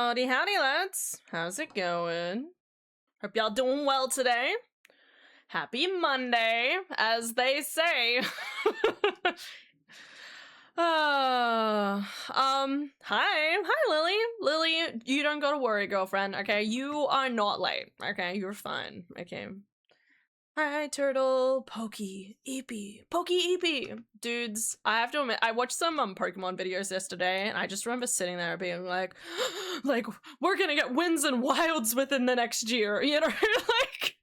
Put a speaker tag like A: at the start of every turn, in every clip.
A: Howdy, howdy, lads. How's it going? Hope y'all doing well today. Happy Monday, as they say. Hi, Lily. Lily, you don't gotta worry, girlfriend, okay? You are not late, okay? You're fine, okay? Hi, Turtle, Pokey, Eepy. Dudes, I have to admit, I watched some Pokemon videos yesterday, and I just remember sitting there being like, we're gonna get Winds and Wilds within the next year, you know? Like,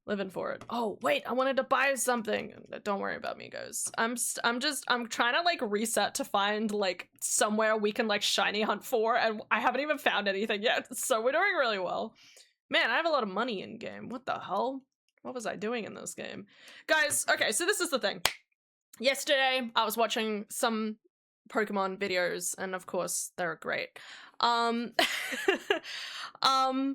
A: living for it. Oh, wait, I wanted to buy something. Don't worry about me, guys. I'm trying to, like, reset to find, like, somewhere we can, like, shiny hunt for, and I haven't even found anything yet, so we're doing really well. Man, I have a lot of money in game. What the hell? What was I doing in this game? Guys, okay, so this is the thing. Yesterday, I was watching some Pokemon videos, and of course, they're great. But I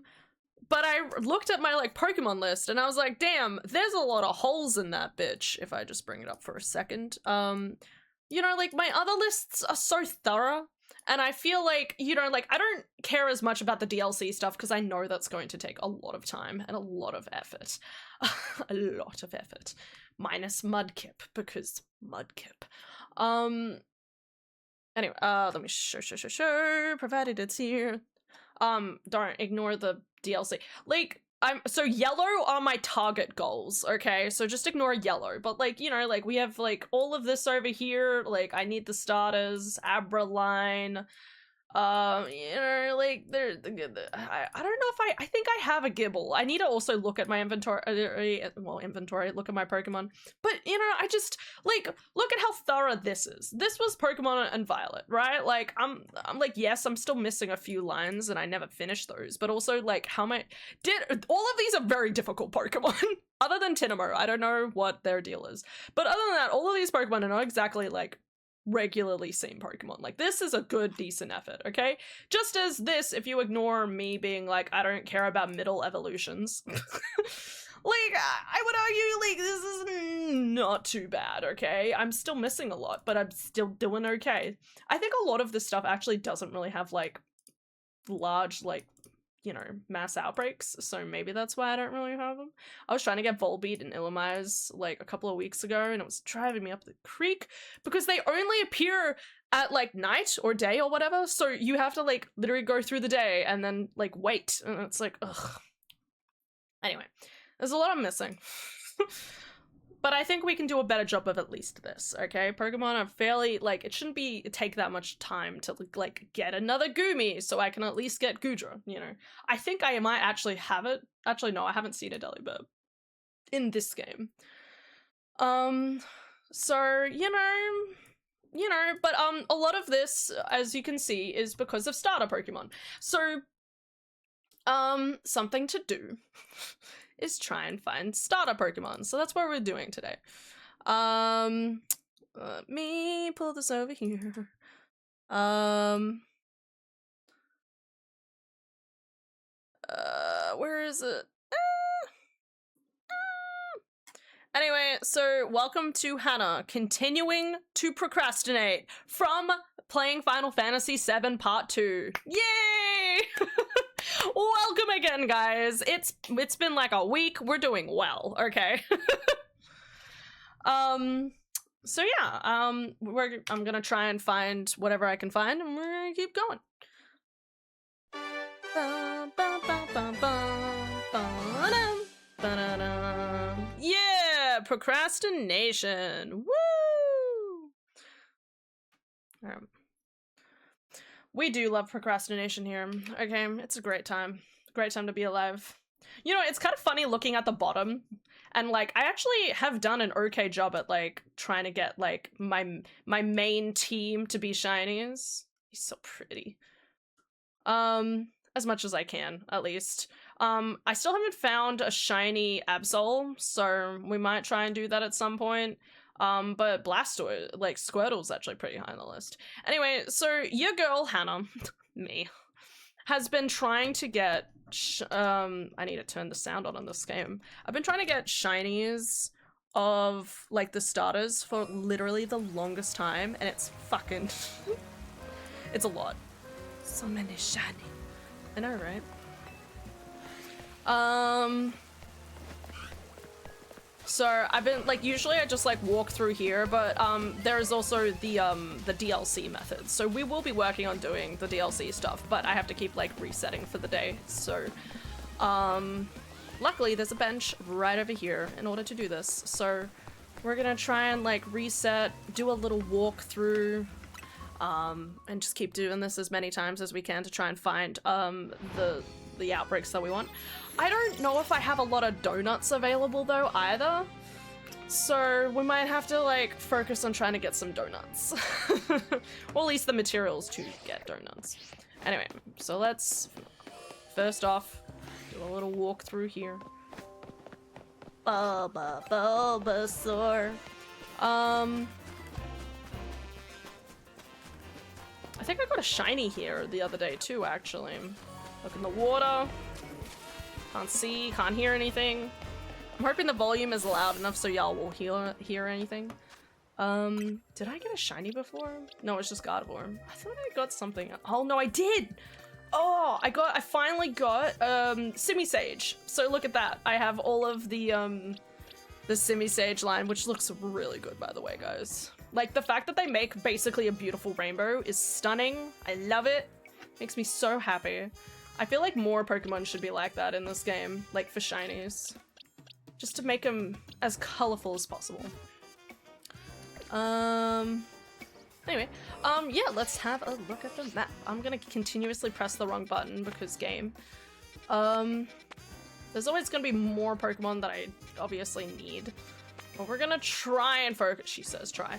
A: looked at my, like, Pokemon list, and I was like, damn, there's a lot of holes in that bitch, if I just bring it up for a second. You know, like, my other lists are so thorough, and I feel like, you know, like, I don't care as much about the DLC stuff, because I know that's going to take a lot of time and a lot of effort. A lot of effort. Minus Mudkip, because Mudkip. Anyway, let me show, provided it's here. Don't ignore the DLC. Like, so yellow are my target goals, okay? So just ignore yellow. But, like, you know, like, we have, like, all of this over here. Like, I need the starters, Abraline, you know, like, I don't know if I think I have a Gibble. I need to also look at my inventory, look at my Pokemon. But, you know, I just, like, look at how thorough this is. This was Pokemon and Violet, right? Like, I'm like, yes, I'm still missing a few lines and I never finished those, but also, like, all of these are very difficult Pokemon. Other than Tinamo, I don't know what their deal is. But other than that, all of these Pokemon are not exactly, like, regularly seen Pokemon. Like, this is a good, decent effort, okay? Just as this, if you ignore me being like, I don't care about middle evolutions. Like, I would argue, like, this is not too bad, okay? I'm still missing a lot, but I'm still doing okay. I think a lot of this stuff actually doesn't really have, like, large, like, you know, mass outbreaks, so maybe that's why I don't really have them. I was trying to get Volbeat and Illumise, like, a couple of weeks ago, and it was driving me up the creek, because they only appear at, like, night or day or whatever, so you have to, like, literally go through the day and then, like, wait, and it's like, ugh. Anyway, there's a lot I'm missing. But I think we can do a better job of at least this, okay? Pokemon are fairly, like, it shouldn't take that much time to, like, get another Goomy, so I can at least get Goodra, you know? I think I might actually have it. Actually, no, I haven't seen a Delibird in this game. So, you know, but, a lot of this, as you can see, is because of starter Pokemon. So, something to do is try and find starter Pokemon. So that's what we're doing today. Let me pull this over here. Where is it? Anyway, so welcome to Hannah, continuing to procrastinate from playing Final Fantasy VII Part 2. Yay! Welcome again, guys. It's been like a week. We're doing well, okay? So yeah, I'm gonna try and find whatever I can find, and we're gonna keep going. Yeah, procrastination. Woo! We do love procrastination here, okay? It's a great time. Great time to be alive. You know, it's kind of funny looking at the bottom, and, like, I actually have done an okay job at, like, trying to get, like, my main team to be shinies. He's so pretty. As much as I can, at least. I still haven't found a shiny Absol, so we might try and do that at some point. But Blastoise, like, Squirtle's actually pretty high on the list. Anyway, so your girl, Hannah, me, has been trying to get, I need to turn the sound on this game. I've been trying to get shinies of, like, the starters for literally the longest time, and it's fucking, it's a lot. So many shiny. I know, right? So I've been like, usually I just like walk through here, but there is also the DLC method. So we will be working on doing the DLC stuff, but I have to keep like resetting for the day. So luckily there's a bench right over here in order to do this. So we're gonna try and like reset, do a little walk through, and just keep doing this as many times as we can to try and find the outbreaks that we want. I don't know if I have a lot of donuts available though either, so we might have to like focus on trying to get some donuts. Or at least the materials to get donuts. Anyway, so let's first off do a little walk through here. Bulbasaur. I think I got a shiny here the other day too, actually. Look in the water. Can't see, can't hear anything. I'm hoping the volume is loud enough so y'all will hear anything. Did I get a shiny before? No, it's just Gardevoir. I thought I got something. Oh no, I did! Oh, I finally got Simisage. So look at that. I have all of the Simisage line, which looks really good, by the way, guys. Like, the fact that they make basically a beautiful rainbow is stunning. I love it. Makes me so happy. I feel like more Pokemon should be like that in this game, like for shinies. Just to make them as colorful as possible. Anyway, yeah, let's have a look at the map. I'm gonna continuously press the wrong button because game. There's always gonna be more Pokemon that I obviously need. But we're gonna try and focus, she says try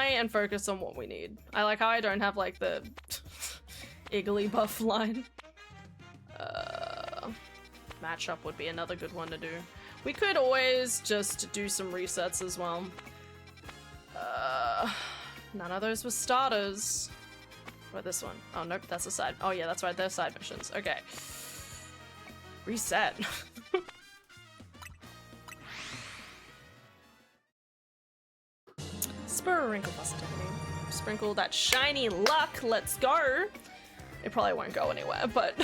A: and focus on what we need. I like how I don't have like the Igglybuff line. Matchup would be another good one to do. We could always just do some resets as well. None of those were starters. What, this one? Oh, nope, that's a side. Oh yeah, that's right, they're side missions. Okay. Reset. Sprinkle positivity. Sprinkle that shiny luck. Let's go. It probably won't go anywhere, but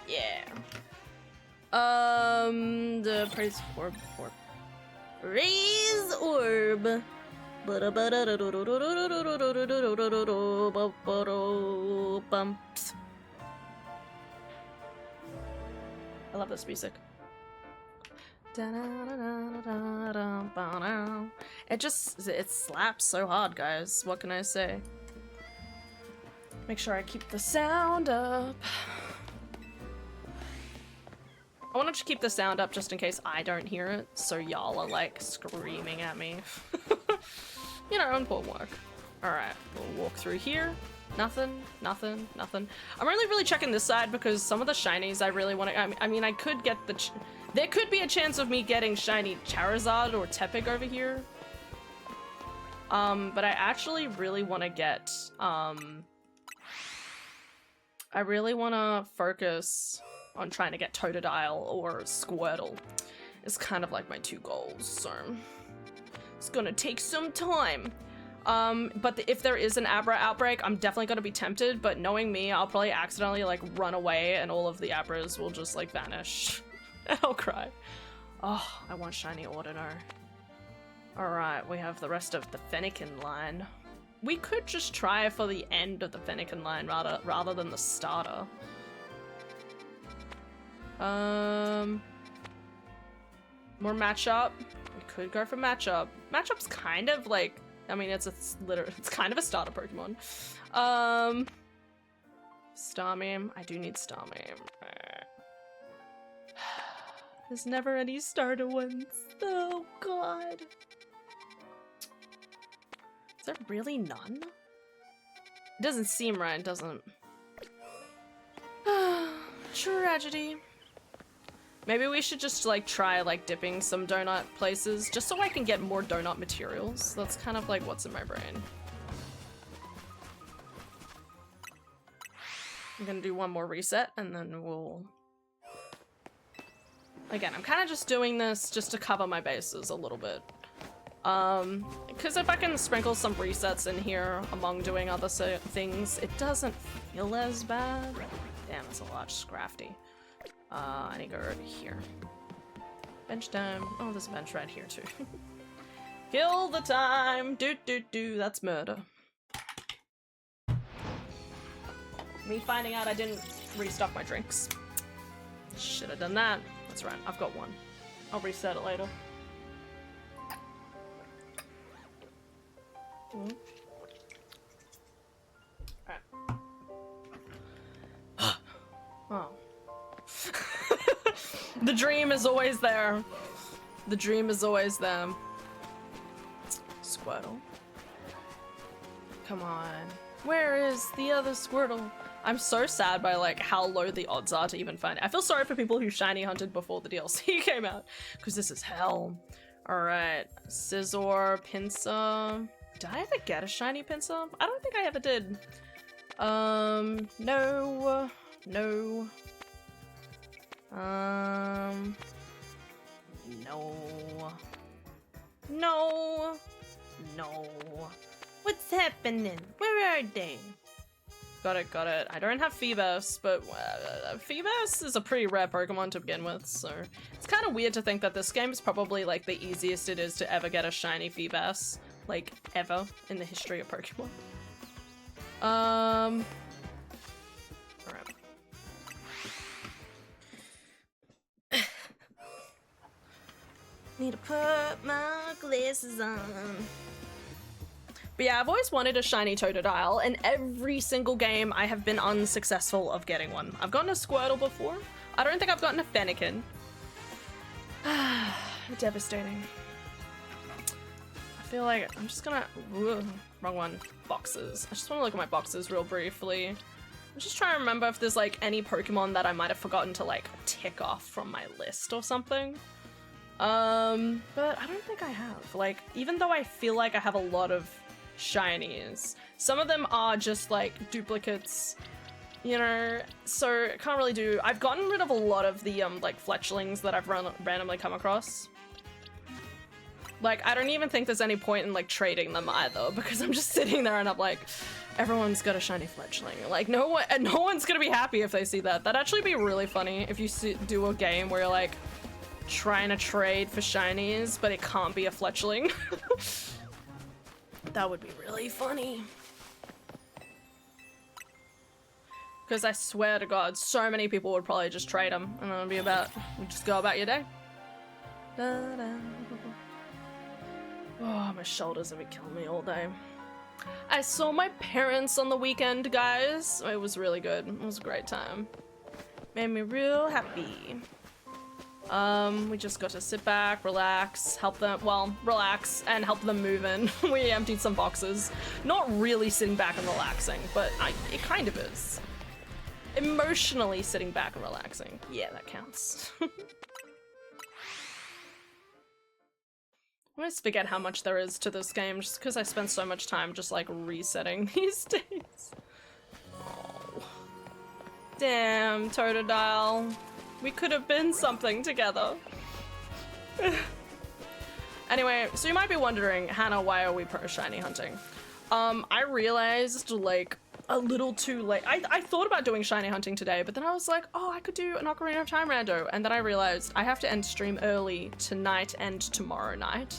A: yeah. The praise orb. Raise orb. I love this music. It slaps so hard, guys. What can I say? Make sure I keep the sound up. I want to keep the sound up just in case I don't hear it, so y'all are like screaming at me. You know, important work. Alright, we'll walk through here. Nothing, nothing, nothing. I'm really checking this side because some of the shinies I really want to. I mean, I could get the. There could be a chance of me getting shiny Charizard or Tepig over here. But I actually really want to get. I really want to focus on trying to get Totodile or Squirtle. It's kind of like my two goals, so it's gonna take some time. But if there is an Abra outbreak, I'm definitely gonna be tempted, but knowing me, I'll probably accidentally like run away and all of the Abras will just like vanish. And I'll cry. Oh, I want shiny Ordino. Alright, we have the rest of the Fennekin line. We could just try for the end of the Fennekin line rather than the starter. More matchup. We could go for matchup. Matchup's kind of like, I mean, it's kind of a starter Pokemon. Starmie. I do need Starmie. There's never any starter ones. Oh god. Is there really none? It doesn't seem right, doesn't it? Tragedy. Maybe we should just like try like dipping some donut places just so I can get more donut materials. That's kind of like what's in my brain. I'm gonna do one more reset and then we'll... Again, I'm kind of just doing this just to cover my bases a little bit. Because if I can sprinkle some resets in here among doing other things, it doesn't feel as bad. Damn, it's a lot scrafty. I need to go over here. Bench time. Oh, there's a bench right here too. Kill the time. Do. That's murder. Me finding out I didn't restock my drinks. Should have done that. That's right. I've got one. I'll reset it later. Alright. Oh. The dream is always there. The dream is always there. Squirtle. Come on. Where is the other Squirtle? I'm so sad by like how low the odds are to even find it. I feel sorry for people who shiny hunted before the DLC came out, because this is hell. Alright. Scizor, Pinsir. Did I ever get a shiny Pinsir? I don't think I ever did. No. No. No. No. No. What's happening? Where are they? Got it. I don't have Feebas, but Feebas is a pretty rare Pokemon to begin with, so it's kind of weird to think that this game is probably like the easiest it is to ever get a shiny Feebas, like ever in the history of Pokemon. Alright. Need to put my glasses on. But yeah, I've always wanted a shiny Totodile, and every single game I have been unsuccessful of getting one. I've gotten a Squirtle before. I don't think I've gotten a Fennekin. Devastating. I feel like I'm just gonna... wrong one. Boxes. I just want to look at my boxes real briefly. I'm just trying to remember if there's like any Pokemon that I might have forgotten to like tick off from my list or something. But I don't think I have. Like, even though I feel like I have a lot of shinies, some of them are just like duplicates, you know, so I can't really do... I've gotten rid of a lot of the like fletchlings that I've randomly come across. Like, I don't even think there's any point in like trading them either, because I'm just sitting there and I'm like, everyone's got a shiny fletchling. Like, no one's gonna be happy if they see that. That'd actually be really funny if you do a game where you're like trying to trade for shinies, but it can't be a fletchling. That would be really funny. Because I swear to God, so many people would probably just trade them, and then it'd be about, you just go about your day. Da, da. Oh, my shoulders have been killing me all day. I saw my parents on the weekend, guys. It was really good. It was a great time. Made me real happy. We just got to sit back, relax, help them, well, relax and help them move in. We emptied some boxes. Not really sitting back and relaxing, but it kind of is. Emotionally sitting back and relaxing. Yeah, that counts. I always forget how much there is to this game just because I spend so much time just like resetting these days. Oh. Damn, Totodile. We could have been something together. Anyway, so you might be wondering, Hannah, why are we pro shiny hunting? I realized like a little too late. I thought about doing shiny hunting today, but then I was like, oh, I could do an Ocarina of Time rando. And then I realized I have to end stream early tonight and tomorrow night.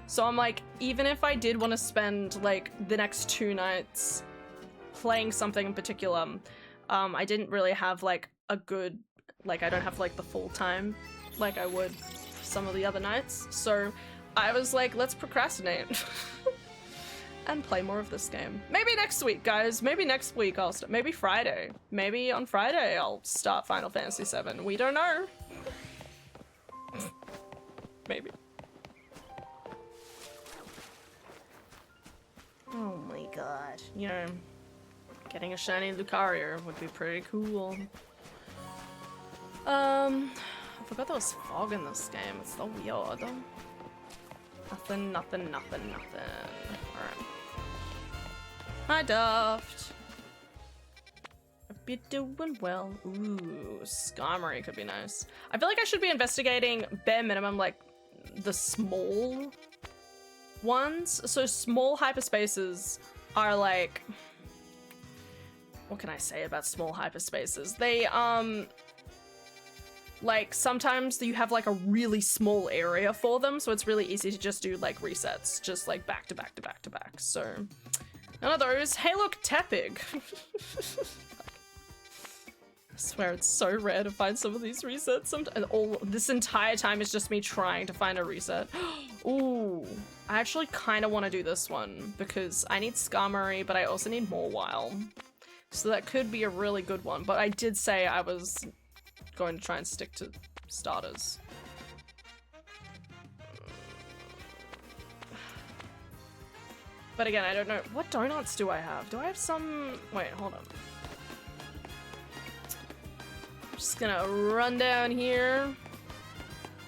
A: So I'm like, even if I did want to spend like the next 2 nights playing something in particular, I didn't really have like a good, like I don't have like the full time like I would some of the other nights. So I was like, let's procrastinate. And play more of this game. Maybe next week, guys. Maybe next week I'll start. Maybe Friday. Maybe on Friday I'll start Final Fantasy VII. We don't know. Maybe. Oh my god. You know, getting a shiny Lucario would be pretty cool. I forgot there was fog in this game. It's so weird. Nothing. Alright. Hi, Duft. Hope you're doing well. Ooh, Skarmory could be nice. I feel like I should be investigating bare minimum, like, the small ones. So small hyperspaces are like, what can I say about small hyperspaces? They, like, sometimes you have, like, a really small area for them, so it's really easy to just do, like, resets. Just, like, back to back to back to back. So, none of those. Hey, look, Tepig! I swear, it's so rare to find some of these resets. This entire time is just me trying to find a reset. Ooh. I actually kind of want to do this one, because I need Skarmory, but I also need more Wild. So that could be a really good one, but I did say I was going to try and stick to starters. But again, I don't know. What donuts do I have? Do I have some... Wait, hold on. I'm just gonna run down here,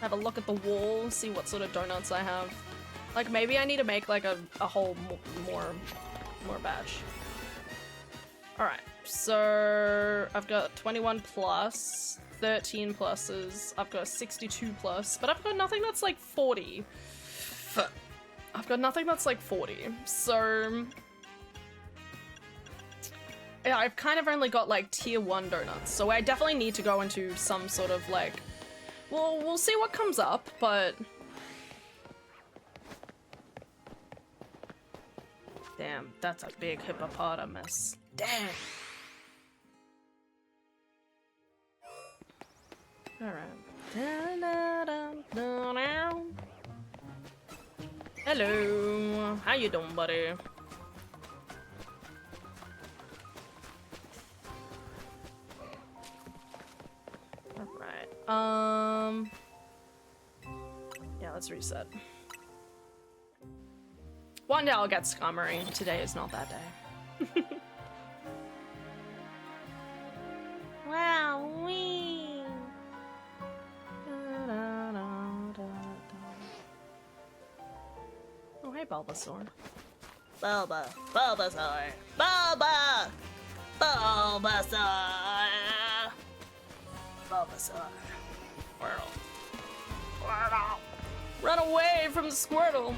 A: have a look at the wall, see what sort of donuts I have. Like, maybe I need to make, like, a whole more batch. Alright, so I've got 21 plus, 13 pluses, I've got 62 plus, but I've got nothing that's like 40. I've got nothing that's like 40, so... Yeah, I've kind of only got like tier 1 donuts, so I definitely need to go into some sort of like... Well, we'll see what comes up, but... Damn, that's a big hippopotamus. Dang! Alright. Hello! How you doing, buddy? Alright, yeah, let's reset. One day I'll get Skarmory. Today is not that day. Wow, wee! Oh, hey, Bulbasaur. Bulbasaur! Bulbasaur! Squirtle! Run away from the Squirtle!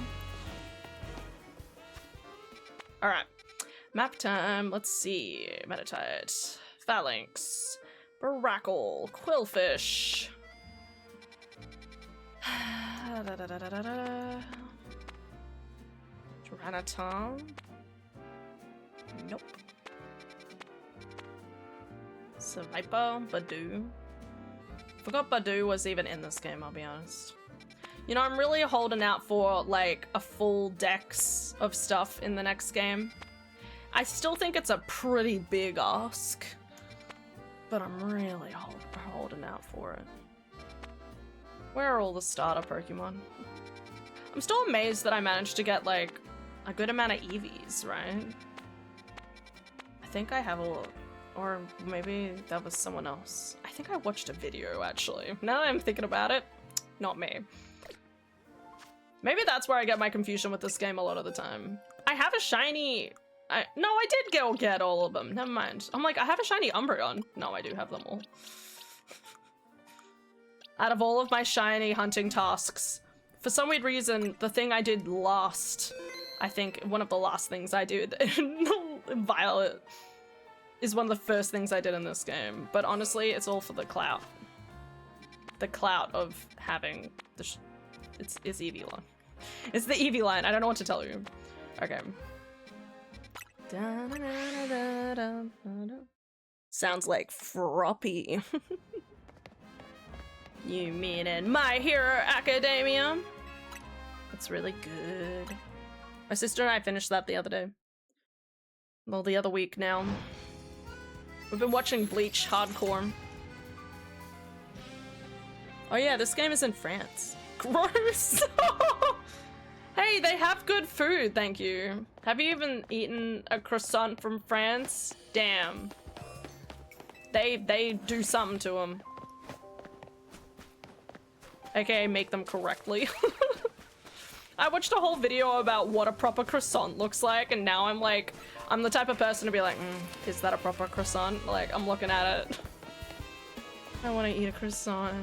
A: Alright. Map time. Let's see. Meditite. Phalanx. Barackle. Quillfish. Tyranitar. Nope. Seviper. Badoo. Forgot Badoo was even in this game, I'll be honest. You know, I'm really holding out for, like, a full dex of stuff in the next game. I still think it's a pretty big ask, but I'm really holding out for it. Where are all the starter Pokemon? I'm still amazed that I managed to get, like, a good amount of EVs, right? I think I have all... Or maybe that was someone else. I think I watched a video, actually. Now that I'm thinking about it, not me. Maybe that's where I get my confusion with this game a lot of the time. I have a shiny... No, I did get all of them. Never mind. I'm like, I have a shiny Umbreon. No, I do have them all. Out of all of my shiny hunting tasks, for some weird reason, the thing I did last, I think one of the last things I did, Violet, is one of the first things I did in this game. But honestly, it's all for the clout. The clout of having the it's Eevee line. It's the Eevee line. I don't know what to tell you. Okay. Sounds like Froppy. You mean in My Hero Academia? That's really good. My sister and I finished that the other day. Well, the other week now. We've been watching Bleach hardcore. Oh yeah, this game is in France. Gross! Hey, they have good food, thank you. Have you even eaten a croissant from France? Damn. They do something to them. Okay, make them correctly. I watched a whole video about what a proper croissant looks like, and now I'm like, I'm the type of person to be like, is that a proper croissant? Like, I'm looking at it. I want to eat a croissant.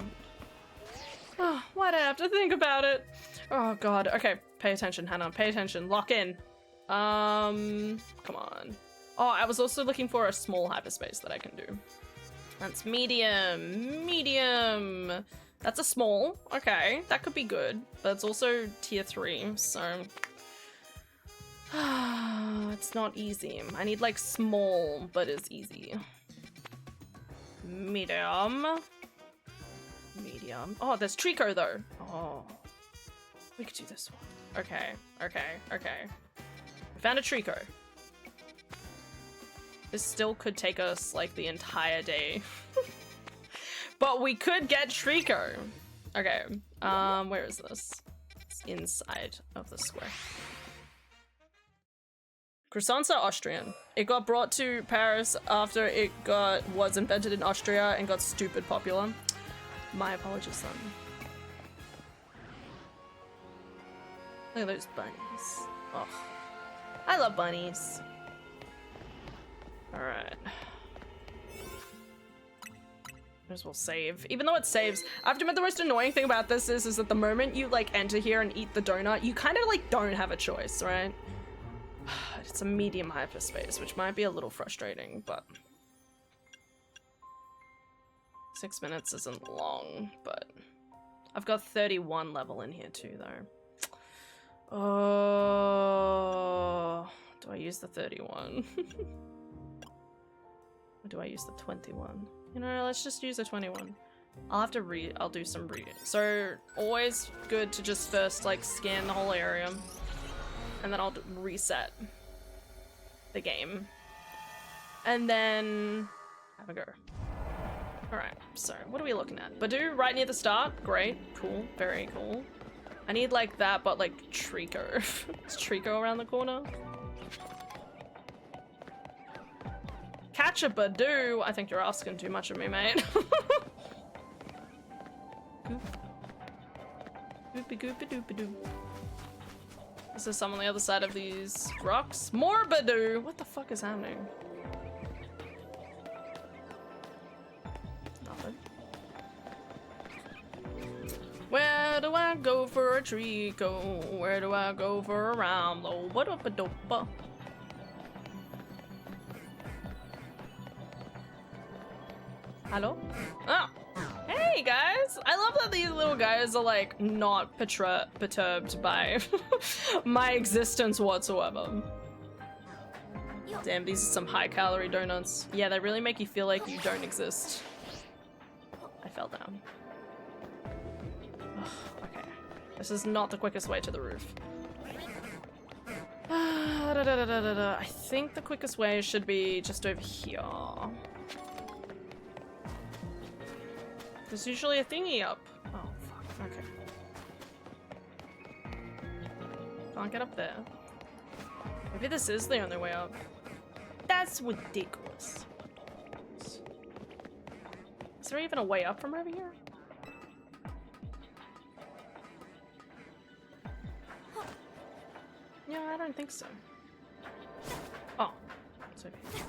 A: Oh, why'd I have to think about it? Oh god, okay. Pay attention, Hannah. Pay attention. Lock in. Come on. Oh, I was also looking for a small hyperspace that I can do. That's medium. Medium. That's a small. Okay, that could be good. But it's also tier 3, so... it's not easy. I need, like, small, but it's easy. Medium. Medium. Oh, there's Trico, though. Oh. We could do this one. Okay, okay, okay. We found a Trico. This still could take us, like, the entire day. But we could get Trico. Okay, where is this? It's inside of the square. Croissants are Austrian. It got brought to Paris after it was invented in Austria and got stupid popular. My apologies, son. Look at those bunnies. Oh, I love bunnies. All right. Might as well save. Even though it saves, I have to admit the most annoying thing about this is that the moment you like enter here and eat the donut, you kind of like don't have a choice, right? It's a medium hyperspace, which might be a little frustrating, but 6 minutes isn't long, but I've got 31 level in here too, though. Oh, do I use the 31? Or do I use the 21? You know, let's just use the 21. I'll have to I'll do some So, always good to just first, like, scan the whole area. And then I'll reset the game. And then have a go. Alright, so what are we looking at? Badoo right near the start. Great. Cool. Very cool. I need like that, but like Trico. Is Trico around the corner? Catch a Badoo. I think you're asking too much of me, mate. Goopy goopy doopy doo. Is there some on the other side of these rocks? More Badoo! What the fuck is happening? Nothing. Where do I go for a Trico? Where do I go for a Ramlo? What up a dopa? Hello? Oh! Hey guys! I love that these little guys are like not perturbed by my existence whatsoever. Damn, these are some high-calorie donuts. Yeah, they really make you feel like you don't exist. I fell down. Ugh, okay. This is not the quickest way to the roof. I think the quickest way should be just over here. There's usually a thingy up. Oh, fuck. Okay. Can't get up there. Maybe this is the only way up. That's ridiculous. Is there even a way up from over here? Yeah, I don't think so. Oh. It's over here.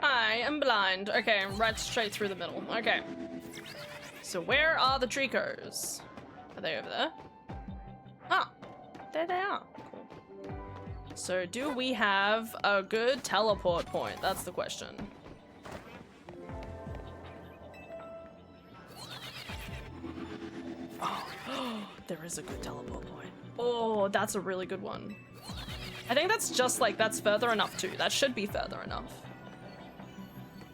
A: I am blind. Okay, right straight through the middle. Okay. So where are the Tricos? Are they over there? Ah, there they are. Cool. So do we have a good teleport point? That's the question. Oh, there is a good teleport point. Oh, that's a really good one. I think that's just like, that's further enough too. That should be further enough.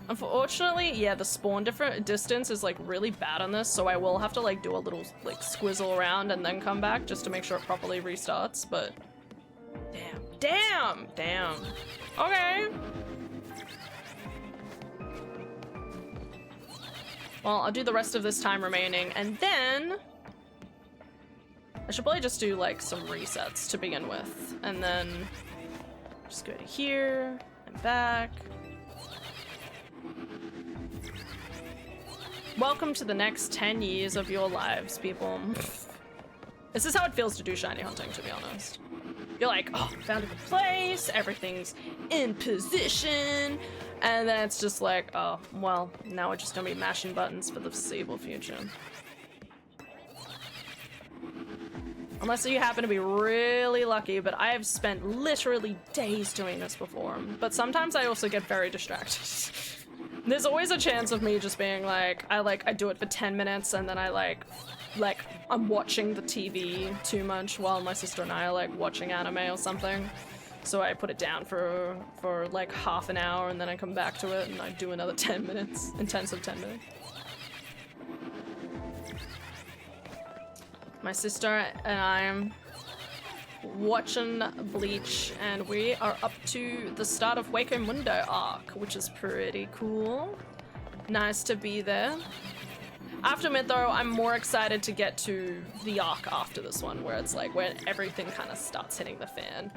A: Unfortunately, yeah, the spawn distance is like really bad on this, so I will have to like do a little like squizzle around and then come back just to make sure it properly restarts, but damn. Okay. Well, I'll do the rest of this time remaining, and then I should probably just do like some resets to begin with, and then just go to here and back. Welcome to the next 10 years of your lives, people. This is how it feels to do shiny hunting, to be honest. You're like, oh, found a good place, everything's in position, and then it's just like, oh, well, now we're just gonna be mashing buttons for the foreseeable future. Unless you happen to be really lucky, but I have spent literally days doing this before. But sometimes I also get very distracted. There's always a chance of me just being like, I do it for 10 minutes and then I I'm watching the TV too much while my sister and I are like watching anime or something. So I put it down for like half an hour and then I come back to it and I do another 10 minutes, intensive 10 minutes. My sister and I am watching Bleach and we are up to the start of Waco Mundo arc, which is pretty cool. Nice to be there. I have to admit though, I'm more excited to get to the arc after this one, where it's like when everything kind of starts hitting the fan.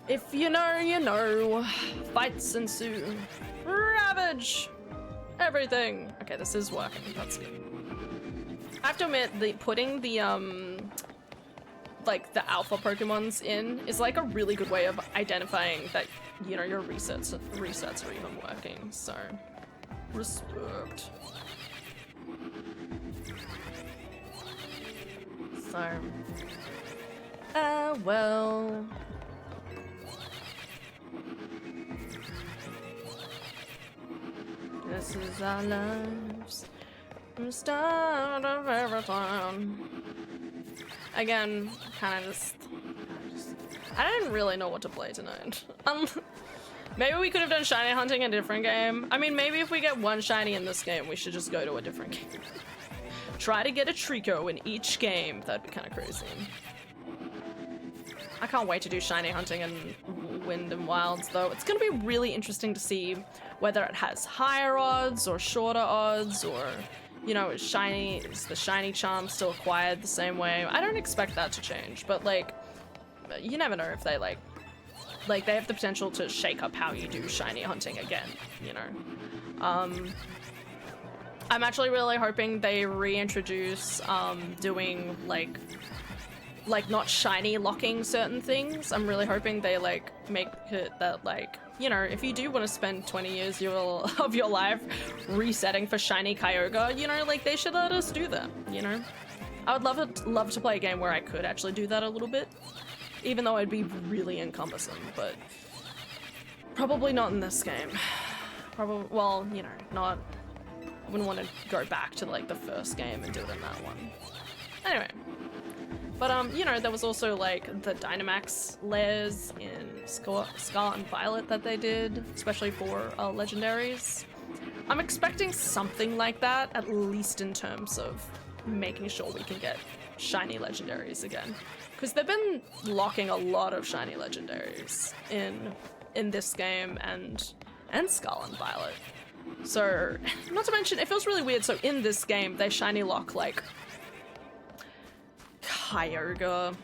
A: If you know, you know. Fights ensue. Ravage! Everything! Okay, this is working, that's good. I have to admit, putting the, like, the alpha Pokemons in is, like, a really good way of identifying that, you know, your resets are even working, so... Respect. So... well... This is our lives. The start of everything. Again, kind of just... I didn't really know what to play tonight. Maybe we could have done shiny hunting in a different game. I mean, maybe if we get one shiny in this game, we should just go to a different game. Try to get a Trico in each game. That'd be kind of crazy. I can't wait to do shiny hunting in Wind and Wilds, though. It's going to be really interesting to see whether it has higher odds or shorter odds, or, you know, is the shiny charm still acquired the same way? I don't expect that to change, but, like, you never know if they, like, they have the potential to shake up how you do shiny hunting again, you know? I'm actually really hoping they reintroduce, doing, like not shiny locking certain things. I'm really hoping they, like, make it that, like, you know, if you do want to spend 20 years of your life resetting for shiny Kyogre, you know, like, they should let us do that, you know? I would love to play a game where I could actually do that a little bit, even though it'd be really encumbersome, but probably not in this game. Probably, well, you know, not, I wouldn't want to go back to, like, the first game and do it in that one. Anyway. But, you know, there was also, like, the Dynamax layers in Scarlet and Violet that they did, especially for legendaries. I'm expecting something like that, at least in terms of making sure we can get shiny legendaries again. Because they've been locking a lot of shiny legendaries in this game and Scarlet and Violet. So, not to mention, it feels really weird, so in this game, they shiny lock, like, Kyogre.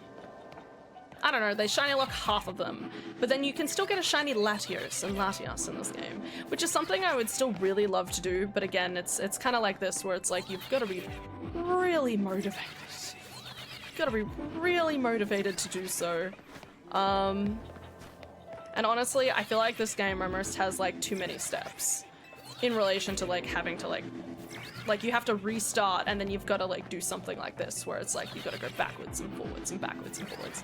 A: I don't know, they shiny lock half of them, but then you can still get a shiny Latios and Latias in this game, which is something I would still really love to do, but again, it's kind of like this, where it's like, you've got to be really motivated. You've got to be really motivated to do so. And honestly, I feel like this game almost has, like, too many steps in relation to, like, having to, like, you have to restart and then you've got to, like, do something like this where it's like you've got to go backwards and forwards and backwards and forwards.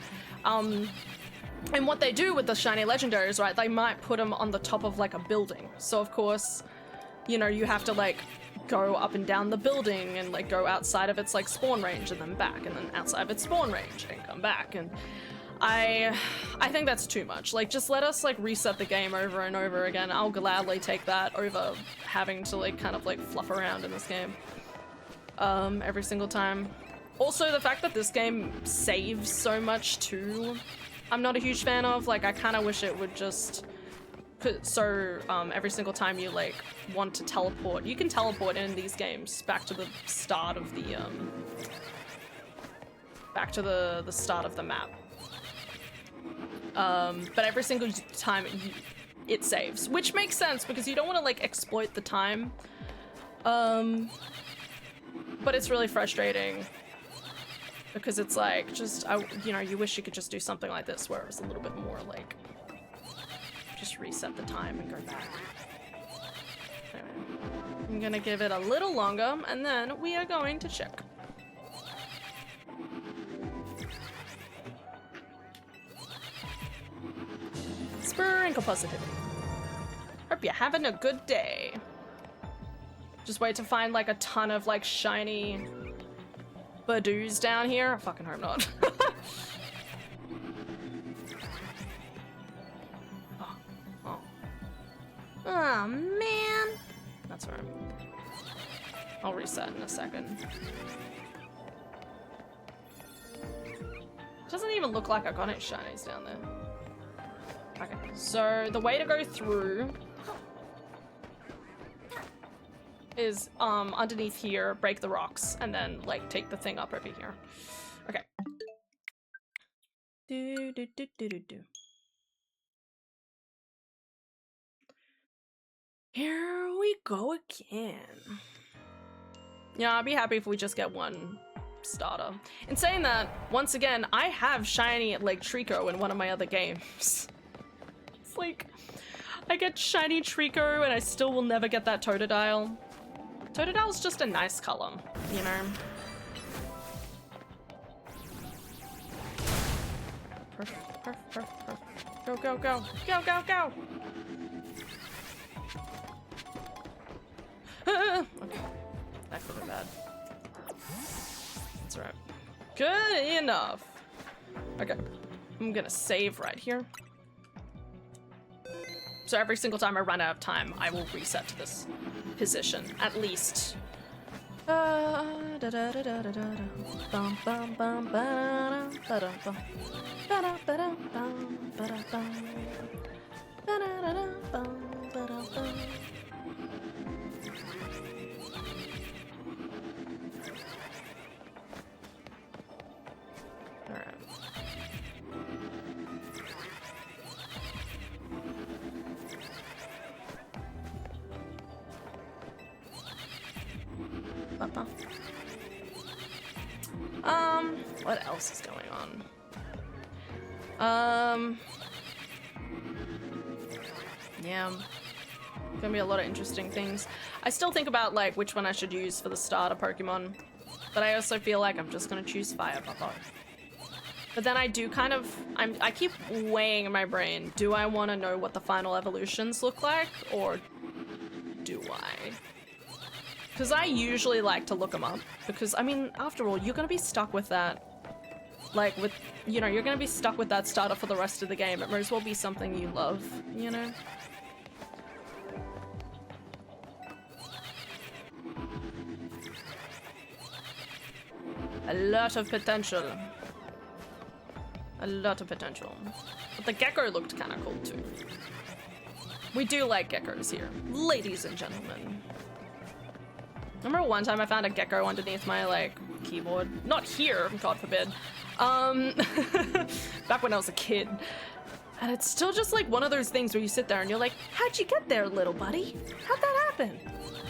A: And what they do with the shiny legendaries, right, they might put them on the top of, like, a building. So of course, you know, you have to, like, go up and down the building and, like, go outside of its, like, spawn range and then back, and then outside of its spawn range and come back. And I think that's too much. Like, just let us, like, reset the game over and over again. I'll gladly take that over having to, like, kind of, like, fluff around in this game every single time. Also, the fact that this game saves so much too, I'm not a huge fan of. Like, I kind of wish it would just... So, every single time you, like, want to teleport, you can teleport in these games back to the start of the, back to the start of the map. But every single time it saves, which makes sense because you don't want to, like, exploit the time. But it's really frustrating because it's like, you know, you wish you could just do something like this where it was a little bit more like, just reset the time and go back. Anyway, I'm gonna give it a little longer and then we are going to check. Sprinkle positivity. Hope you're having a good day. Just wait to find like a ton of like shiny Badoos down here. I fucking hope not. Oh man. That's alright. I'll reset in a second. Doesn't even look like I got any shinies down there. Okay, so the way to go through is underneath here, break the rocks, and then like take the thing up over here. Okay. Do do do do do do. Here we go again. Yeah, I'd be happy if we just get one starter. In saying that, once again, I have shiny like Trico in one of my other games. It's like, I get shiny Trico and I still will never get that Totodile. Totodile's just a nice color, you know? Perfect, perfect, perfect, perfect. Go, go, go, go, go, go! Okay, that could be bad. That's right. Good enough. Okay, I'm gonna save right here. So every single time I run out of time, I will reset to this position, at least. What else is going on? Yeah. Gonna be a lot of interesting things. I still think about like which one I should use for the starter Pokemon, but I also feel like I'm just gonna choose Fire Papa. But then I do kind of, I keep weighing in my brain, do I want to know what the final evolutions look like, or do I? Because I usually like to look them up, because I mean, after all, you're gonna be stuck with that. Like with, you know, you're gonna be stuck with that starter for the rest of the game. It might as well be something you love, you know? A lot of potential. A lot of potential. But the gecko looked kind of cool too. We do like geckos here, ladies and gentlemen. Remember one time I found a gecko underneath my like keyboard? Not here, God forbid. Back when I was a kid. And it's still just like one of those things where you sit there and you're like, how'd you get there, little buddy? How'd that happen?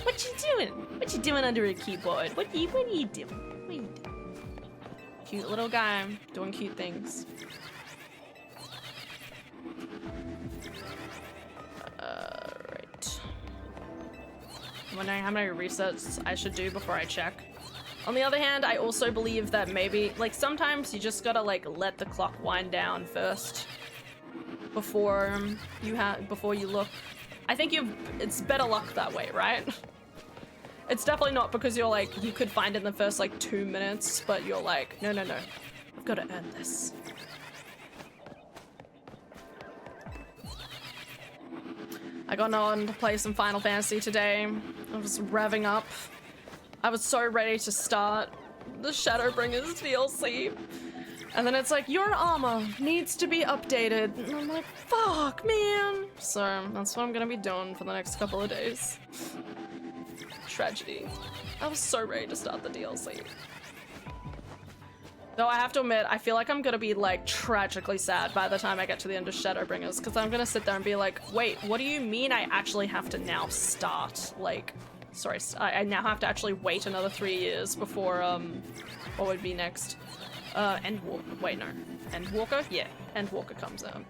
A: What you doing? What you doing under a keyboard? What are you doing? What are you doing? Cute little guy doing cute things. Right. I'm wondering how many resets I should do before I check. On the other hand, I also believe that maybe, like, sometimes you just gotta, like, let the clock wind down first before you look. I think it's better luck that way, right? It's definitely not because you're like, you could find it in the first, like, 2 minutes, but you're like, no, no, no. I've gotta earn this. I got on to play some Final Fantasy today. I was revving up. I was so ready to start the Shadowbringers DLC. And then it's like, your armor needs to be updated. And I'm like, fuck, man. So that's what I'm gonna be doing for the next couple of days. Tragedy. I was so ready to start the DLC. Though I have to admit, I feel like I'm gonna be like tragically sad by the time I get to the end of Shadowbringers, because I'm gonna sit there and be like, wait, what do you mean I actually have to now start? Like, sorry, I now have to actually wait another 3 years before, what would be next? Endwalker, wait, no. Endwalker? Yeah, Endwalker comes out.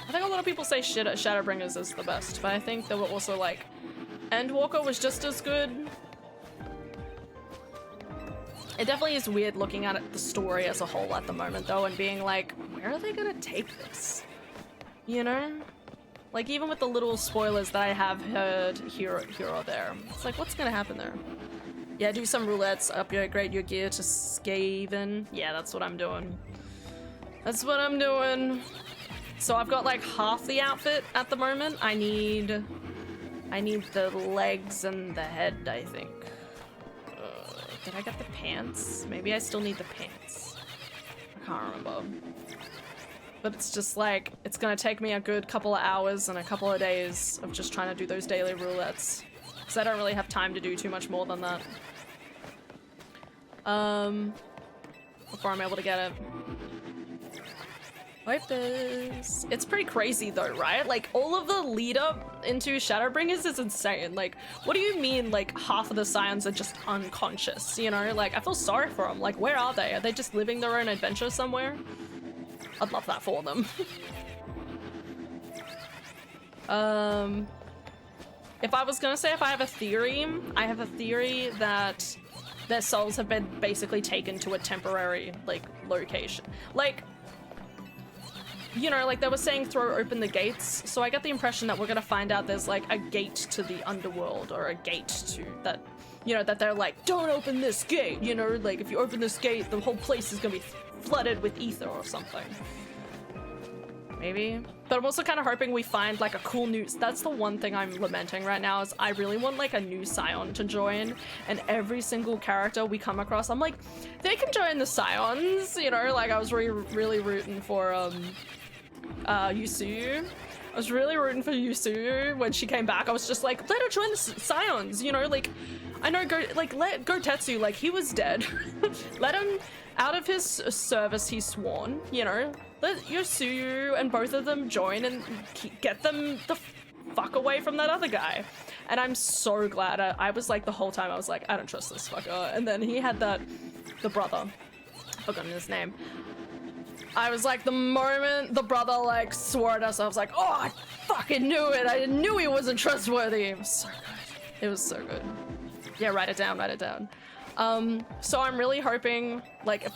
A: I think a lot of people say Shadowbringers is the best, but I think they were also like, Endwalker was just as good. It definitely is weird looking at the story as a whole at the moment though, and being like, where are they gonna take this? You know? Like, even with the little spoilers that I have heard here or there. It's like, what's gonna happen there? Yeah, do some roulettes, upgrade your gear to Skaven. Yeah, that's what I'm doing. That's what I'm doing. So I've got like half the outfit at the moment. I need the legs and the head, I think. Did I get the pants? Maybe I still need the pants. I can't remember. But it's just like, it's gonna take me a good couple of hours and a couple of days of just trying to do those daily roulettes. Because I don't really have time to do too much more than that. Before I'm able to get it. Like this. It's pretty crazy though, right? Like, all of the lead up into Shadowbringers is insane. Like, what do you mean, like, half of the Scions are just unconscious, you know? Like, I feel sorry for them. Like, where are they? Are they just living their own adventure somewhere? I'd love that for them. If I was gonna say if I have a theory, I have a theory that their souls have been basically taken to a temporary, like, location. Like, you know, like they were saying throw open the gates, so I get the impression that we're gonna find out there's like a gate to the underworld, or a gate to that, you know, that they're like, don't open this gate, you know, like if you open this gate, the whole place is gonna be flooded with ether or something. Maybe. But I'm also kind of hoping we find like a cool new, that's the one thing I'm lamenting right now, is I really want like a new Scion to join, and every single character we come across, I'm like, they can join the Scions, you know, like I was really rooting for Yusuyu. I was really rooting for Yusuyu when she came back. I was just like, let her join the Scions, you know, like, I know, let Gotetsu, like, he was dead. Let him out of his service he's sworn, you know, let Yusuyu and both of them join and get them the fuck away from that other guy. And I'm so glad. I was like, the whole time I was like, I don't trust this fucker. And then he had the brother, I've forgotten his name. I was like, the moment the brother like swore at us, I was like, oh, I fucking knew it. I knew he wasn't trustworthy. It was so good. It was so good. Yeah, write it down, write it down. So I'm really hoping, like,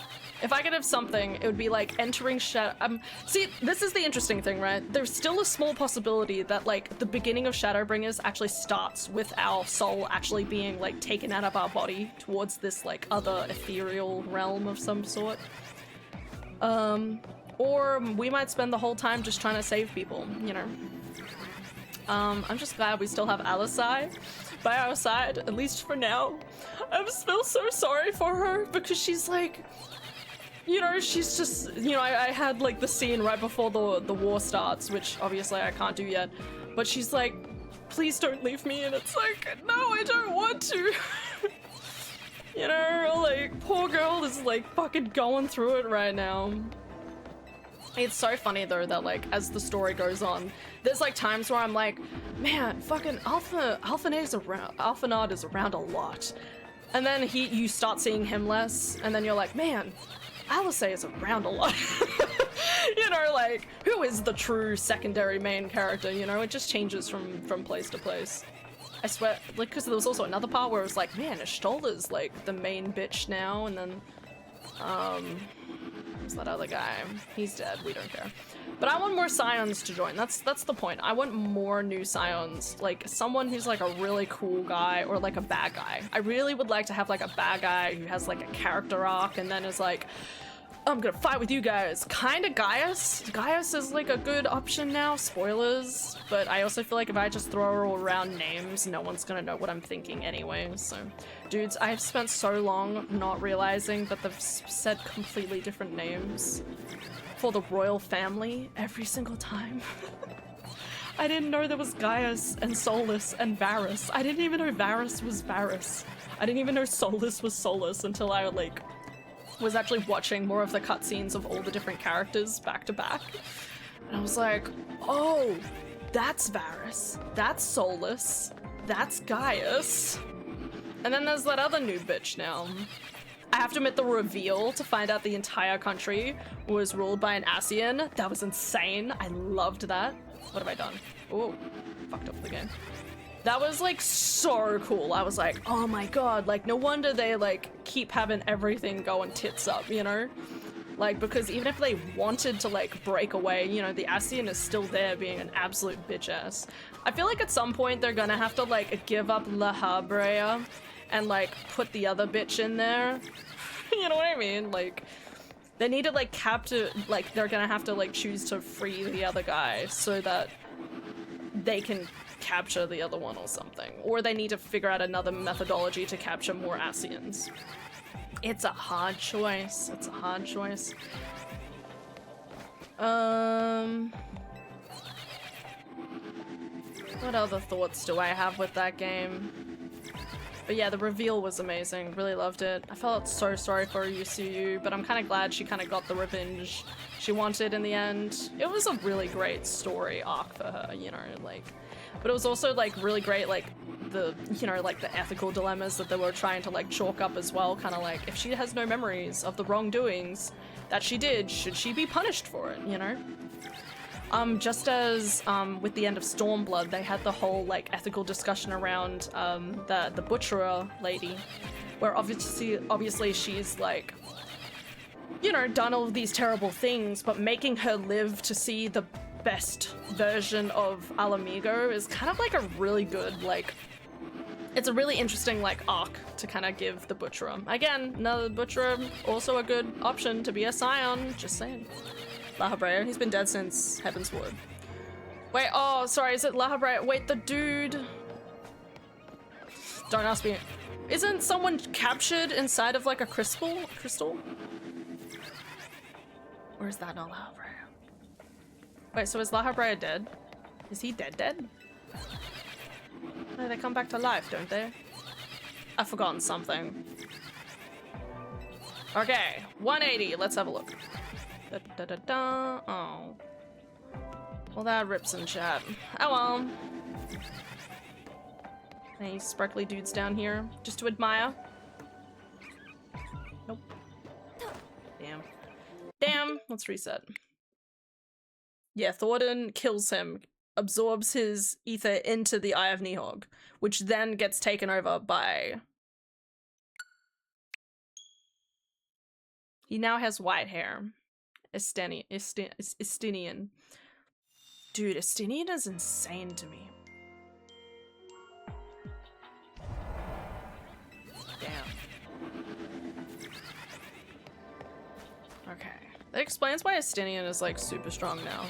A: if I could have something, it would be like entering Shadow. See, this is the interesting thing, right? There's still a small possibility that like the beginning of Shadowbringers actually starts with our soul actually being like taken out of our body towards this like other ethereal realm of some sort. Or we might spend the whole time just trying to save people, you know. I'm just glad we still have Alisai by our side, at least for now. I just feel so sorry for her because she's like, you know, she's just, you know, I had like the scene right before the war starts, which obviously I can't do yet, but she's like, please don't leave me, and it's like, no, I don't want to. You know, like, poor girl is like fucking going through it right now. It's so funny though that like as the story goes on, there's like times where I'm like, man, fucking Alphanade is around a lot. And then you start seeing him less, and then you're like, man, Alisai is around a lot. You know, like, who is the true secondary main character, you know? It just changes from place to place. I swear, like, because there was also another part where it was like, man, Ishtolda's like the main bitch now, and then, who's that other guy? He's dead, we don't care. But I want more Scions to join, that's the point. I want more new Scions, like someone who's like a really cool guy, or like a bad guy. I really would like to have like a bad guy who has like a character arc and then is like, I'm gonna fight with you guys. Kinda Gaius. Gaius is like a good option now, spoilers. But I also feel like if I just throw around names, no one's gonna know what I'm thinking anyway, so. Dudes, I've spent so long not realizing that they've said completely different names for the royal family every single time. I didn't know there was Gaius and Solus and Varus. I didn't even know Varus was Varus. I didn't even know Solus was Solus until I like was actually watching more of the cutscenes of all the different characters back to back. And I was like, oh, that's Varus, that's Solus, that's Gaius. And then there's that other new bitch now. I have to admit, the reveal to find out the entire country was ruled by an Ascian, that was insane. I loved that. What have I done? Oh, fucked up the game. That was like so cool. I was like, oh my god, like no wonder they like keep having everything going tits up, you know? Like, because even if they wanted to, like, break away, you know, the Ascian is still there being an absolute bitch ass. I feel like at some point they're gonna have to, like, give up La Habrea and, like, put the other bitch in there. You know what I mean? Like, they need to, like, capture, like, they're gonna have to, like, choose to free the other guy so that they can capture the other one or something. Or they need to figure out another methodology to capture more Ascians. It's a hard choice. It's a hard choice. What other thoughts do I have with that game? But yeah, the reveal was amazing. Really loved it. I felt so sorry for Yusuyu, but I'm kind of glad she kind of got the revenge she wanted in the end. It was a really great story arc for her, you know, like, but it was also like really great, like the, you know, like the ethical dilemmas that they were trying to like chalk up as well. Kind of like, if she has no memories of the wrongdoings that she did, should she be punished for it, you know? Just as with the end of Stormblood, they had the whole like ethical discussion around the butcherer lady, where obviously she's like, you know, done all of these terrible things, but making her live to see the best version of Alamigo is kind of like a really good, like, it's a really interesting like arc to kind of give the butcherer. Again, another butcherer, also a good option to be a scion, just saying. La Habrea, he's been dead since Heaven's Ward. Wait, oh, sorry, is it La Habrea? Wait, the dude... Don't ask me. Isn't someone captured inside of like a crystal? Or is that not La Habrea? Wait, so is La Habrea dead? Is he dead? No, they come back to life, don't they? I've forgotten something. Okay, 180, let's have a look. Oh. Well, that rips in chat. Oh well. Any sparkly dudes down here just to admire? Nope. Damn, let's reset. Yeah, Thornton kills him, absorbs his ether into the Eye of Nihog, which then gets taken over by... He now has white hair. Estinian. Dude, Estinian is insane to me. Damn. Okay. That explains why Estinian is like super strong now.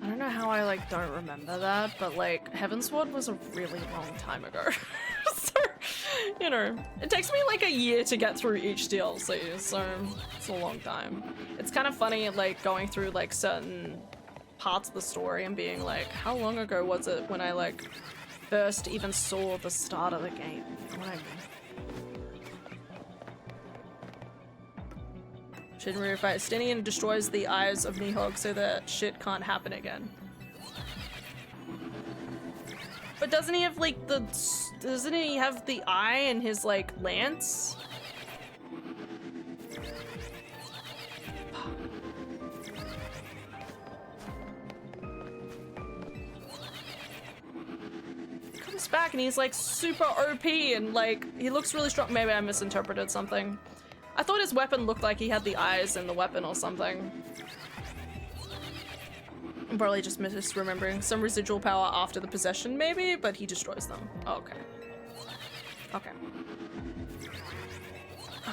A: I don't know how I like don't remember that, but like Heavensward was a really long time ago. So, you know, it takes me like a year to get through each DLC, so it's a long time. It's kind of funny like going through like certain parts of the story and being like, how long ago was it when I like first even saw the start of the game? You know what I mean? Shinryu fight Estinian destroys the eyes of Nihog so that shit can't happen again. But doesn't he have like doesn't he have the eye in his like lance? He comes back and he's like super OP and like he looks really strong. Maybe I misinterpreted something. I thought his weapon looked like he had the eyes in the weapon or something. I'm probably just misremembering. Some residual power after the possession, maybe, but he destroys them. Oh, okay. Okay. Okay.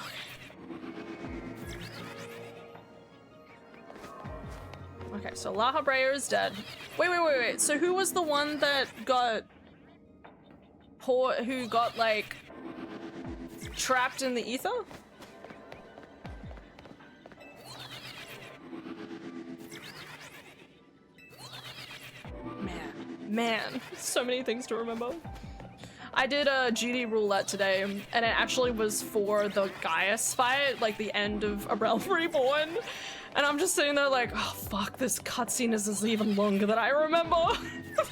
A: Okay, so La Habrea is dead. Wait. So who was the one that got... who got, like, trapped in the ether? Man, so many things to remember. I did a GD roulette today, and it actually was for the Gaius fight, like the end of A Realm Reborn. And I'm just sitting there like, oh fuck, this cutscene is even longer than I remember.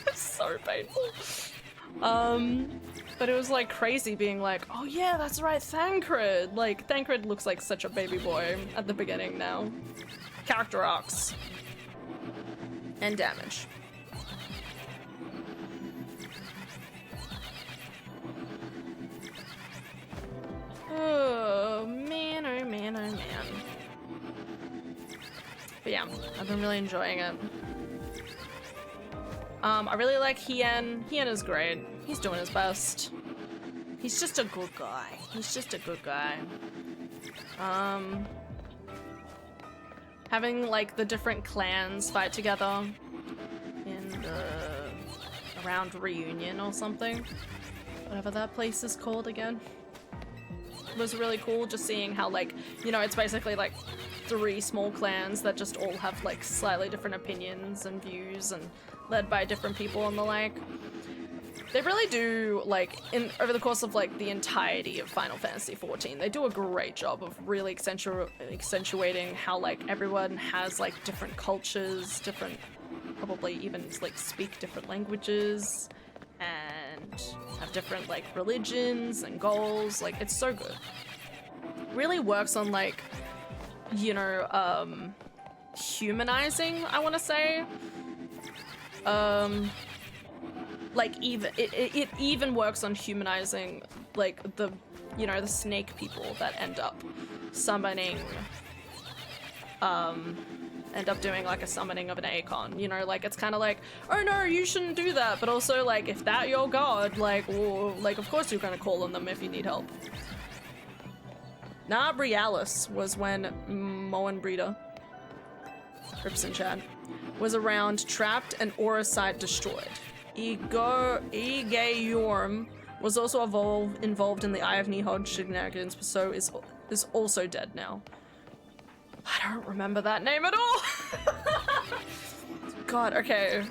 A: It's so painful. But it was like crazy being like, oh yeah, that's right, Thancred. Like, Thancred looks like such a baby boy at the beginning now. Character arcs. And damage. Oh man, oh man, oh man. But yeah, I've been really enjoying it. I really like Hien. Hien is great. He's doing his best. He's just a good guy. He's just a good guy. Having like the different clans fight together in the around Reunion or something, whatever that place is called again, was really cool. Just seeing how, like, you know, it's basically like 3 small clans that just all have like slightly different opinions and views and led by different people and the like. They really do, like, over the course of like the entirety of Final Fantasy XIV, they do a great job of really accentuating how like everyone has like different cultures, different, probably even like speak different languages and have different like religions and goals. Like, it's so good. Really works on like, you know, humanizing, I want to say. Like, even it even works on humanizing like the, you know, the snake people that end up summoning, end up doing like a summoning of an Acon, you know, like it's kind of like, oh no, you shouldn't do that, but also like, if that your god, like, well, like of course you're gonna call on them if you need help. Nah, Brialis was when Moen Breeder, Rips in chat, was around, trapped, and Aura Sight destroyed. Igayorm was also involved in the Eye of Nihod shenanigans, so is also dead now. I don't remember that name at all! God, okay.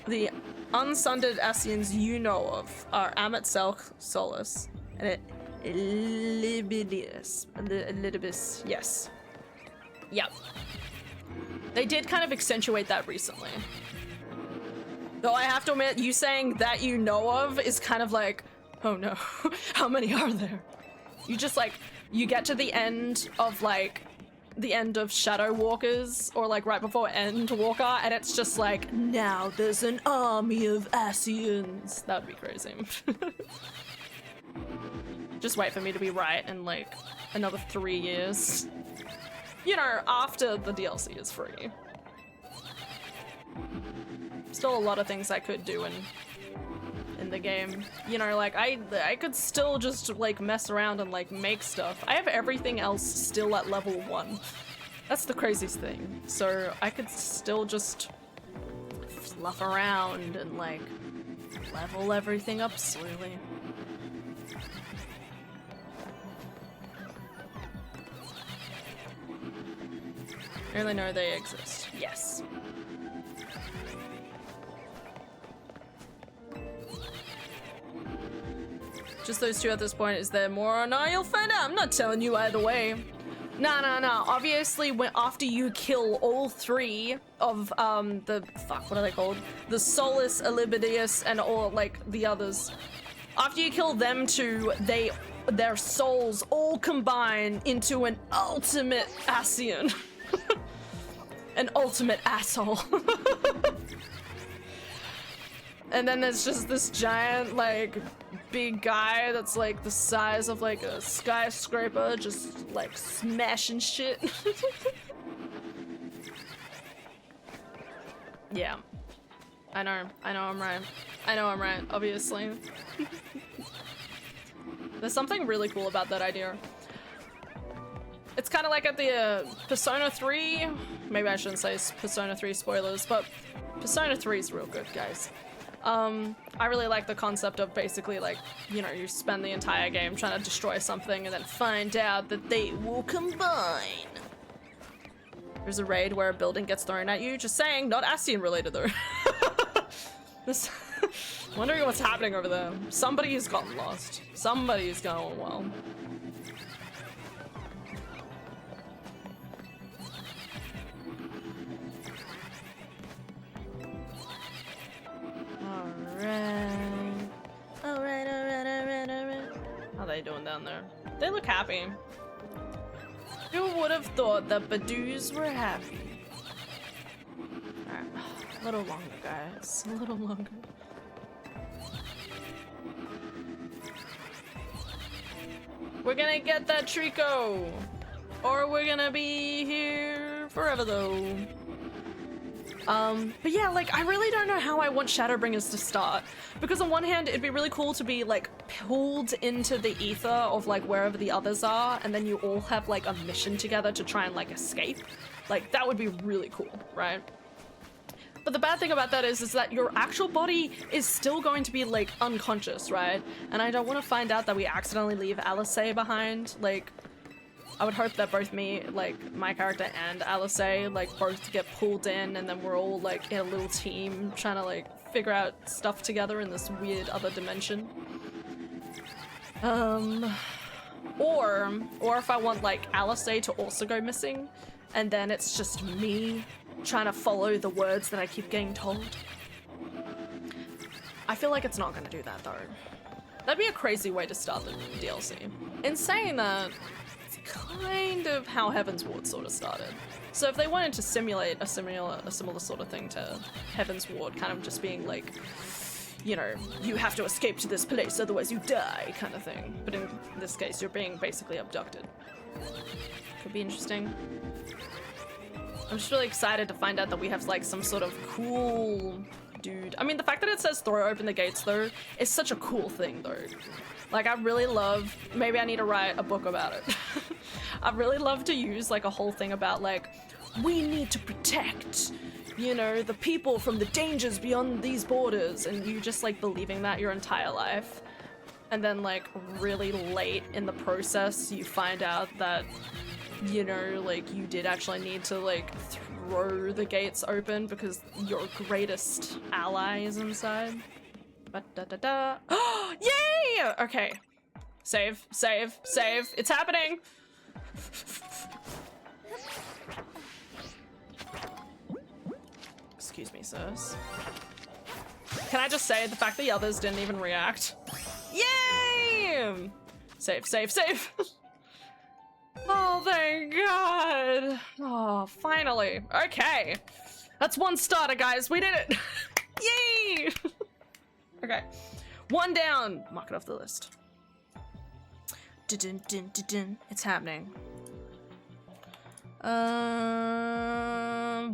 A: The unsunded Ascians you know of are Amet Solus and Elidibus, yes. Yep. They did kind of accentuate that recently. Though I have to admit, you saying that you know of is kind of like, oh no, how many are there? You just like, you get to the end of like, the end of Shadow Walkers, or like right before End Walker, and it's just like, now there's an army of Ascians. That would be crazy. Just wait for me to be right in like another 3 years. You know, after the DLC is free. Still a lot of things I could do in the game. You know, like I could still just like mess around and like make stuff. I have everything else still at level 1. That's the craziest thing. So I could still just fluff around and like level everything up slowly. I really know they exist. Yes. Just those 2 at this point. Is there more or not? You'll find out. I'm not telling you either way. Nah. Obviously, after you kill all 3 of the fuck, what are they called? The Solus, Elibidius, and all like the others. After you kill them 2, their souls all combine into an ultimate Ascian. An ultimate asshole. And then there's just this giant, like, big guy that's like the size of like a skyscraper, just like smashing shit. Yeah. I know I'm right. I know I'm right, obviously. There's something really cool about that idea. It's kind of like at the Persona 3, maybe I shouldn't say Persona 3 spoilers, but Persona 3 is real good, guys. I really like the concept of basically like, you know, you spend the entire game trying to destroy something and then find out that they will combine. There's a raid where a building gets thrown at you, just saying, not Ascian related though. This, wondering what's happening over there. Somebody's gotten lost. Somebody's going well. Alright. How are they doing down there? They look happy. Who would have thought that Badoos were happy? Alright, a little longer, guys. A little longer. We're gonna get that Trico! Or we're gonna be here forever though. But yeah, like, I really don't know how I want Shadowbringers to start. Because on one hand, it'd be really cool to be, like, pulled into the ether of, like, wherever the others are, and then you all have, like, a mission together to try and, like, escape. Like, that would be really cool, right? But the bad thing about that is that your actual body is still going to be, like, unconscious, right? And I don't want to find out that we accidentally leave Alice behind, like... I would hope that both me, like, my character and Alice, like, both get pulled in and then we're all, like, in a little team trying to, like, figure out stuff together in this weird other dimension. Or if I want, like, Alice to also go missing and then it's just me trying to follow the words that I keep getting told. I feel like it's not gonna do that, though. That'd be a crazy way to start the DLC. In saying that, kind of how Heaven's Ward sort of started. So if they wanted to simulate a similar sort of thing to Heaven's Ward, kind of just being like, you know, you have to escape to this place, otherwise you die, kind of thing. But in this case, you're being basically abducted. Could be interesting. I'm just really excited to find out that we have, like, some sort of cool dude. I mean, the fact that it says throw open the gates, though, is such a cool thing, though. Like, I really love, maybe I need to write a book about it. I'd really love to use, like, a whole thing about, like, we need to protect, you know, the people from the dangers beyond these borders, and you just, like, believing that your entire life. And then, like, really late in the process, you find out that, you know, like, you did actually need to, like, throw the gates open because your greatest ally is inside. Ba-da-da-da. Oh, yay! Okay. Save, save, save. It's happening! Excuse me, sirs. Can I just say, the fact that the others didn't even react. Yay! Save, save, save! Oh, thank God! Oh, finally. Okay. That's one starter, guys. We did it! Yay! Okay. One down. Mark it off the list. Dun, dun, dun, dun. It's happening.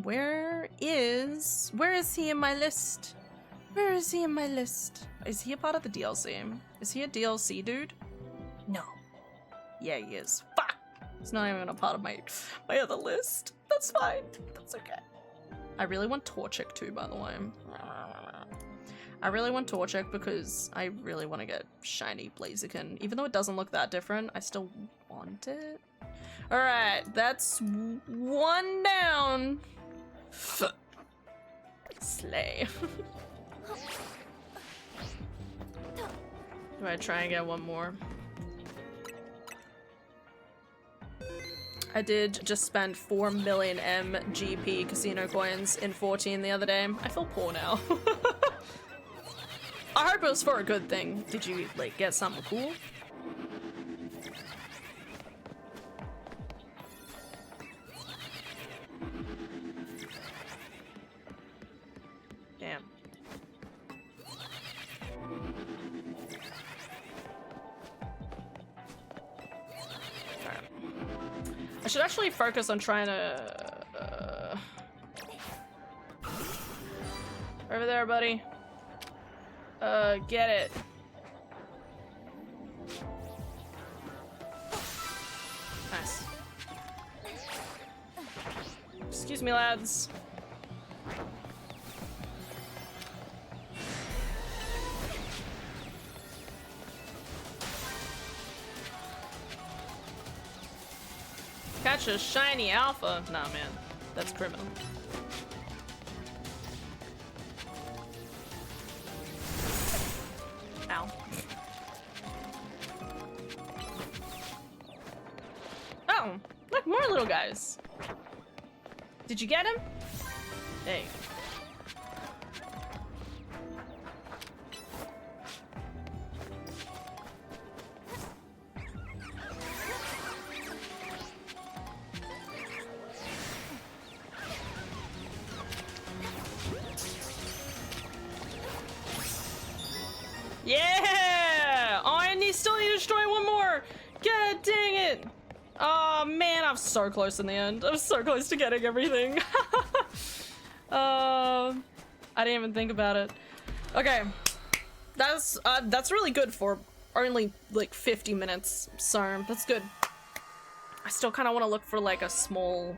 A: Where is he in my list? Where is he in my list? Is he a part of the DLC? Is he a DLC dude? No. Yeah, he is. Fuck! He's not even a part of my other list. That's fine. That's okay. I really want Torchic too, by the way. I really want Torchic because I really want to get shiny Blaziken. Even though it doesn't look that different, I still want it. Alright, that's one down. Slay. Do I try and get one more? I did just spend 4 million MGP casino coins in 14 the other day. I feel poor now. I hope it was for a good thing. Did you, like, get something cool? Damn. Alright. I should actually focus on trying to... Over there, buddy. Get it. Nice. Excuse me, lads. Catch a shiny alpha. Nah, man. That's criminal. Ow. Oh, look, more little guys. Did you get him? Hey. Yeah! Oh, and you still need to destroy one more! God dang it! Oh man, I'm so close in the end. I'm so close to getting everything. I didn't even think about it. Okay, that's really good for only like 50 minutes, so that's good. I still kind of want to look for like a small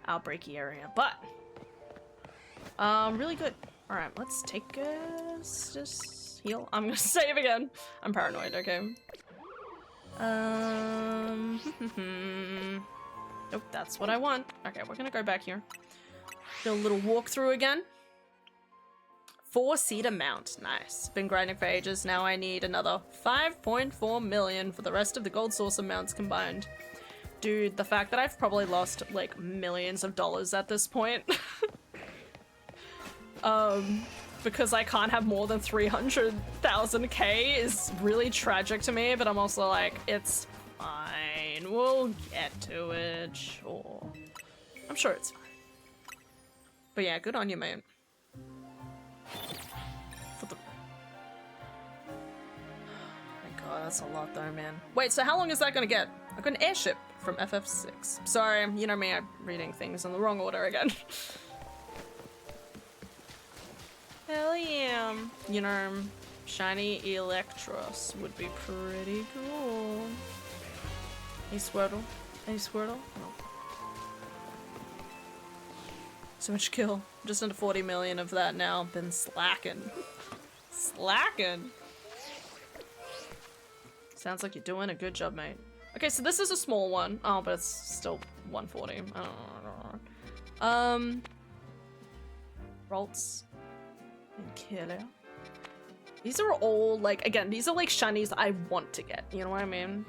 A: outbreaky area, but really good. All right, let's take just heal. I'm gonna save again. I'm paranoid. Okay. Nope, that's what I want. Okay, we're gonna go back here. Do a little walkthrough again. 4-seater mount. Nice. Been grinding for ages. Now I need another 5.4 million for the rest of the gold saucer mounts combined. Dude, the fact that I've probably lost like millions of dollars at this point. Because I can't have more than 300,000 K is really tragic to me, but I'm also like, it's fine. We'll get to it, sure. I'm sure it's fine. But yeah, good on you, mate. For the... Oh my god, that's a lot though, man. Wait, so how long is that gonna get? I've got an airship from FF6. Sorry, you know me, I'm reading things in the wrong order again. Hell yeah. You know, shiny Electros would be pretty cool. Hey Squirtle. Hey Squirtle. Oh. So much kill. Just under 40 million of that now. Been slacking. Slacking. Sounds like you're doing a good job, mate. Okay, so this is a small one. Oh, but it's still 140. I don't know. Rolts. And Killer. These are all like, again, these are like shinies I want to get. You know what I mean?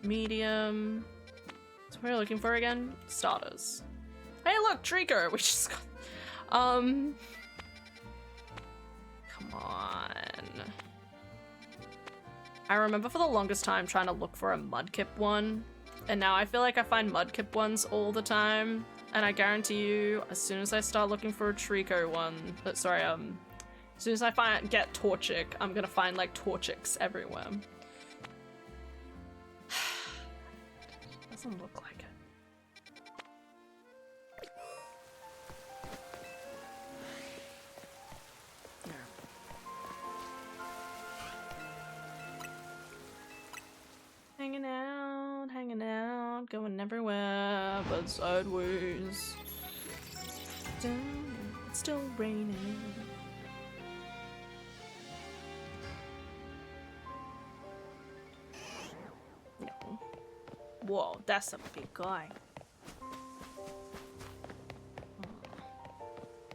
A: Medium. So what are we looking for again? Starters. Hey, look, Trico. We just got. Come on. I remember for the longest time trying to look for a Mudkip one, and now I feel like I find Mudkip ones all the time. And I guarantee you, as soon as I start looking for a Trico one, as soon as I get Torchic, I'm gonna find like Torchics everywhere. Doesn't look like it. Yeah. Hanging out, going everywhere but sideways. It's still raining. No. Whoa, that's a big guy.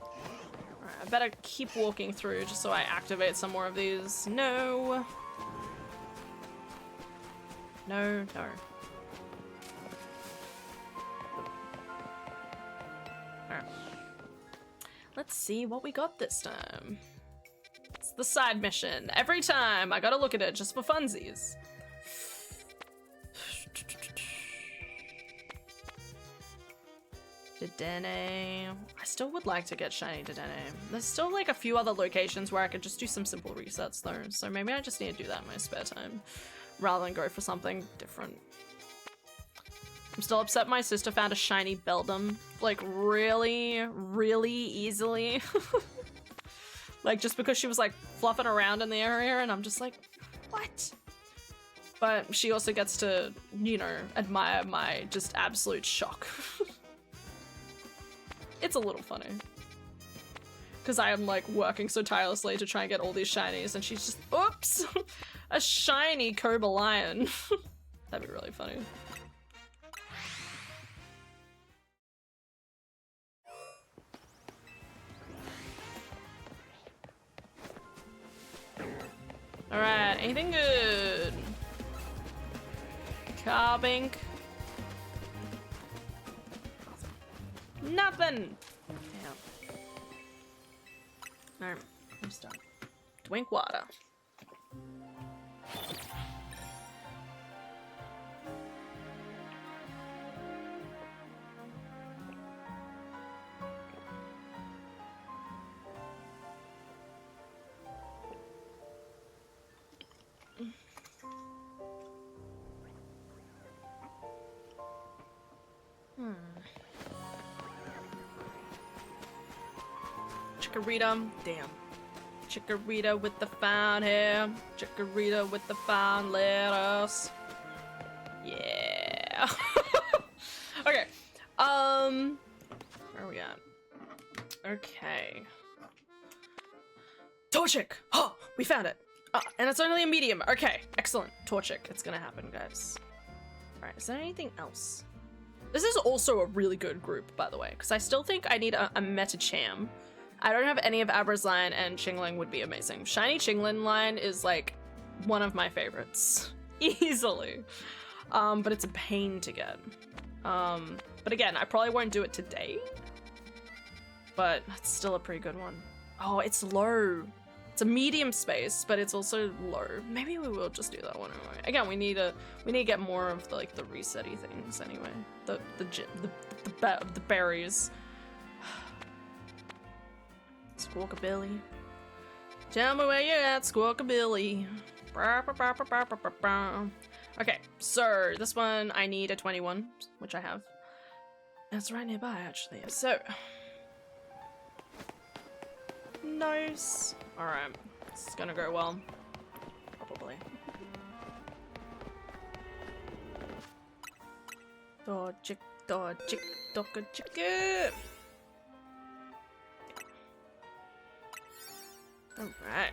A: Alright, I better keep walking through just so I activate some more of these. No. No, no. Alright. Let's see what we got this time. It's the side mission. Every time I gotta look at it just for funsies. Dedenne. I still would like to get shiny Dedenne. There's still like a few other locations where I could just do some simple resets though, so maybe I just need to do that in my spare time rather than go for something different. I'm still upset my sister found a shiny Beldum, like really, really easily. Like just because she was like fluffing around in the area and I'm just like, what? But she also gets to, you know, admire my just absolute shock. It's a little funny. Because I am like working so tirelessly to try and get all these shinies and she's just, oops! A shiny Cobra Lion. That'd be really funny. Alright, anything good? Carbink. Nothing! Damn. Alright, I'm stuck. Drink water. Chikorita. Damn. Chikorita with the fine hair. Chikorita with the fine letters. Yeah. Okay. Where are we at? Okay. Torchic! Oh, we found it. And it's only a medium. Okay, excellent. Torchic. It's gonna happen, guys. Alright, is there anything else? This is also a really good group, by the way, because I still think I need a Metacham. I don't have any of Abra's line, and Chingling would be amazing. Shiny Chingling line is, like, one of my favorites. Easily. But it's a pain to get. But again, I probably won't do it today. But it's still a pretty good one. Oh, it's low. It's a medium space, but it's also low. Maybe we will just do that one anyway. Again, we need to get more of the, like, the reset-y things anyway. The berries. Squawkabilly. Tell me where you're at, Squawkabilly. Okay, so this one I need a 21, which I have. That's right nearby, actually. So nice. All right, this is gonna go well. Probably. Dodgick, dodgick, docka chicka. All right.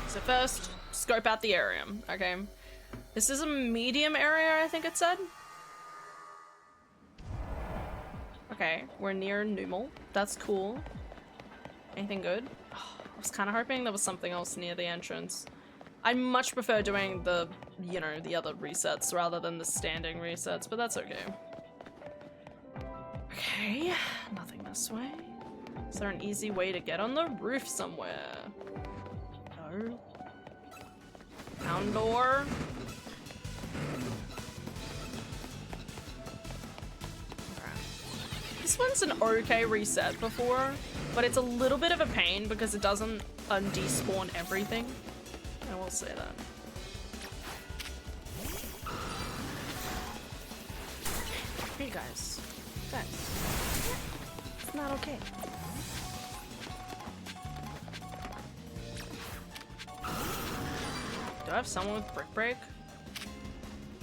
A: So first, scope out the area. Okay. This is a medium area, I think it said. Okay, we're near Numel. That's cool. Anything good? Oh, I was kind of hoping there was something else near the entrance. I much prefer doing the, you know, the other resets rather than the standing resets, but that's okay. Okay, nothing this way. Is there an easy way to get on the roof somewhere? No. Houndour. This one's an okay reset before, but it's a little bit of a pain because it doesn't despawn everything. I will say that. Hey guys. Guys. It's not okay. Do I have someone with Brick Break?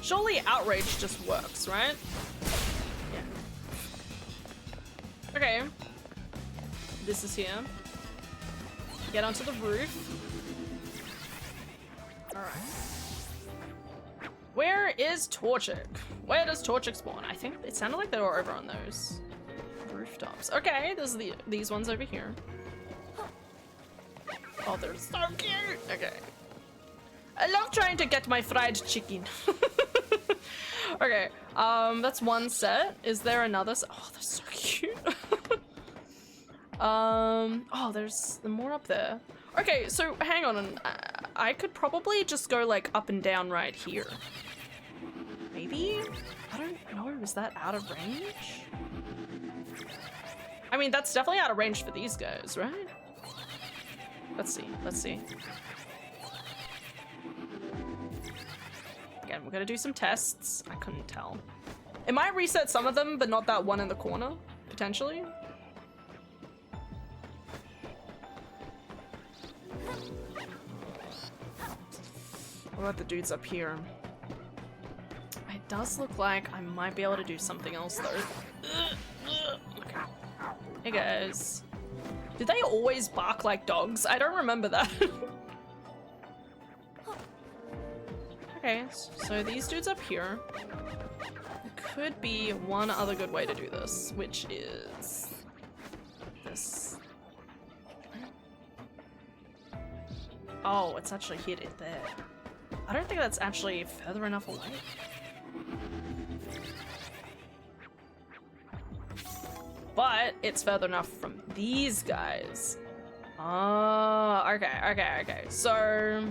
A: Surely Outrage just works, right? Yeah. Okay. This is here. Get onto the roof. Alright. Where is Torchic? Where does Torchic spawn? I think it sounded like they were over on those rooftops. Okay, there's these ones over here. Oh, they're so cute! Okay. I love trying to get my fried chicken. Okay, that's one set. Is there another set? Oh, they're so cute. Oh, there's more up there. Okay, so hang on. I could probably just go like up and down right here. Maybe? I don't know. Is that out of range? I mean, that's definitely out of range for these guys, right? Let's see. Let's see. Again, we're gonna do some tests. I couldn't tell. It might reset some of them, but not that one in the corner, potentially. What about the dudes up here? It does look like I might be able to do something else though. Okay. Hey guys. Did they always bark like dogs? I don't remember that. Okay, so these dudes up here. There could be one other good way to do this, which is this. Oh, it's actually hit it there. I don't think that's actually further enough away. But it's further enough from these guys. Oh, okay. So,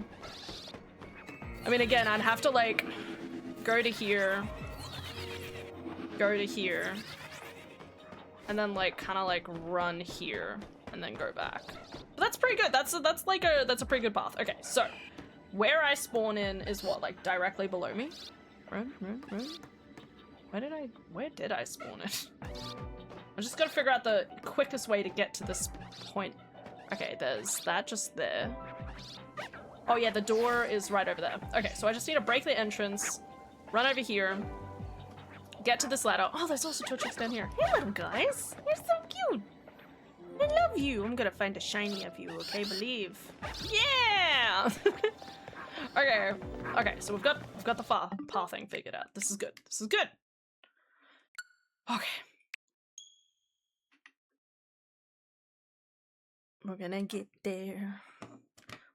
A: I mean, again, I'd have to like go to here, and then like kind of like run here and then go back. But that's pretty good. That's a pretty good path. Okay, so where I spawn in is what, like directly below me? Run. Where did I spawn it? I'm just gonna figure out the quickest way to get to this point. Okay, there's that just there. Oh yeah, the door is right over there. Okay, so I just need to break the entrance, run over here, get to this ladder. Oh, there's also 2 chicks down here. Hey, little guys. You're so cute. I love you. I'm gonna find a shiny of you, okay? Believe. Yeah! Okay. Okay, so we've got the path thing figured out. This is good. This is good. Okay. We're gonna get there.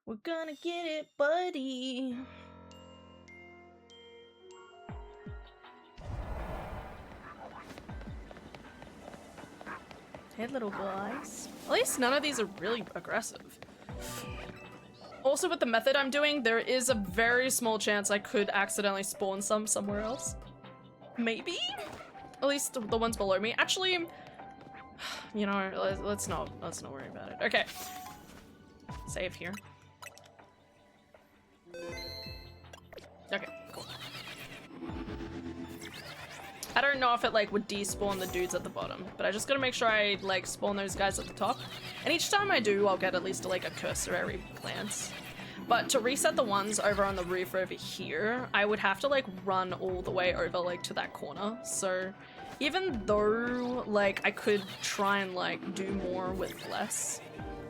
A: We're gonna get it, buddy. Hey, little guys. At least none of these are really aggressive. Also, with the method I'm doing, there is a very small chance I could accidentally spawn some somewhere else. Maybe? At least the ones below me. Actually, you know, let's not worry about it. Okay. Save here. Okay, cool. I don't know if it like would despawn the dudes at the bottom, but I just gotta make sure I like spawn those guys at the top. And each time I do, I'll get at least like a cursory glance. But to reset the ones over on the roof over here, I would have to like run all the way over like to that corner. So even though like I could try and like do more with less,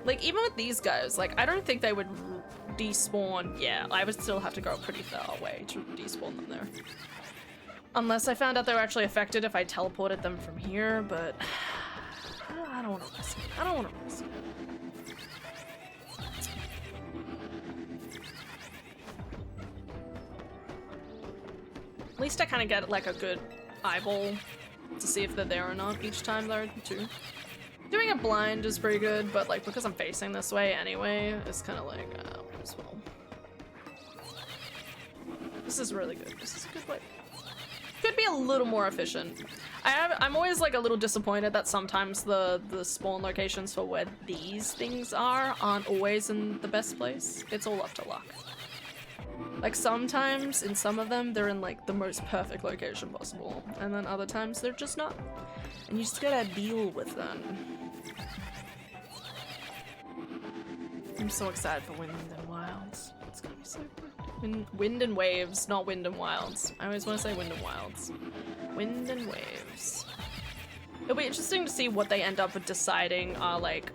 A: like even with these guys, like I don't think they would despawn. Yeah, I would still have to go pretty far away to despawn them there. Unless I found out they were actually affected if I teleported them from here, but I don't want to risk it. I don't want to risk it. At least I kind of get like a good eyeball to see if they're there or not each time though, too. Doing it blind is pretty good, but like because I'm facing this way anyway, it's kind of like, as well. This is really good. This is a good way. Could be a little more efficient. I'm always like a little disappointed that sometimes the spawn locations for where these things aren't always in the best place. It's all up to luck. Like sometimes in some of them they're in like the most perfect location possible, and then other times they're just not. And you just gotta deal with them. I'm so excited for Wind and Wilds. It's gonna be so good. Wind and Waves, not Wind and Wilds. I always want to say Wind and Wilds. Wind and Waves. It'll be interesting to see what they end up with deciding are like,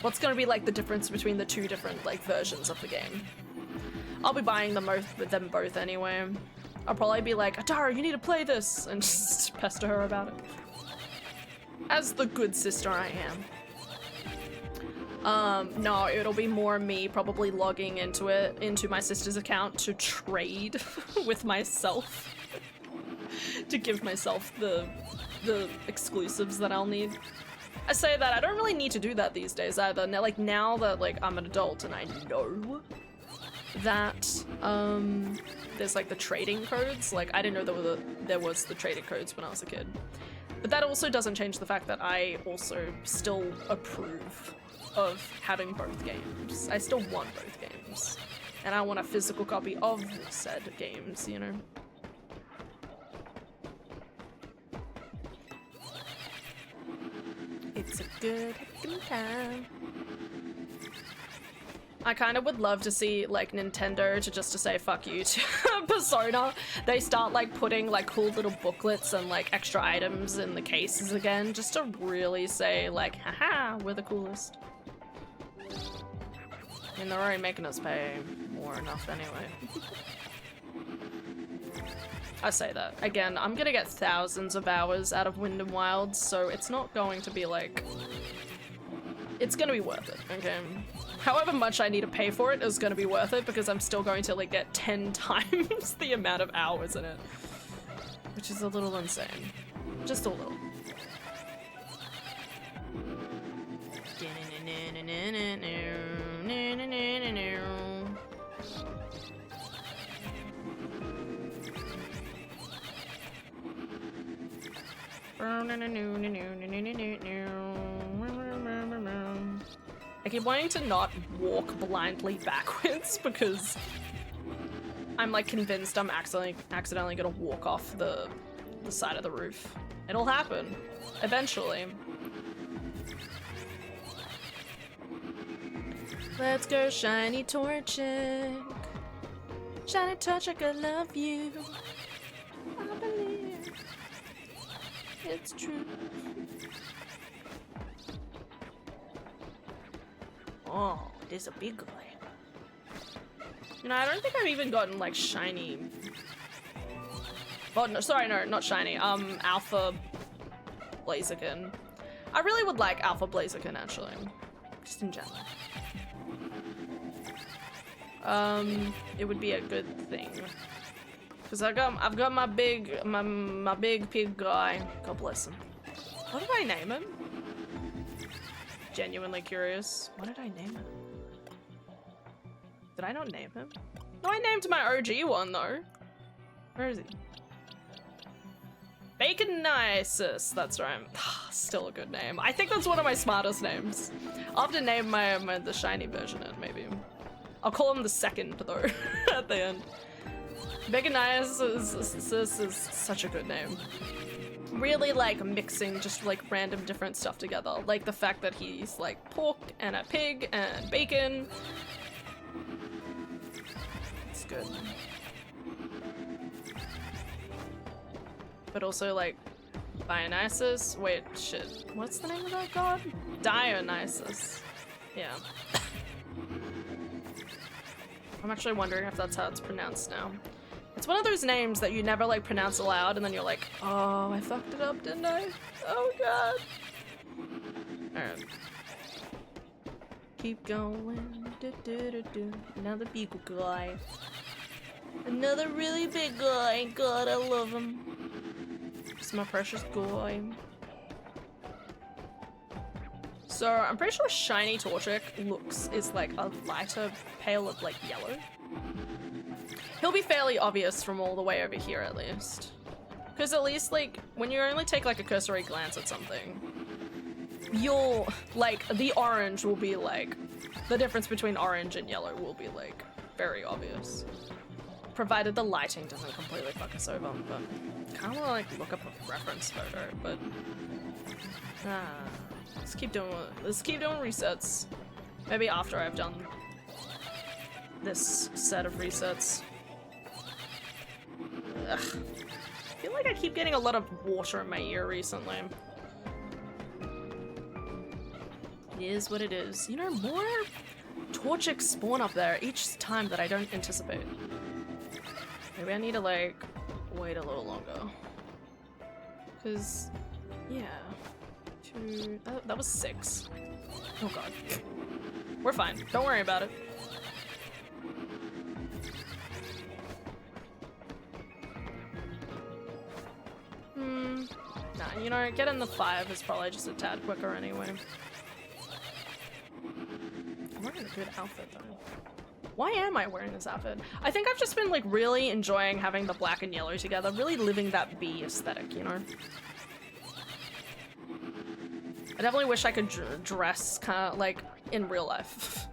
A: what's gonna be like the difference between the 2 different like versions of the game. I'll be buying them both anyway. I'll probably be like, Atara, you need to play this, and just pester her about it. As the good sister I am. No, it'll be more me probably logging into my sister's account to trade with myself. To give myself the exclusives that I'll need. I say that I don't really need to do that these days either. Now, like now that like I'm an adult and I know that there's like the trading codes. Like I didn't know there was the trading codes when I was a kid. But that also doesn't change the fact that I also still approve of having both games. I still want both games. And I want a physical copy of said games, you know? It's a good time. I kind of would love to see like Nintendo to say fuck you to Persona. They start like putting like cool little booklets and like extra items in the cases again, just to really say like, haha, we're the coolest. I mean, they're already making us pay more enough anyway. I say that. Again, I'm gonna get thousands of hours out of Wind and Wilds, so it's not going to be like... It's gonna be worth it, okay? However much I need to pay for it is gonna be worth it because I'm still going to like get 10 times the amount of hours in it. Which is a little insane. Just a little. I keep wanting to not walk blindly backwards because I'm like convinced I'm accidentally gonna walk off the side of the roof. It'll happen eventually. Let's go, shiny Torchic. Shiny Torchic, I love you. I believe it's true. Oh, there's a big guy. You know, I don't think I've even gotten like shiny. Oh no, sorry, no, not shiny. Alpha Blaziken. I really would like Alpha Blaziken actually, just in general. It would be a good thing. Cause I've got my big pig guy. God bless him. What did I name him? Genuinely curious. What did I name him? Did I not name him? No, I named my OG one though. Where is he? Baconisis. That's right. Still a good name. I think that's one of my smartest names. I'll have to name the shiny version it maybe. I'll call him the second though at the end. Baconisis is such a good name. Really like mixing just like random different stuff together. Like the fact that he's like pork and a pig and bacon. It's good. But also like Dionysus. Wait, shit. What's the name of that god? Dionysus. Yeah. I'm actually wondering if that's how it's pronounced now. It's one of those names that you never like pronounce aloud and then you're like, oh, I fucked it up, didn't I? Oh god. Alright. Keep going. Do, do, do, do. Another big guy. Another really big guy. God, I love him. It's my precious guy. So I'm pretty sure shiny Torchic is like a lighter pale of like yellow. He'll be fairly obvious from all the way over here at least. Because at least like when you only take like a cursory glance at something, you'll like the orange will be like the difference between orange and yellow will be like very obvious. Provided the lighting doesn't completely fuck us over, but kind of like look up a reference photo, but let's keep doing resets. Maybe after I've done this set of resets. Ugh. I feel like I keep getting a lot of water in my ear recently. It is what it is. You know, more Torchics spawn up there each time that I don't anticipate. Maybe I need to like wait a little longer. Cause yeah. That was 6. Oh god. We're fine. Don't worry about it. Nah, you know, getting the 5 is probably just a tad quicker anyway. I'm wearing a good outfit though. Why am I wearing this outfit? I think I've just been like really enjoying having the black and yellow together, really living that bee aesthetic, you know? I definitely wish I could dress kind of like in real life.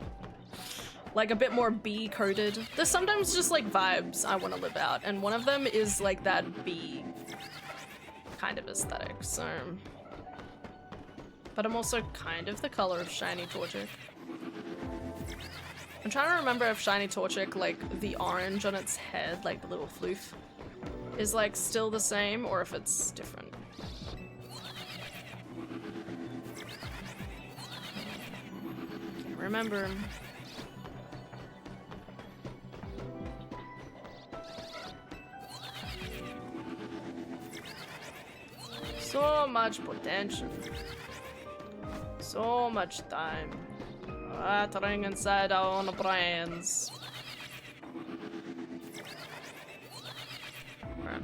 A: Like a bit more bee coded. There's sometimes just like vibes I want to live out, and one of them is like that bee kind of aesthetic, so. But I'm also kind of the color of shiny Torchic. I'm trying to remember if shiny Torchic, like the orange on its head, like the little floof, is like still the same or if it's different. Can't remember. So much potential. So much time. Rattling inside our own brains. Right.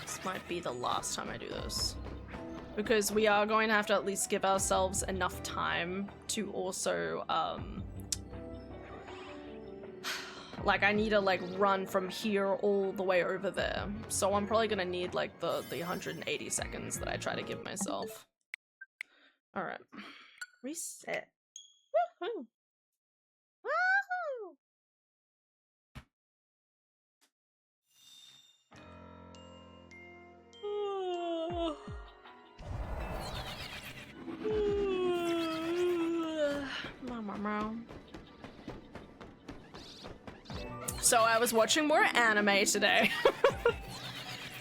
A: This might be the last time I do this. Because we are going to have to at least give ourselves enough time to also, like I need to like run from here all the way over there. So I'm probably gonna need like the 180 seconds that I try to give myself. Alright. Reset. Woohoo! So I was watching more anime today.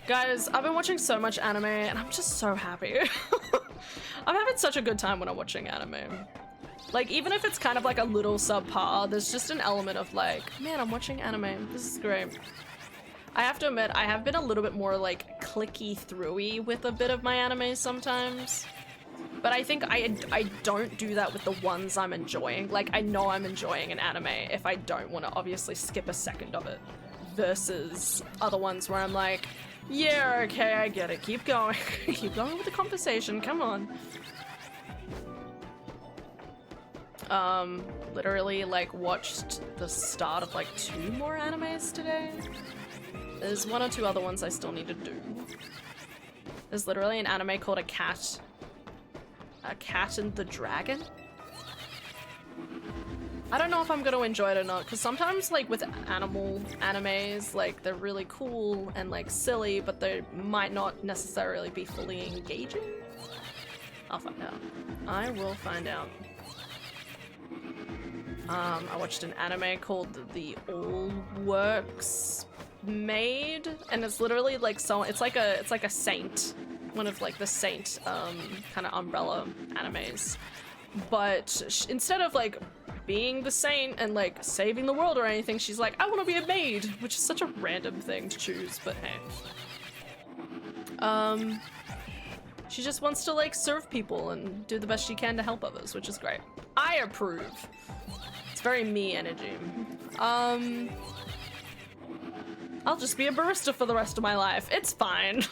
A: Guys, I've been watching so much anime and I'm just so happy. I'm having such a good time when I'm watching anime. Like, even if it's kind of like a little subpar, there's just an element of like, man, I'm watching anime. This is great. I have to admit, I have been a little bit more like clicky throughy with a bit of my anime sometimes. But I think I don't do that with the ones I'm enjoying. Like, I know I'm enjoying an anime if I don't want to obviously skip a second of it. Versus other ones where I'm like, yeah, okay, I get it. Keep going. Keep going with the conversation. Come on. Literally, like, watched the start of, like, 2 more animes today. There's 1 or 2 other ones I still need to do. There's literally an anime called A Cat and the Dragon? I don't know if I'm gonna enjoy it or not, because sometimes, like, with animal animes, like, they're really cool and, like, silly, but they might not necessarily be fully engaging. I'll find out. I will find out. I watched an anime called The All Works Maid, and it's literally like it's like a saint, one of like the saint kind of umbrella animes, but instead of like being the saint and like saving the world or anything, she's like, I want to be a maid, which is such a random thing to choose, but hey. She just wants to like serve people and do the best she can to help others, which is great. I approve. It's very me energy. I'll just be a barista for the rest of my life. It's fine.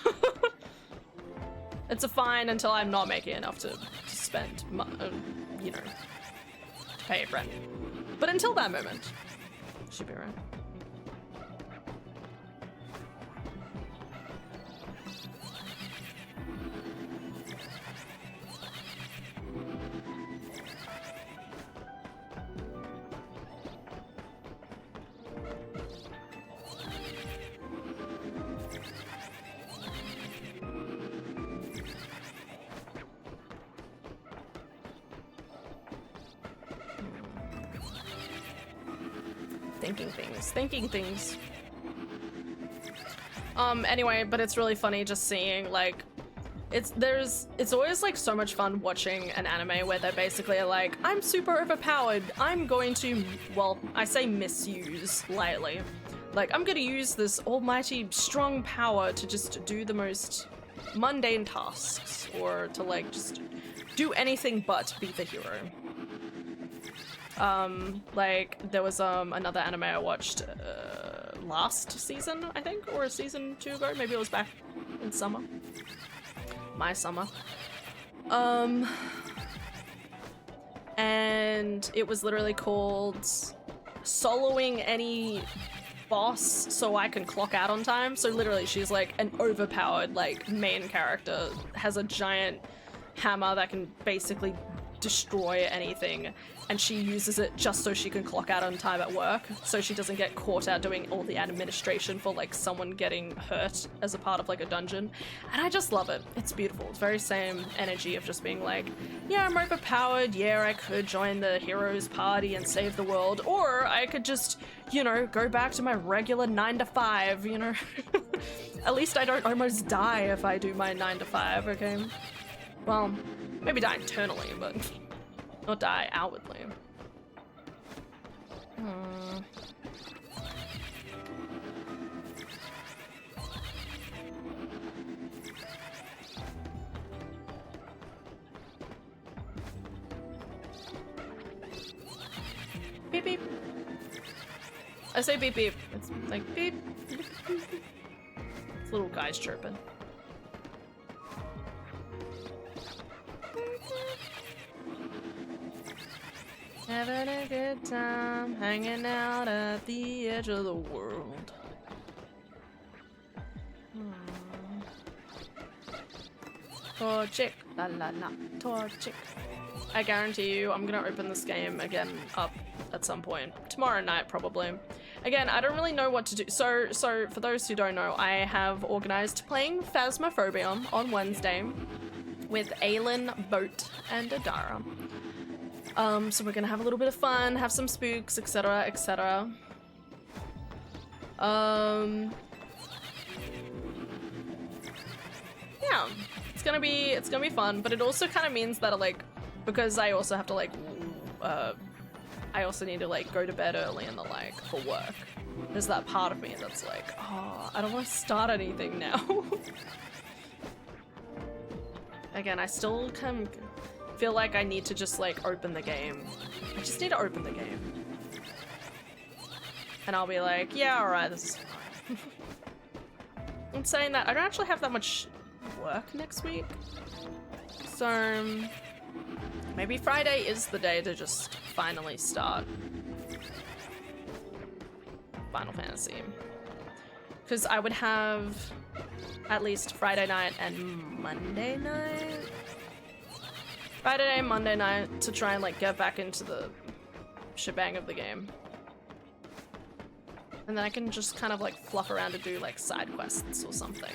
A: It's a fine until I'm not making enough to spend, you know, to pay rent. But until that moment, should be right. Thinking things. Anyway, but it's really funny just seeing like it's always like so much fun watching an anime where they're basically like, I'm super overpowered, I'm going to, well, I say misuse lightly, like I'm gonna use this almighty strong power to just do the most mundane tasks or to like just do anything but be the hero. Like, there was, another anime I watched, last season, I think, or season 2 ago, maybe it was back in summer. My summer. And it was literally called Soloing Any Boss So I Can Clock Out on Time. So literally, she's like an overpowered, like, main character, has a giant hammer that can basically destroy anything, and she uses it just so she can clock out on time at work, so she doesn't get caught out doing all the administration for like someone getting hurt as a part of like a dungeon. And I just love it. It's beautiful. It's very same energy of just being like, yeah, I'm overpowered, yeah, I could join the heroes party and save the world, or I could just, you know, go back to my regular 9 to 5, you know. At least I don't almost die if I do my 9 to 5, okay? Well, maybe die internally, but not die outwardly. Beep beep. I say beep beep. It's like beep. It's little guys chirping. Having a good time, hanging out at the edge of the world. Torchic, la la la, Torchic. I guarantee you, I'm gonna open this game again up at some point. Tomorrow night, probably. Again, I don't really know what to do. So for those who don't know, I have organized playing Phasmophobia on Wednesday with Aylin, Boat, and Adara. So we're gonna have a little bit of fun, have some spooks, etc., etc. Yeah, it's gonna be fun, but it also kind of means that like, because I also have to like, I also need to like go to bed early and the like for work. There's that part of me that's like, oh, I don't want to start anything now. Again, I still kind of feel like I need to just like open the game. I just need to open the game. And I'll be like, yeah, alright, this is fine. I'm saying that I don't actually have that much work next week. So maybe Friday is the day to just finally start Final Fantasy. Because I would have at least Friday night and Monday night? Friday, Monday night to try and like get back into the shebang of the game. And then I can just kind of like fluff around to do like side quests or something.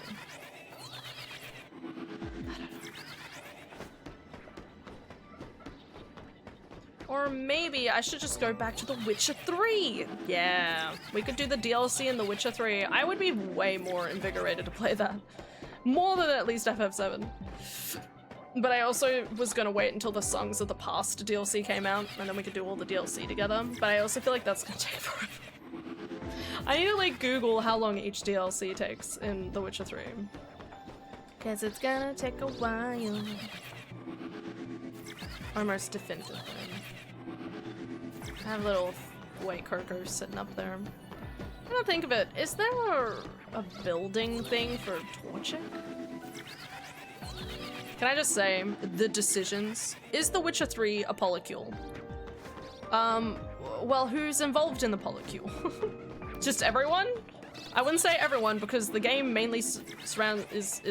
A: I don't know. Or maybe I should just go back to The Witcher 3. Yeah, we could do the DLC in The Witcher 3. I would be way more invigorated to play that. More than at least FF7. But I also was gonna wait until the Songs of the Past DLC came out, and then we could do all the DLC together. But I also feel like that's gonna take forever. I need to like Google how long each DLC takes in The Witcher 3. Cause it's gonna take a while. Almost definitively. I have a little white Coco sitting up there. I don't think of it. Is there a building thing for torching? Can I just say, the decisions. Is The Witcher 3 a polycule? Well, who's involved in the polycule? Just everyone? I wouldn't say everyone, because the game mainly is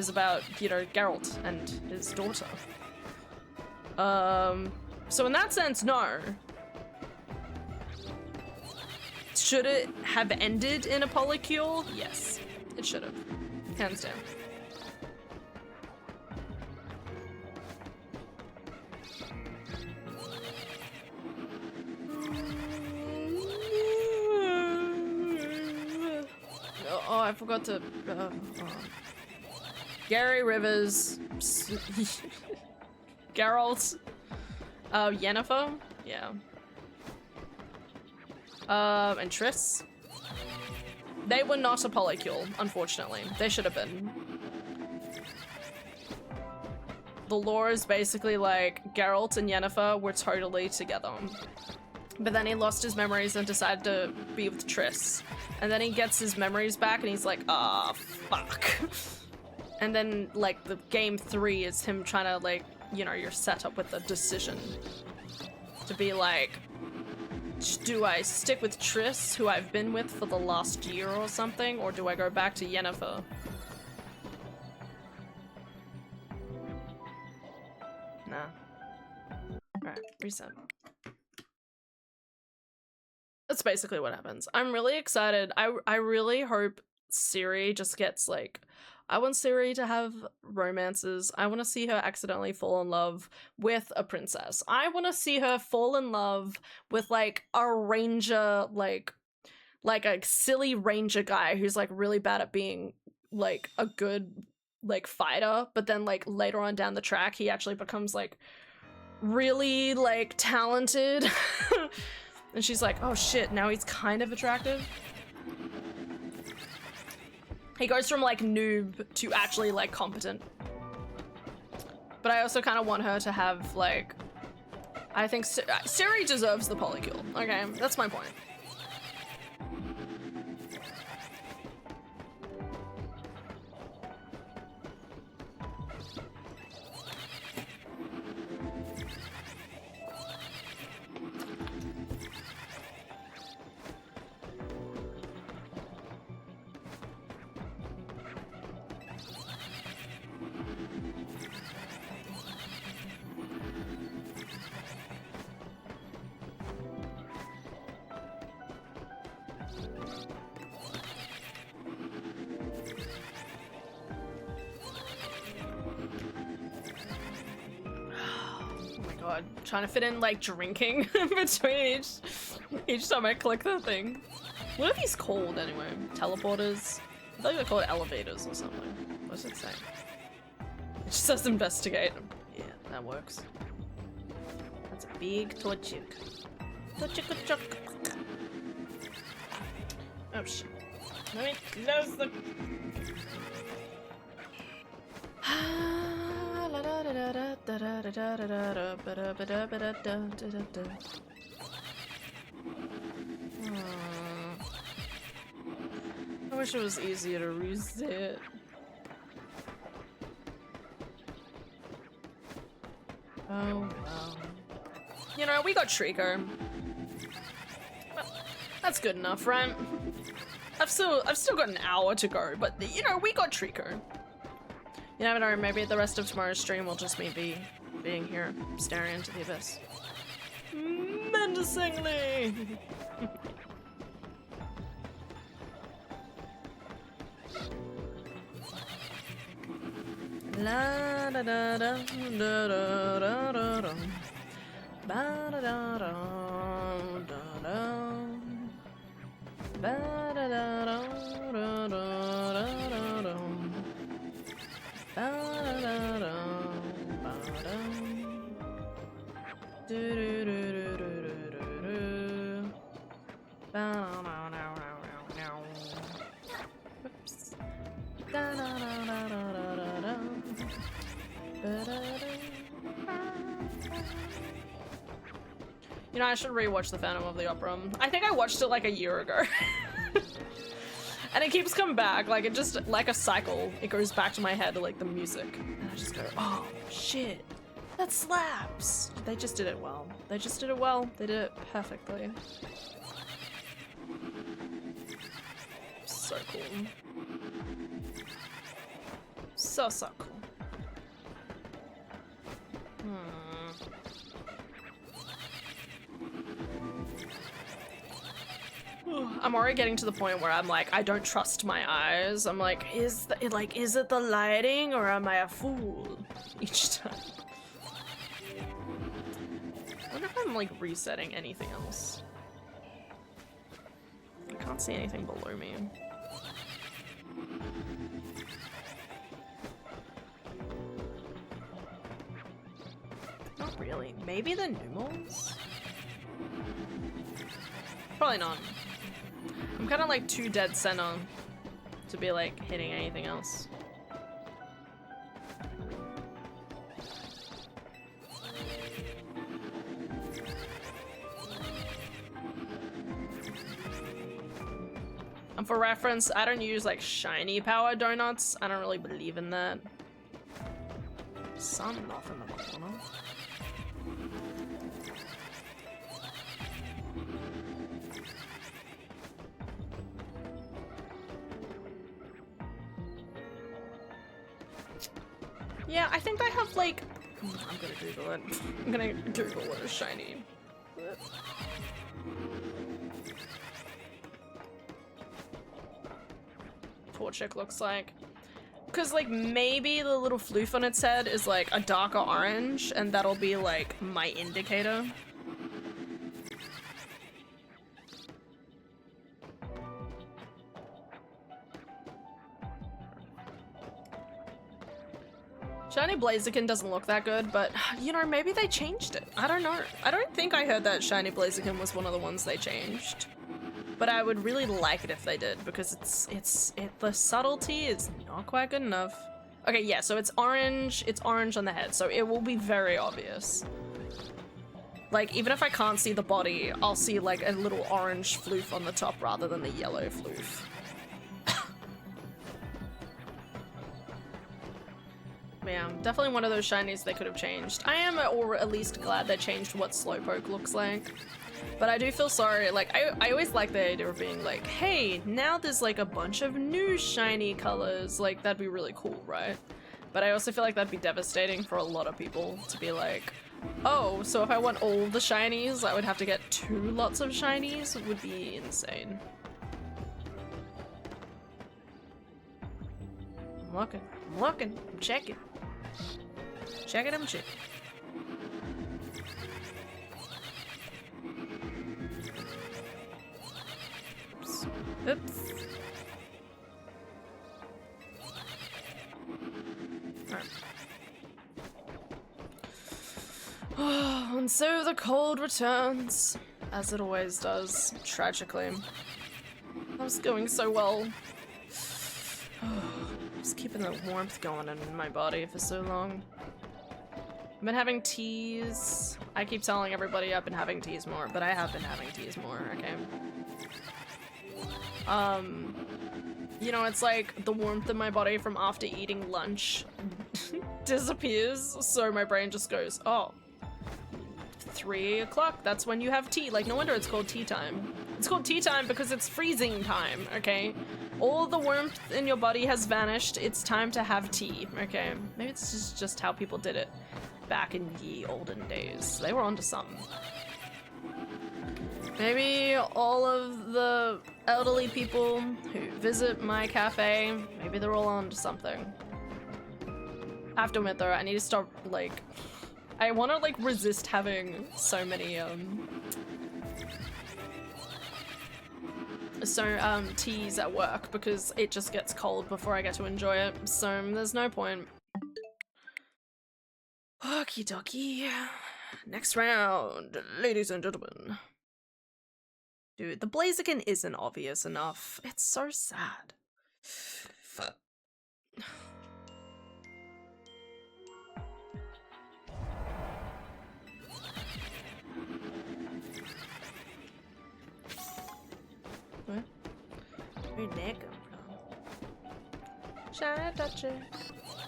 A: about, you know, Geralt and his daughter. So in that sense, no. Should it have ended in a polycule? Yes, it should have. Hands down. Oh, I forgot to... Gary Rivers... Geralt... Yennefer? Yeah. And Triss? They were not a polycule, unfortunately. They should have been. The lore is basically like, Geralt and Yennefer were totally together. But then he lost his memories and decided to be with Triss. And then he gets his memories back and he's like, ah, fuck. And then, like, the game 3 is him trying to, like, you know, you're set up with a decision. To be like, do I stick with Triss, who I've been with for the last year or something, or do I go back to Yennefer? Nah. Alright, reset. That's basically what happens. I'm really excited. I really hope Ciri just gets, like... I want Ciri to have romances. I want to see her accidentally fall in love with a princess. I want to see her fall in love with, like, a ranger, like a silly ranger guy who's, like, really bad at being, like, a good, like, fighter. But then, like, later on down the track, he actually becomes, like, really, like, talented. And she's like, oh shit, now he's kind of attractive. He goes from, like, noob to actually, like, competent. But I also kind of want her to have, like... I think Ciri deserves the polycule. Okay, that's my point. god. Trying to fit in, like, drinking between each time I click the thing. What are these called, anyway? Teleporters? I thought they're called elevators or something. What's it say? It just says investigate. Yeah, that works. That's a big torchik. Torchik-a-chok. Oh, shit. Let me close the... I wish it was easier to reset. Oh, well. You know, we got Trico. Well, that's good enough, right? I've still got an hour to go, but you know, we got Trico. You never know, maybe the rest of tomorrow's stream will just me being here, staring into the abyss. Menacingly! La da da da da da da da da ba da da da da da ba da da da da da da da ba da da da ba da do do do do do do do ba na na na na. Whoops. Da da da da da da da. You know, I should rewatch The Phantom of the Opera. I think I watched it like a year ago. And it keeps coming back, like it just, like a cycle. It goes back to my head, like the music. And I just go, oh, shit. That slaps. They just did it well. They just did it well. They did it perfectly. So cool. So cool. I'm already getting to the point where I'm like, I don't trust my eyes. I'm like, is it the lighting or am I a fool each time? I wonder if I'm like resetting anything else. I can't see anything below me. Not really. Maybe the numals? Probably not. I'm kind of like too dead center to be like hitting anything else. And for reference, I don't use like shiny power donuts. I don't really believe in that. Sun off in the corner. Yeah, I think I have like... I'm gonna Google it. I'm gonna Google what is shiny. Torchic looks like. Because like maybe the little floof on its head is like a darker orange and that'll be like my indicator. Shiny Blaziken doesn't look that good, but you know, maybe they changed it. I don't know. I don't think I heard that Shiny Blaziken was one of the ones they changed. But I would really like it if they did, because the subtlety is not quite good enough. Okay, yeah, so it's orange on the head, so it will be very obvious. Like, even if I can't see the body, I'll see like a little orange floof on the top rather than the yellow floof. Yeah, definitely one of those shinies they could have changed. I am, or at least glad they changed what Slowpoke looks like. But I do feel sorry, like, I always like the idea of being like, hey, now there's like a bunch of new shiny colors, like, that'd be really cool, right? But I also feel like that'd be devastating for a lot of people to be like, oh, so if I want all the shinies, I would have to get 2 lots of shinies? It would be insane. I'm looking, I'm checking. Check it, I'm checking. Oops. Alright. Oh, and so the cold returns, as it always does, tragically. I was going so well. Just keeping the warmth going in my body for so long. I've been having teas. I keep telling everybody I've been having teas more, but I have been having teas more, okay? You know, it's like the warmth in my body from after eating lunch disappears, so my brain just goes, oh, 3 o'clock, that's when you have tea. Like, no wonder it's called tea time. It's called tea time because it's freezing time, okay? All the warmth in your body has vanished. It's time to have tea, okay? Maybe it's just how people did it back in ye olden days. They were onto something. Maybe all of the elderly people who visit my cafe, maybe they're all onto something. I have to admit though, I need to stop, like, I want to like resist having so many teas at work because it just gets cold before I get to enjoy it, so there's no point. Okie dokie. Next round, ladies and gentlemen. Dude, the Blaziken isn't obvious enough. It's so sad. What? Where'd that come from? Shiny Torchic.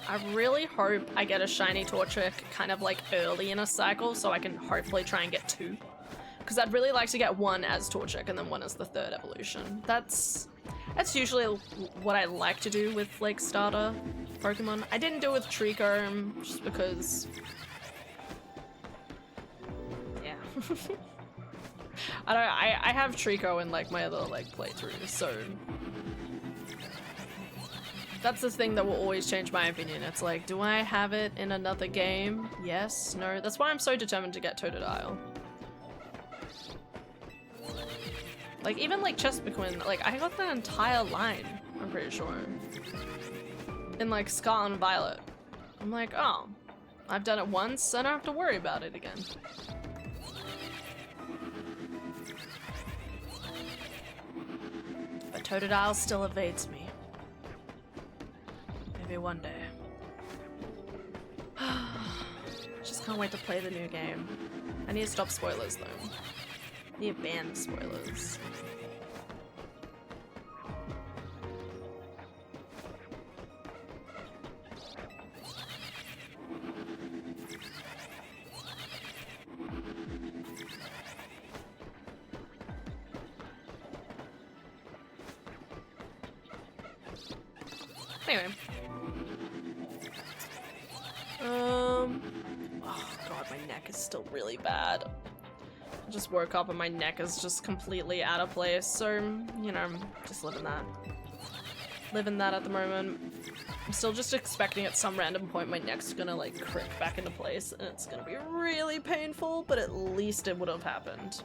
A: I really hope I get a shiny Torchic kind of like early in a cycle so I can hopefully try and get 2. Because I'd really like to get 1 as Torchic and then 1 as the 3rd evolution. That's usually what I like to do with like starter Pokemon. I didn't do it with Trico just because, yeah. I have Trico in like my other like playthroughs, so that's the thing that will always change my opinion. It's like, do I have it in another game? Yes, no. That's why I'm so determined to get Totodile. Like, even like Chespiquin, like, I got the entire line, I'm pretty sure. In like Scarlet and Violet. I'm like, oh, I've done it once, I don't have to worry about it again. But Totodile still evades me. Maybe one day. Just can't wait to play the new game. I need to stop spoilers though. I need to ban the spoilers. Anyway. Oh god, my neck is still really bad. I just woke up and my neck is just completely out of place, so, you know, I'm just living that. Living that at the moment. I'm still just expecting at some random point my neck's gonna like crick back into place and it's gonna be really painful, but at least it would have happened.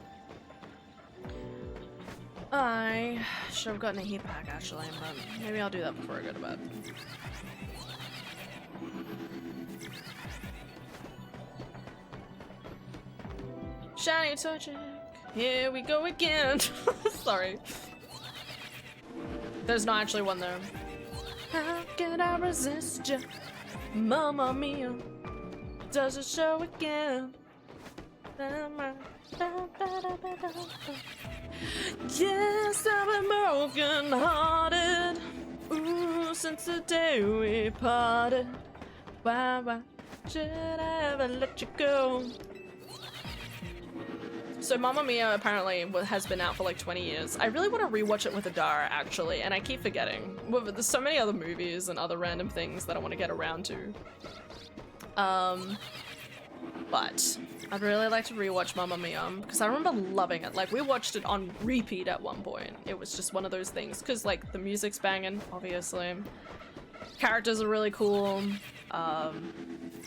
A: I should have gotten a heat pack actually, but maybe I'll do that before I go to bed. Shiny Torchic, here we go again. Sorry. There's not actually one there. How can I resist you? Mamma mia, does it show again? Yes, I've been broken hearted. Ooh, since the day we parted. Why should I ever let you go? So Mamma Mia apparently has been out for like 20 years. I really want to rewatch it with Adara actually, and I keep forgetting. Well, there's so many other movies and other random things that I want to get around to. But I'd really like to rewatch Mamma Mia because I remember loving it. Like we watched it on repeat at one point. It was just one of those things because like the music's banging, obviously. Characters are really cool.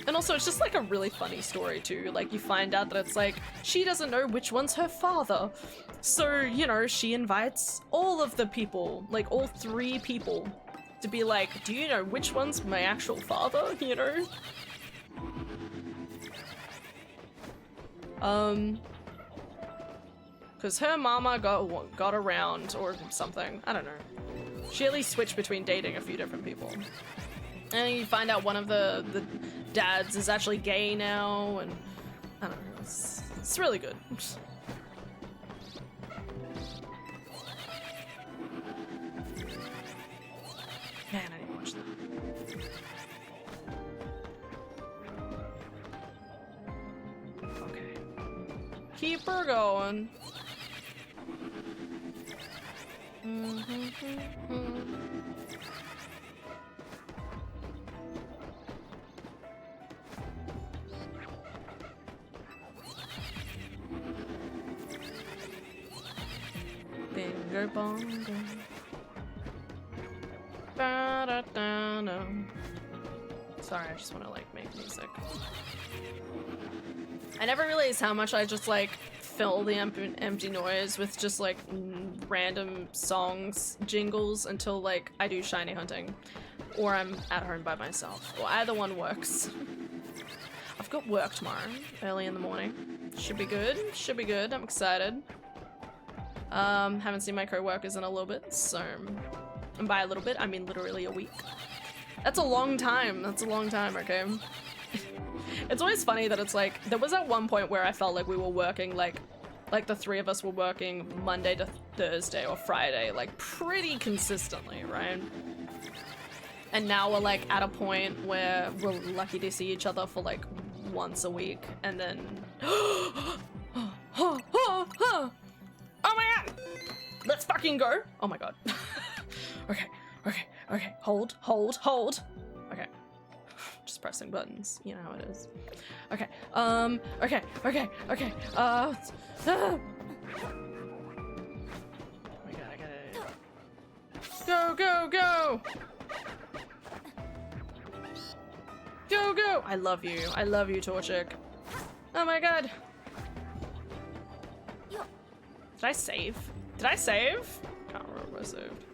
A: And also, it's just like a really funny story too. Like, you find out that it's like, she doesn't know which one's her father. So, you know, she invites all of the people, like all 3 people, to be like, do you know which one's my actual father, you know? Because her mama got around or something. I don't know. She at least switched between dating a few different people. And you find out one of the dads is actually gay now, and I don't know, it's really good. Man, I need to watch that. Okay. Keep her going. Bingo bongo. Ba-da-da-da. Sorry, I just want to like make music. I never realized how much I just like fill the empty noise with just like random songs, jingles until like I do shiny hunting or I'm at home by myself, or either one works. I've got work tomorrow, early in the morning. Should be good, should be good, I'm excited. Haven't seen my co-workers in a little bit, so, and by a little bit, I mean literally a week. That's a long time, that's a long time, okay? It's always funny that it's like, there was at one point where I felt like we were working like the 3 of us were working Monday to Thursday or Friday, like pretty consistently, right? And now we're like at a point where we're lucky to see each other for like once a week, and then oh my god! Let's fucking go! Oh my god. Okay, okay, okay. Hold, hold, hold. Okay. Just pressing buttons. You know how it is. Okay. Okay, okay, okay. Oh my god, I gotta... Go, go, go! Go, go! I love you, Torchic. Oh my god. Did I save? Did I save? Can't remember if I saved.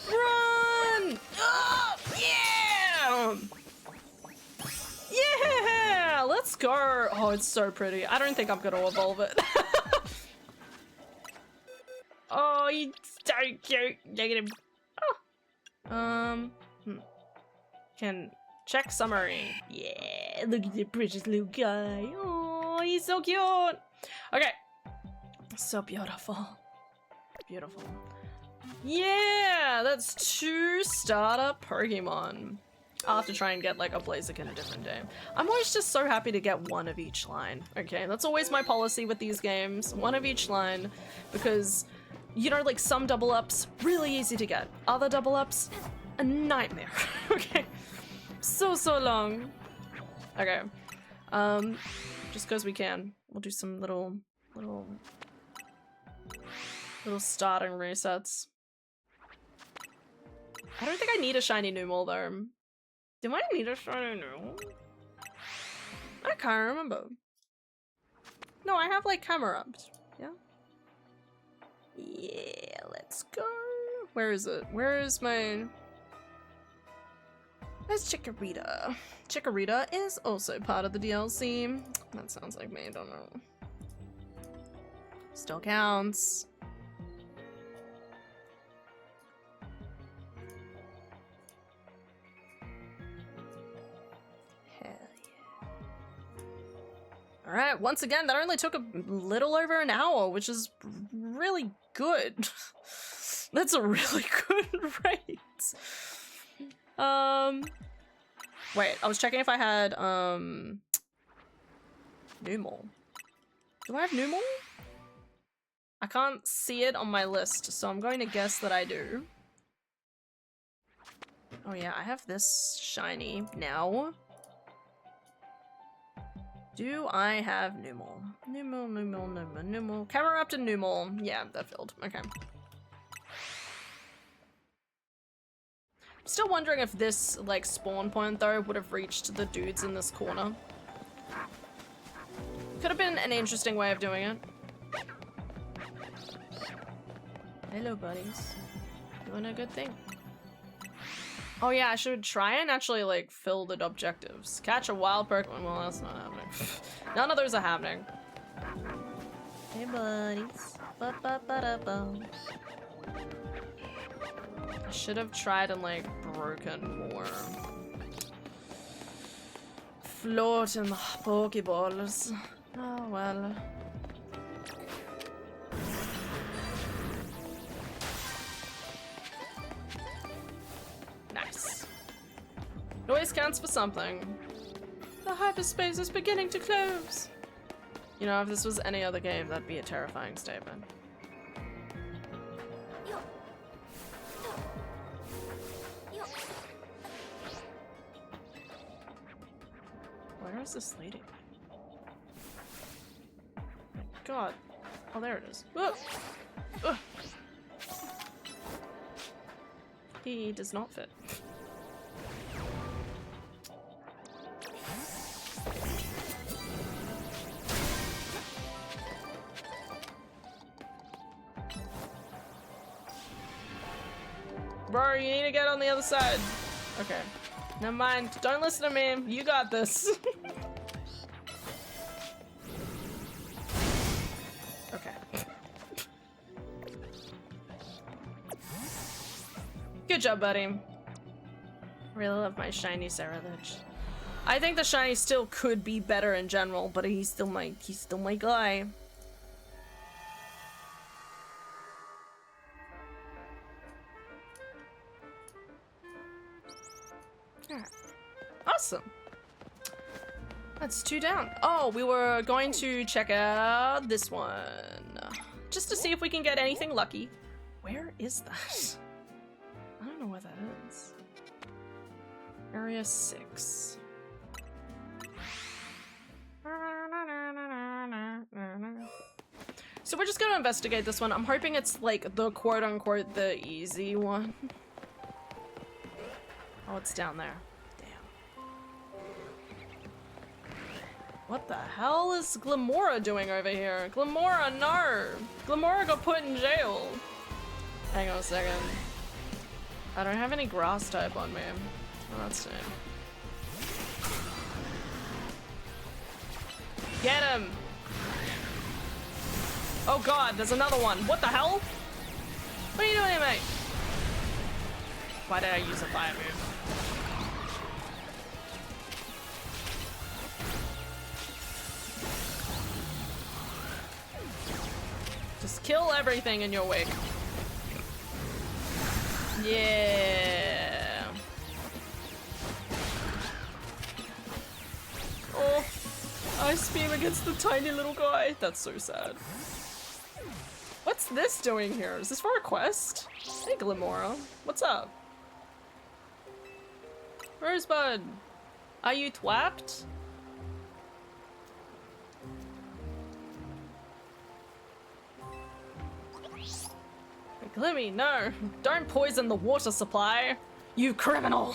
A: Run! Oh, yeah! Yeah! Let's go! Oh, it's so pretty. I don't think I'm gonna evolve it. Oh, you so cute. Negative. Oh. Can check summary. Yeah, look at the precious little guy. Oh, he's so cute. Okay. So beautiful. Beautiful. Yeah, that's 2 starter Pokemon. I'll have to try and get like a Blaziken a different day. I'm always just so happy to get 1 of each line. Okay, that's always my policy with these games. 1 of each line, because you know, like some double ups, really easy to get. Other double ups, a nightmare. Okay, so long. Okay, just because we can, we'll do some little starting resets. I don't think I need a shiny Numel though. Do I need a shiny Numel? I can't remember. No, I have like camera ups. Yeah. Yeah, let's go. Where is it? Where is my... There's Chikorita. Chikorita is also part of the DLC. That sounds like me, I don't know. Still counts. Hell yeah. Alright, once again, that only took a little over an hour, which is really good. That's a really good rate. Wait, I was checking if I had, Numel. Do I have Numel? I can't see it on my list, so I'm going to guess that I do. Oh yeah, I have this shiny now. Do I have Numel? Numel. Camera up to Numel. Yeah, that filled. Okay. Still wondering if this, like, spawn point, though, would have reached the dudes in this corner. Could have been an interesting way of doing it. Hello, buddies. Doing a good thing. Oh yeah, I should try and actually, like, fill the objectives. Catch a wild Pokemon. Well, that's not happening. None of those are happening. Hey, buddies. Ba-ba-ba-da-ba. I should have tried and, like, broken more. Floating Pokeballs. Oh, well. Nice. It always counts for something. The hyperspace is beginning to close. You know, if this was any other game, that'd be a terrifying statement. Where is this lady? God. Oh, there it is. Whoa. Ugh. He does not fit. Bro, you need to get on the other side. Okay. Never mind. Don't listen to me. You got this. Okay. Good job, buddy. Really love my shiny Ceruledge. I think the shiny still could be better in general, but he's still my guy. Alright. Awesome. That's 2 down. Oh, we were going to check out this one. Just to see if we can get anything lucky. Where is that? I don't know where that is. Area 6. So we're just gonna investigate this one. I'm hoping it's like the quote-unquote the easy one. Oh, it's down there. Damn. What the hell is Glimora doing over here? Glimora, no! Glimora got put in jail. Hang on a second. I don't have any grass type on me. Oh, that's shame. Get him! Oh god, there's another one. What the hell? What are you doing here, mate? Why did I use a fire move? Just kill everything in your wake. Yeah. Oh, Ice Beam against the tiny little guy. That's so sad. What's this doing here? Is this for a quest? Hey, Glimora. What's up? Rosebud, are you twapped? Glimmy, no! Don't poison the water supply! You criminal!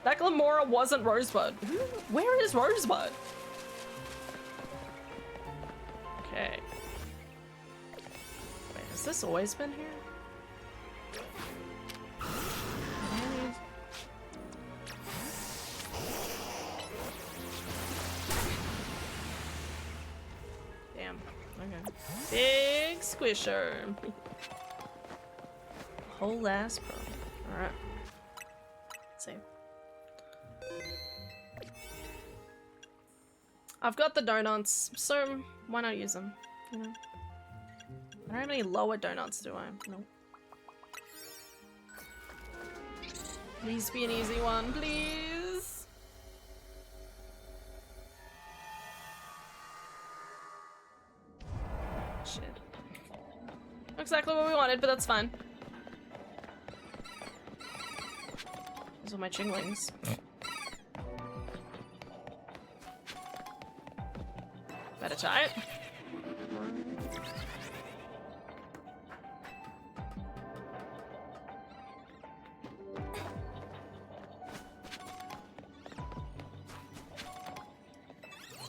A: That Glimora wasn't Rosebud. Where is Rosebud? Okay. Wait, has this always been here? Damn. Okay. Big squisher. Whole ass bro. Alright. Save. I've got the donuts, so why not use them? You know? I don't have any lower donuts, do I? Nope. Please be an easy one, please. Shit. Not exactly what we wanted, but that's fine. Those are my chinglings. Meditate.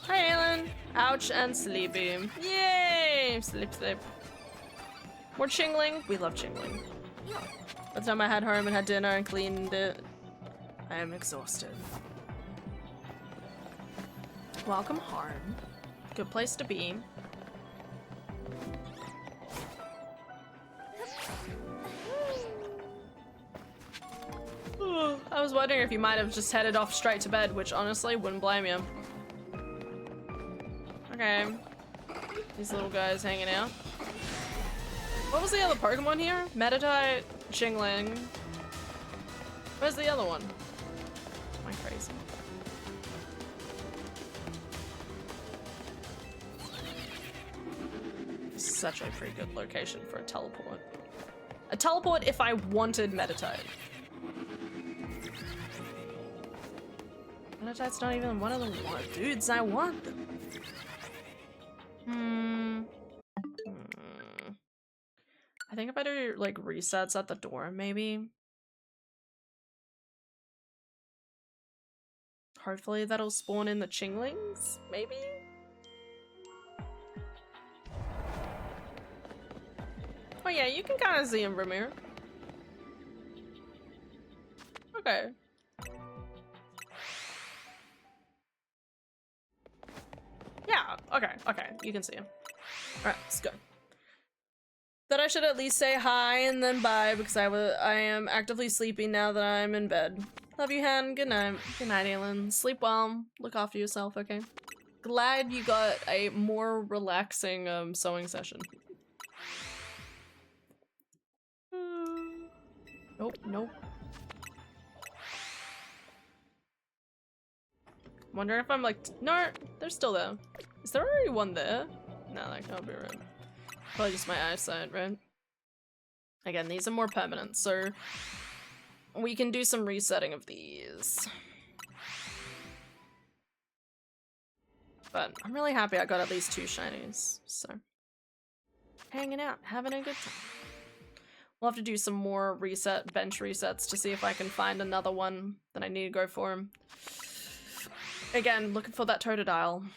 A: Hi, Alan. Ouch and sleepy. Yay! Sleep, sleep. More chingling. We love chingling. By the time I had home and had dinner and cleaned it, I am exhausted. Welcome home. Good place to be. I was wondering if you might have just headed off straight to bed, which honestly wouldn't blame you. Okay. These little guys hanging out. What was the other Pokemon here? Meditite, Chingling. Where's the other one? Am I crazy? Such a pretty good location for a teleport. A teleport if I wanted Meditite. Meditite's not even one of the dudes I want them. I think if I do like resets at the door, maybe. Hopefully that'll spawn in the Chinglings, maybe? Oh yeah, you can kind of see him from here. Okay. Yeah, okay, you can see him. Alright, let's go. That I should at least say hi and then bye because I am actively sleeping now that I'm in bed. Love you, Han. Good night. Good night, Aelin. Sleep well. Look after yourself, okay? Glad you got a more relaxing sewing session. Nope, nope. Wonder if I'm like, no, they're still there. Is there already one there? No, that can't be right. Probably just my eyesight, right? Again, these are more permanent, so we can do some resetting of these. But I'm really happy I got at least 2 shinies, so. Hanging out, having a good time. We'll have to do some more bench resets to see if I can find another one that I need to go for. Again, looking for that Totodile.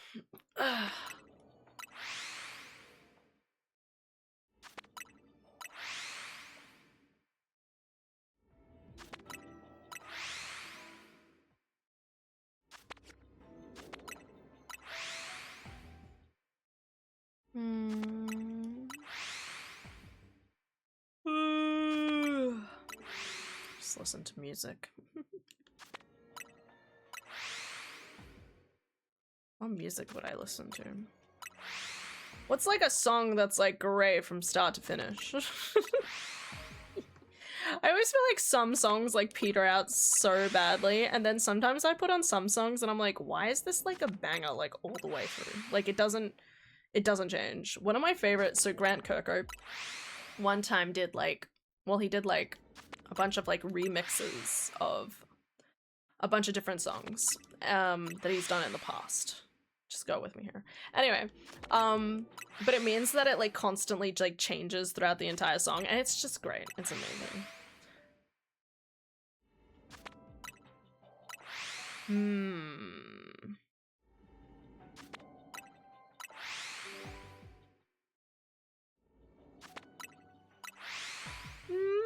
A: Just listen to music. What music would I listen to? What's like a song that's like great from start to finish? I always feel like some songs like peter out so badly, and then sometimes I put on some songs and I'm like, why is this like a banger like all the way through? Like it doesn't change. One of my favorites, so Grant Kirkhope one time did like, well, he did like a bunch of like remixes of a bunch of different songs that he's done in the past. Just go with me here. Anyway, but it means that it like constantly like changes throughout the entire song, and it's just great. It's amazing.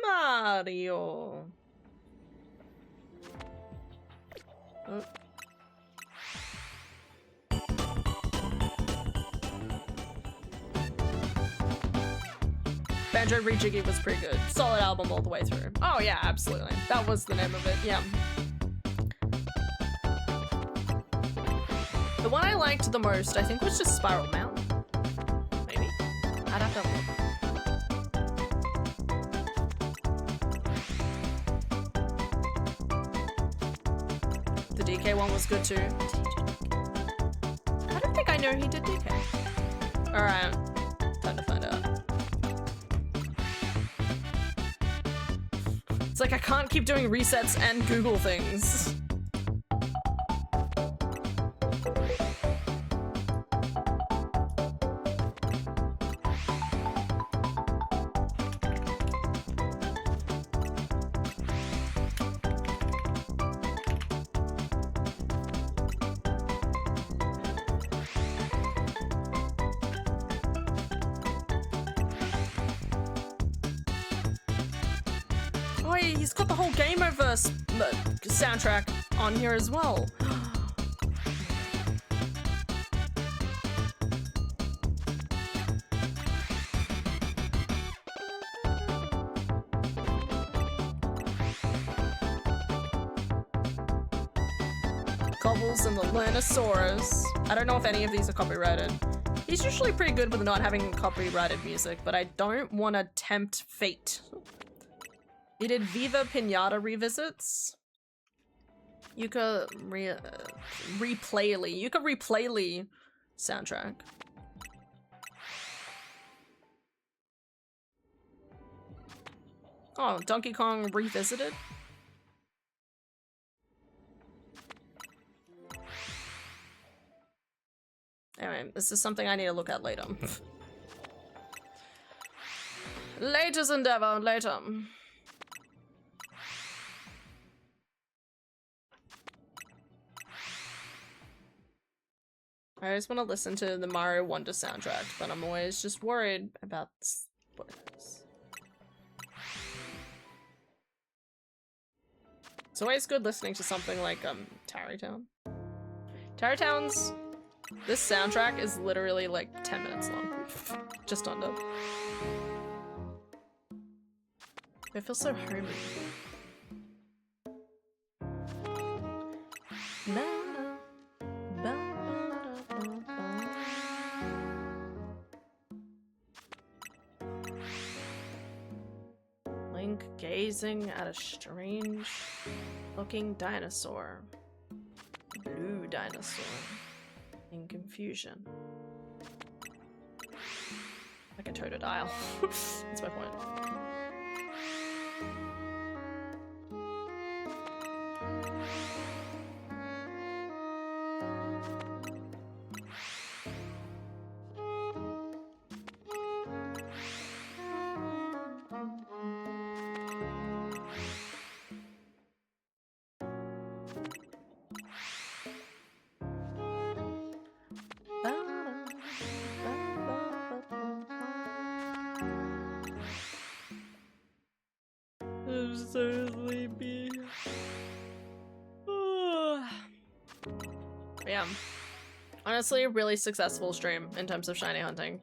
A: Mario. Oh. Banjo Rejiggy was pretty good. Solid album all the way through. Oh yeah, absolutely. That was the name of it, yeah. The one I liked the most, I think, was just Spiral Mountain. Maybe? I'd have to look. The DK one was good too. I don't think I know he did DK. Alright, time to find out. It's like I can't keep doing resets and Google things. Oh, he's got the whole Game Over soundtrack on here as well. Gobbles and the Lernosaurus. I don't know if any of these are copyrighted. He's usually pretty good with not having copyrighted music, but I don't want to tempt fate. He did Viva Pinata revisits. Yuka Replayly. Yuka Replayly soundtrack. Oh, Donkey Kong Revisited. Anyway, this is something I need to look at later. Latest endeavor, later. I just want to listen to the Mario Wonder soundtrack, but I'm always just worried about spoilers. It's always good listening to something like Tarrytown. Tarrytown's this soundtrack is literally like 10 minutes long. Just under. I feel so homey. Link gazing at a strange looking dinosaur. Blue dinosaur. In confusion. Like a totodile. That's my point. I'm so sleepy. Yeah. Honestly, a really successful stream in terms of shiny hunting.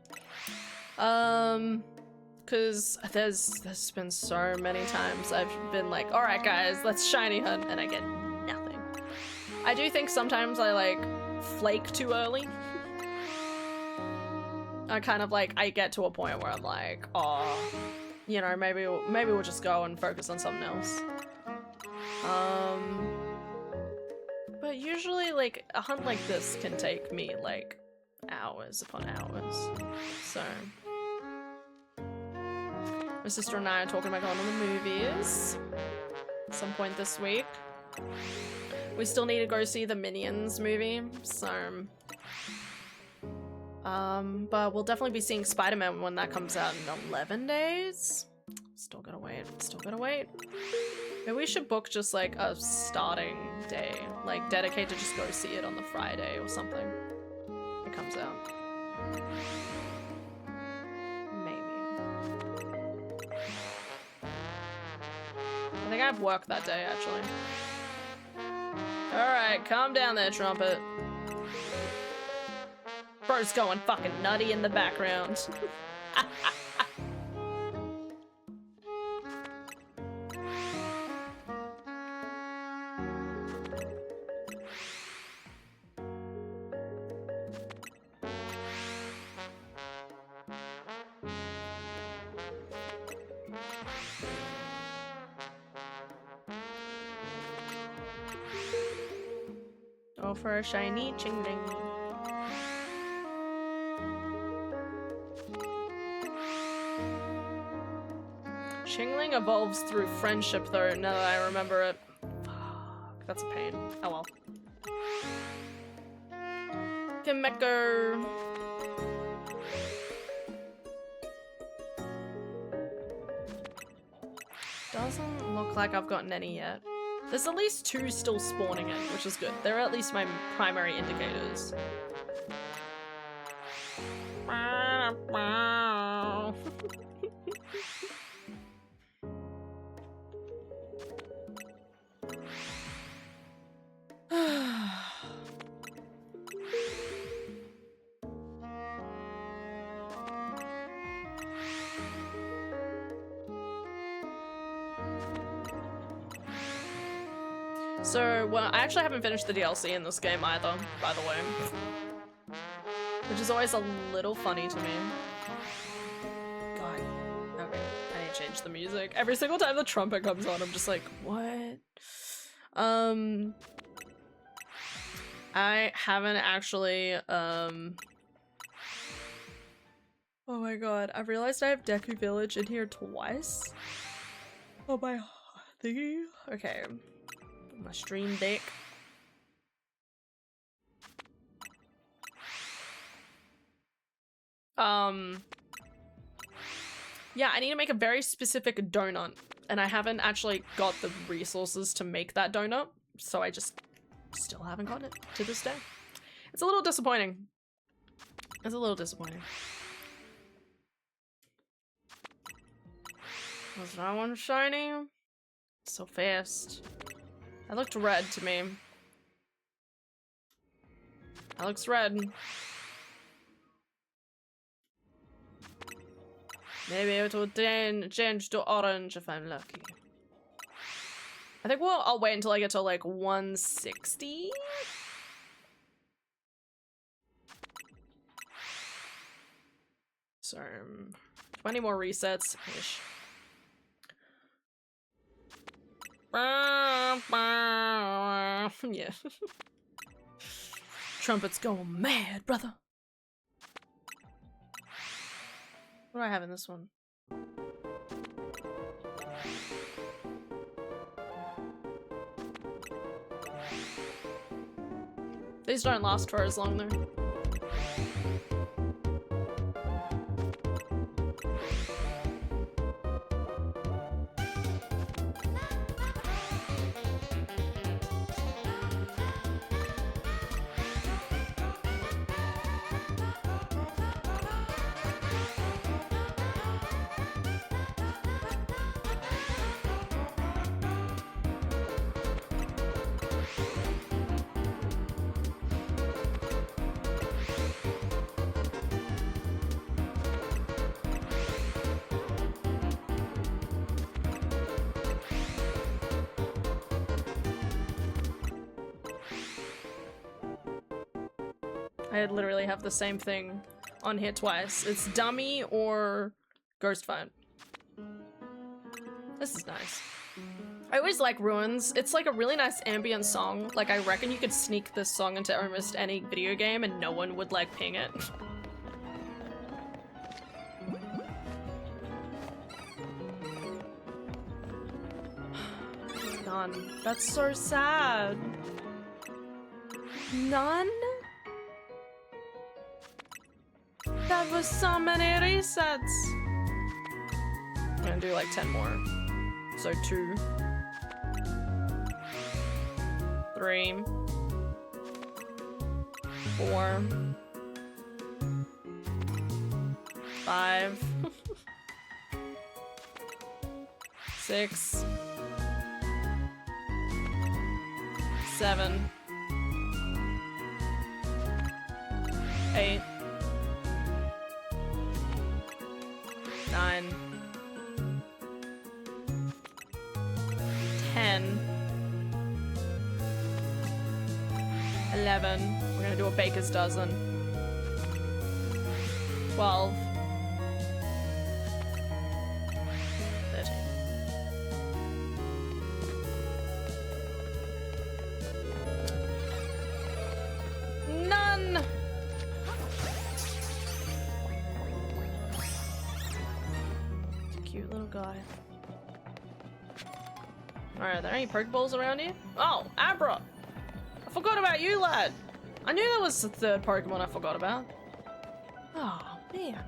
A: Cause there's been so many times I've been like, alright guys, let's shiny hunt, and I get nothing. I do think sometimes I like flake too early. I kind of like, I get to a point where I'm like, oh, you know, maybe we'll just go and focus on something else. But usually like a hunt like this can take me like hours upon hours. So my sister and I are talking about going to the movies at some point this week. We still need to go see the Minions movie, so but we'll definitely be seeing Spider-Man when that comes out in 11 days. Still gotta wait, still gotta wait. Maybe we should book just like a starting day, like dedicate to just go see it on the Friday or something. It comes out. Maybe. I think I have work that day actually. Alright, calm down there, Trumpet. Bro's going fucking nutty in the background. Oh, for a shiny chingling. Chingling evolves through friendship though, now that I remember it. Fuck, that's a pain. Oh well. Kimeko. Doesn't look like I've gotten any yet. There's at least 2 still spawning in, which is good. They're at least my primary indicators. So, well, I actually haven't finished the DLC in this game either, by the way. Which is always a little funny to me. God. Okay, I need to change the music. Every single time the trumpet comes on, I'm just like, what? I haven't actually, oh my god, I've realized I have Deku Village in here twice. Oh my thingy. Okay. My stream deck. Yeah, I need to make a very specific donut, and I haven't actually got the resources to make that donut, so I just still haven't gotten it to this day. It's a little disappointing. It's a little disappointing. Was that one shiny? So fast. That looked red to me. That looks red. Maybe it will change to orange if I'm lucky. I think I'll wait until I get to like 160. So 20 more resets ish. Yeah. Trumpet's going mad, brother. What do I have in this one? These don't last for as long though. I literally have the same thing on here twice. It's Dummy or Ghost Fight. This is nice. I always like Ruins. It's like a really nice ambient song. Like, I reckon you could sneak this song into almost any video game and no one would like ping it. None. That's so sad. None? That was so many resets. I'm gonna do like 10 more. So 2, 3, 4, 5, 6, 7, 8, 9, 10, 11, we're gonna do a baker's dozen, 12, 13. None! Cute little guy. Alright, are there any Pokeballs around here? Oh, Abra! I forgot about you, lad! I knew that was the third Pokemon I forgot about. Oh, man.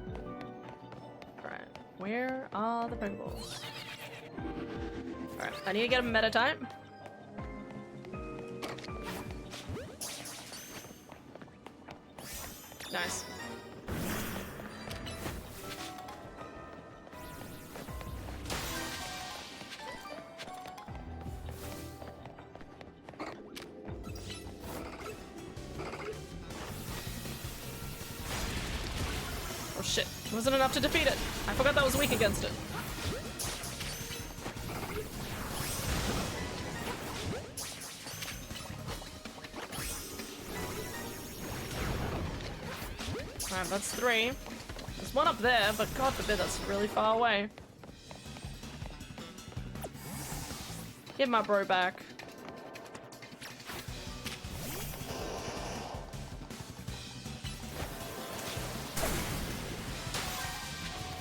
A: Alright, where are the Pokeballs? Alright, I need to get a meta type. Nice. Oh shit, it wasn't enough to defeat it. I forgot that was weak against it. Alright, that's 3. There's one up there, but god forbid that's really far away. Give my bro back.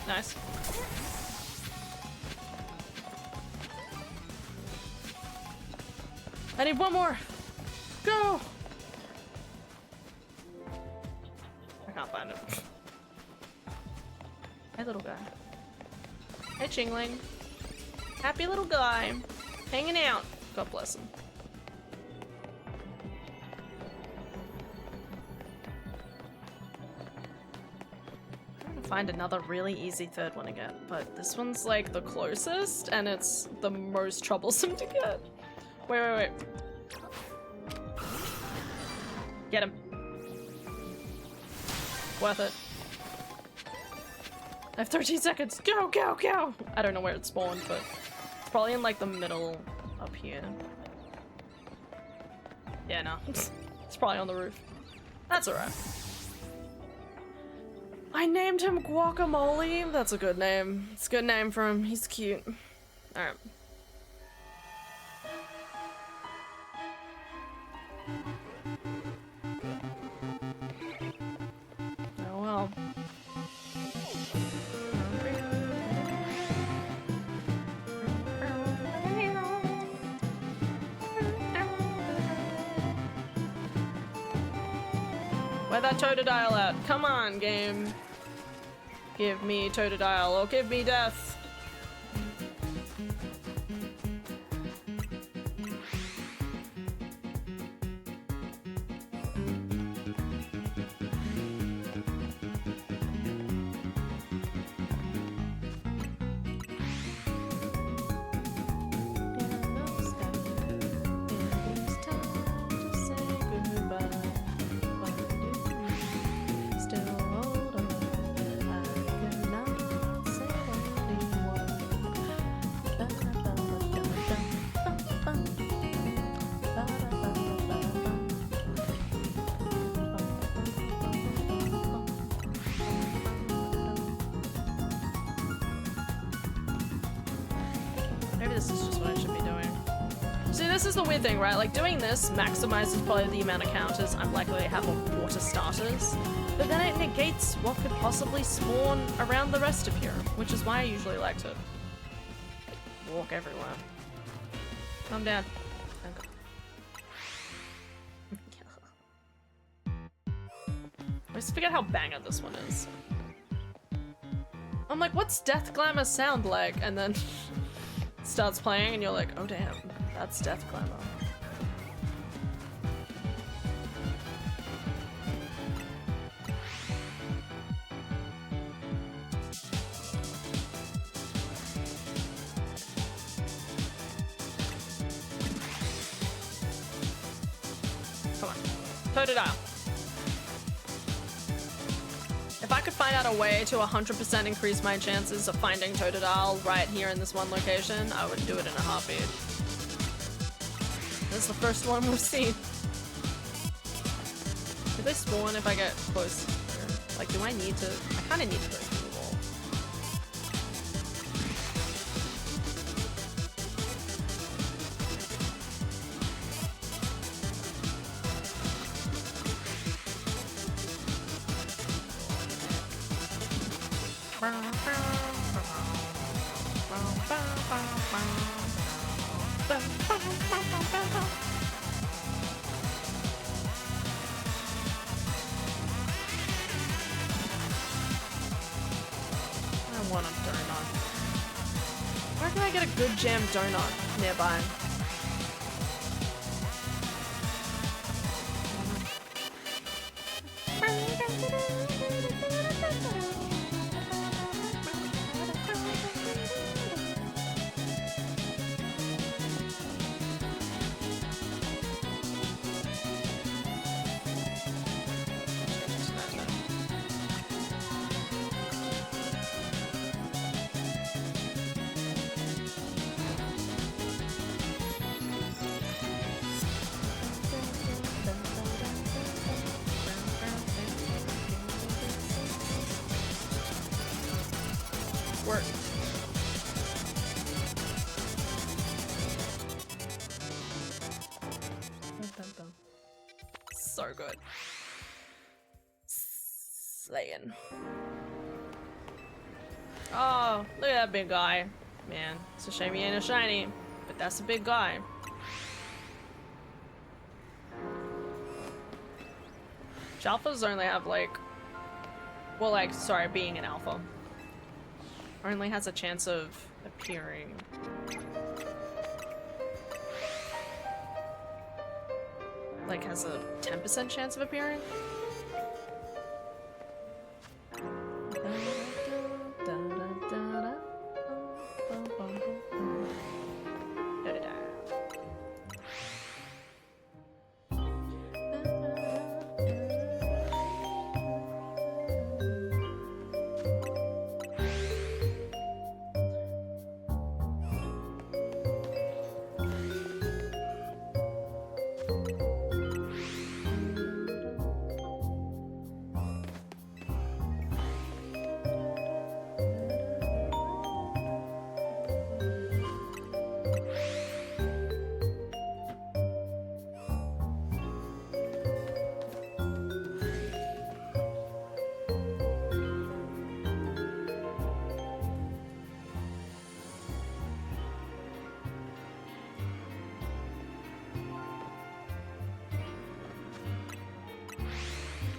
A: Nice. I need one more. Go! I can't find him. Hey, little guy. Hey, Chingling. Happy little guy. Hanging out. God bless him. I'm trying to find another really easy third one again, but this one's like the closest and it's the most troublesome to get. Wait. Get him. Worth it. I have 13 seconds. Go, go, go! I don't know where it spawned, but it's probably in like the middle up here. Yeah, no. It's probably on the roof. That's alright. I named him Guacamole. That's a good name. It's a good name for him. He's cute. Alright. Oh well. Where that Totodile at? Come on, game. Give me Totodile or give me death. Maybe this is just what I should be doing. See, this is the weird thing, right? Like, doing this maximizes probably the amount of counters I'm likely to have on water starters, but then it negates what could possibly spawn around the rest of here, which is why I usually like to walk everywhere. Calm down. I just forget how banger this one is. I'm like, what's Death Glamour sound like? And then starts playing and you're like, oh damn, that's Death Glamour. Come on, Totodile. If I could find out a way to 100% increase my chances of finding Totodile right here in this one location, I would do it in a heartbeat. This is the first one we've seen. Do they spawn if I get close here? Like, do I need to? I kind of need to go through the wall. I want a donut. Where can I get a good jam donut nearby? Work. So good. Slaying. Oh, look at that big guy. Man, it's a shame he ain't a shiny, but that's a big guy. Alphas only have like, well, like, sorry, being an alpha only has a chance of appearing. Like, has a 10% chance of appearing?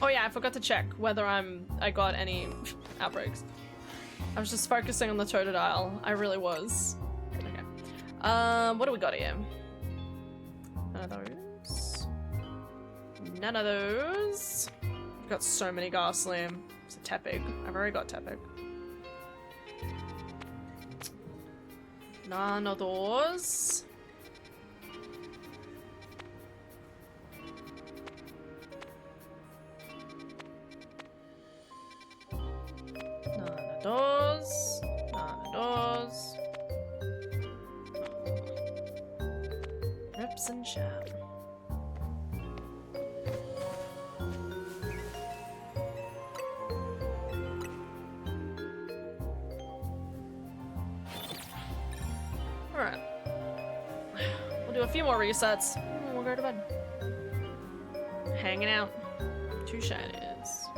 A: Oh yeah, I forgot to check whether I got any outbreaks. I was just focusing on the Totodile. I really was. Okay. What do we got here? None of those. None of those. I've got so many Ghastly. It's a Tepig. I've already got Tepig. None of those. Those. None of those. Rips and Shab. Alright. We'll do a few more resets. And we'll go to bed. Hanging out. 2 shinies.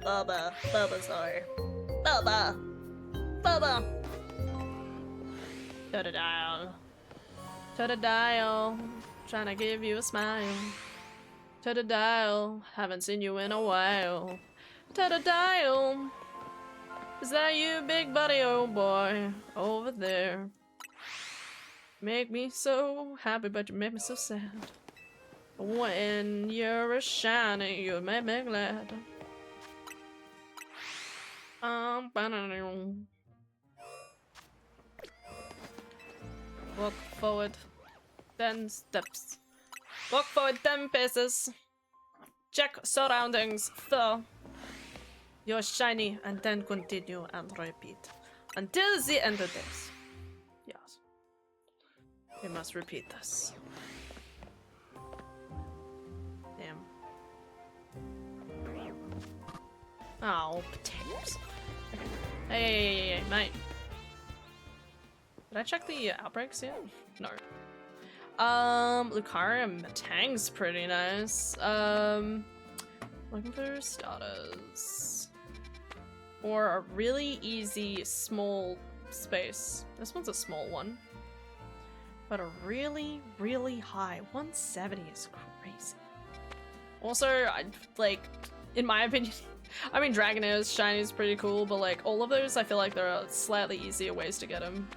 A: Bubba, sorry. Bubba! Totodile, trying to give you a smile. Totodile, haven't seen you in a while. Totodile, is that you, big buddy, old boy, over there? Make me so happy, but you make me so sad. When you're a shiny, you make me glad. Walk forward 10 steps. Walk forward 10 paces. Check surroundings for your shiny, and then continue and repeat until the end of this. Yes, we must repeat this. Damn. Oh, potatoes. Okay. Hey, mate. Did I check the outbreaks yet? No. Lucaria Matang's pretty nice. Looking for starters. Or a really easy small space. This one's a small one. But a really, really high 170 is crazy. Also, like, in my opinion, I mean, Dragonairs, Shiny is pretty cool, but like, all of those, I feel like there are slightly easier ways to get them.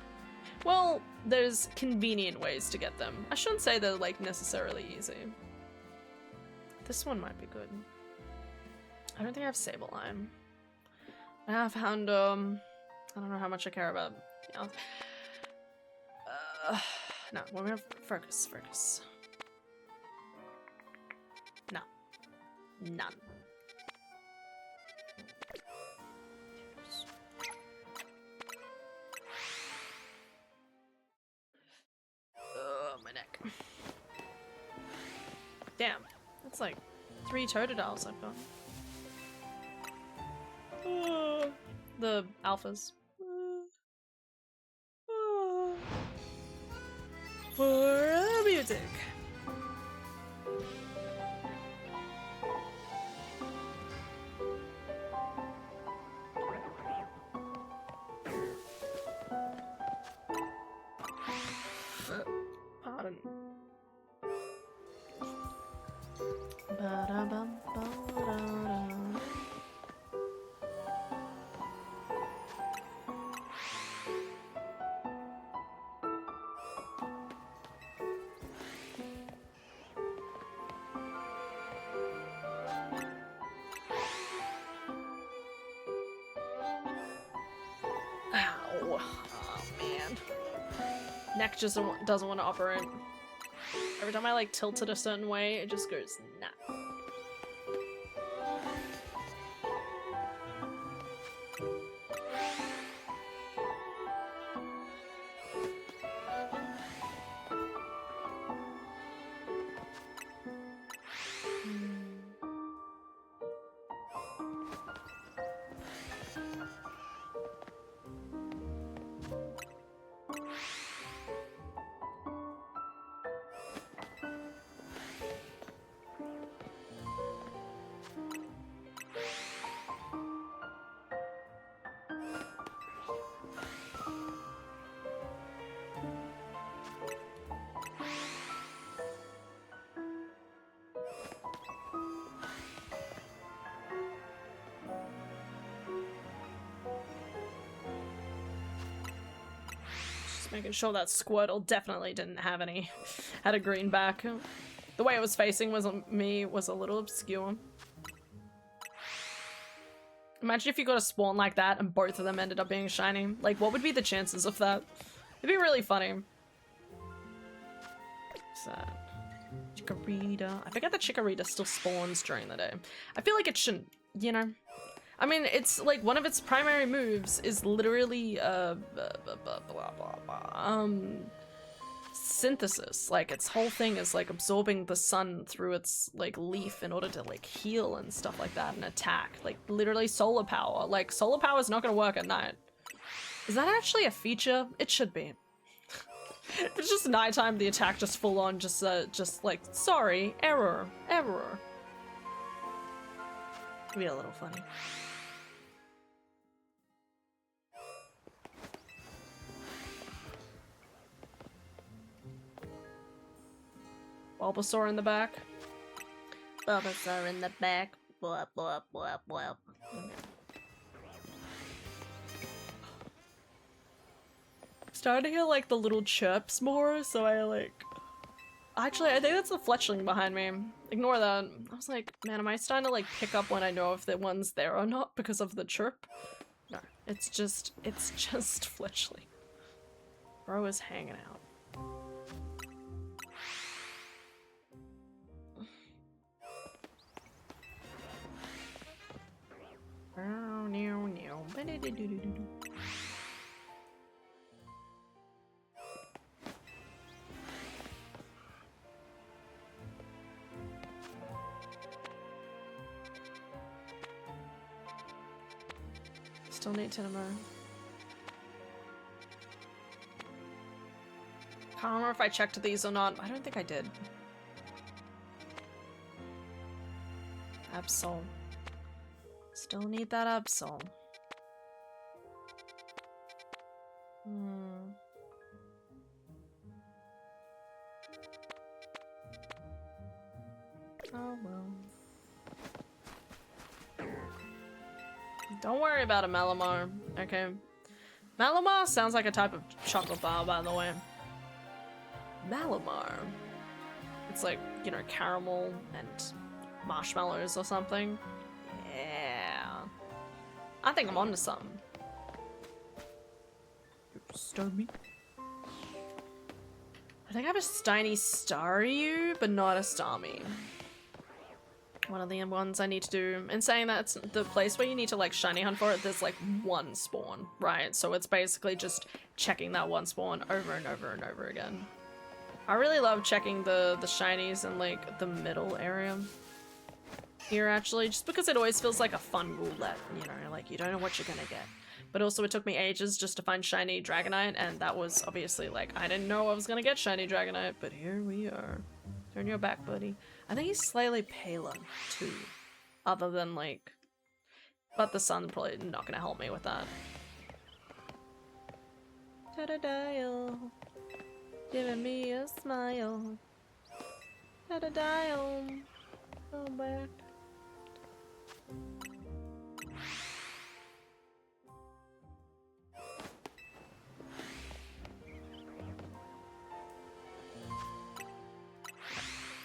A: Well, there's convenient ways to get them. I shouldn't say they're like necessarily easy. This one might be good. I don't think I have Sableye. I have Houndoom. I don't know how much I care about. You know. No, we're gonna focus. No. None. My neck. Damn, that's like 3 Totodiles I've got. The alphas. For music. Pardon. Ow. Oh, man. Neck just doesn't want to operate. Every time I like tilt it a certain way, it just goes nah. Making sure that Squirtle definitely didn't have any, had a green back. The way it was facing was a little obscure. Imagine if you got a spawn like that and both of them ended up being shiny. Like, what would be the chances of that? It'd be really funny. Sad. Chikorita. I forget that Chikorita still spawns during the day. I feel like it shouldn't, you know? I mean, it's like one of its primary moves is literally synthesis. Like its whole thing is like absorbing the sun through its like leaf in order to like heal and stuff like that and attack. Like literally solar power. Like solar power is not gonna work at night. Is that actually a feature? It should be. If it's just nighttime, the attack just full on just like sorry, error. It'd be a little funny. Bulbasaur in the back.
B: Bulbasaur in the back. Blah, blah, blah, blah.
A: Starting to hear like the little chirps more, so I like... Actually, I think that's the fletchling behind me. Ignore that. I was like, man, am I starting to like pick up when I know if the one's there or not because of the chirp? No, it's just fletchling. Bro is hanging out. Still need Tinamo. Can't remember if I checked these or not. I don't think I did. Absol. Still need that Absol. Oh well. Don't worry about a Malamar, okay? Malamar sounds like a type of chocolate bar, by the way. Malamar. It's like, you know, caramel and marshmallows or something. Yeah. I think I'm onto something. Starmie. I think I have a Steiny Staryu, but not a Starmie. One of the ones I need to do. In saying that, it's the place where you need to like shiny hunt for it, there's like one spawn, right? So it's basically just checking that one spawn over and over and over again. I really love checking the shinies in like the middle area. here, actually, just because it always feels like a fun roulette, you know, like you don't know what you're gonna get. But also it took me ages just to find shiny Dragonite, and that was obviously like, I didn't know I was gonna get shiny Dragonite, but here we are. Turn your back, buddy. I think he's slightly paler, too. Other than like, but the sun's probably not gonna help me with that. Ta-da-dial, giving me a smile. Ta-da-dial, go back.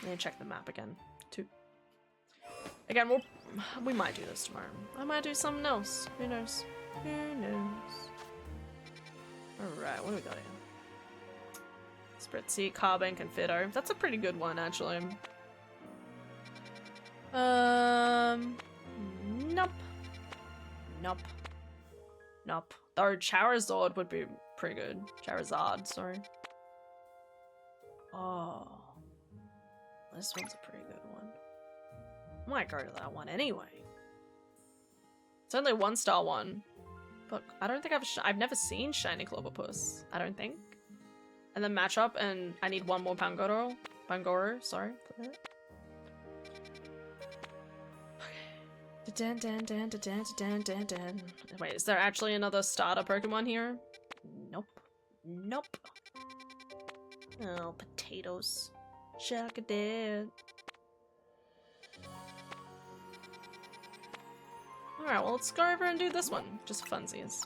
A: I need to check the map again, too. Again, we might do this tomorrow. I might do something else. Who knows? Who knows? Alright, what do we got here? Spritzy, Carbink, and Fiddle. That's a pretty good one, actually. Nope. Nope. Nope. Though Charizard would be pretty good. Charizard, sorry. Oh. This one's a pretty good one. I might go to that one anyway. It's only a 1-star one. But I don't think I've never seen Shiny Clobbopus. I don't think. And then match up, and I need one more Pangoro. Pangoro, sorry. Okay. Wait, is there actually another starter Pokemon here? Nope. Nope. Oh, potatoes. Chuck-a-dead. Alright, well, let's go over and do this one. Just funsies.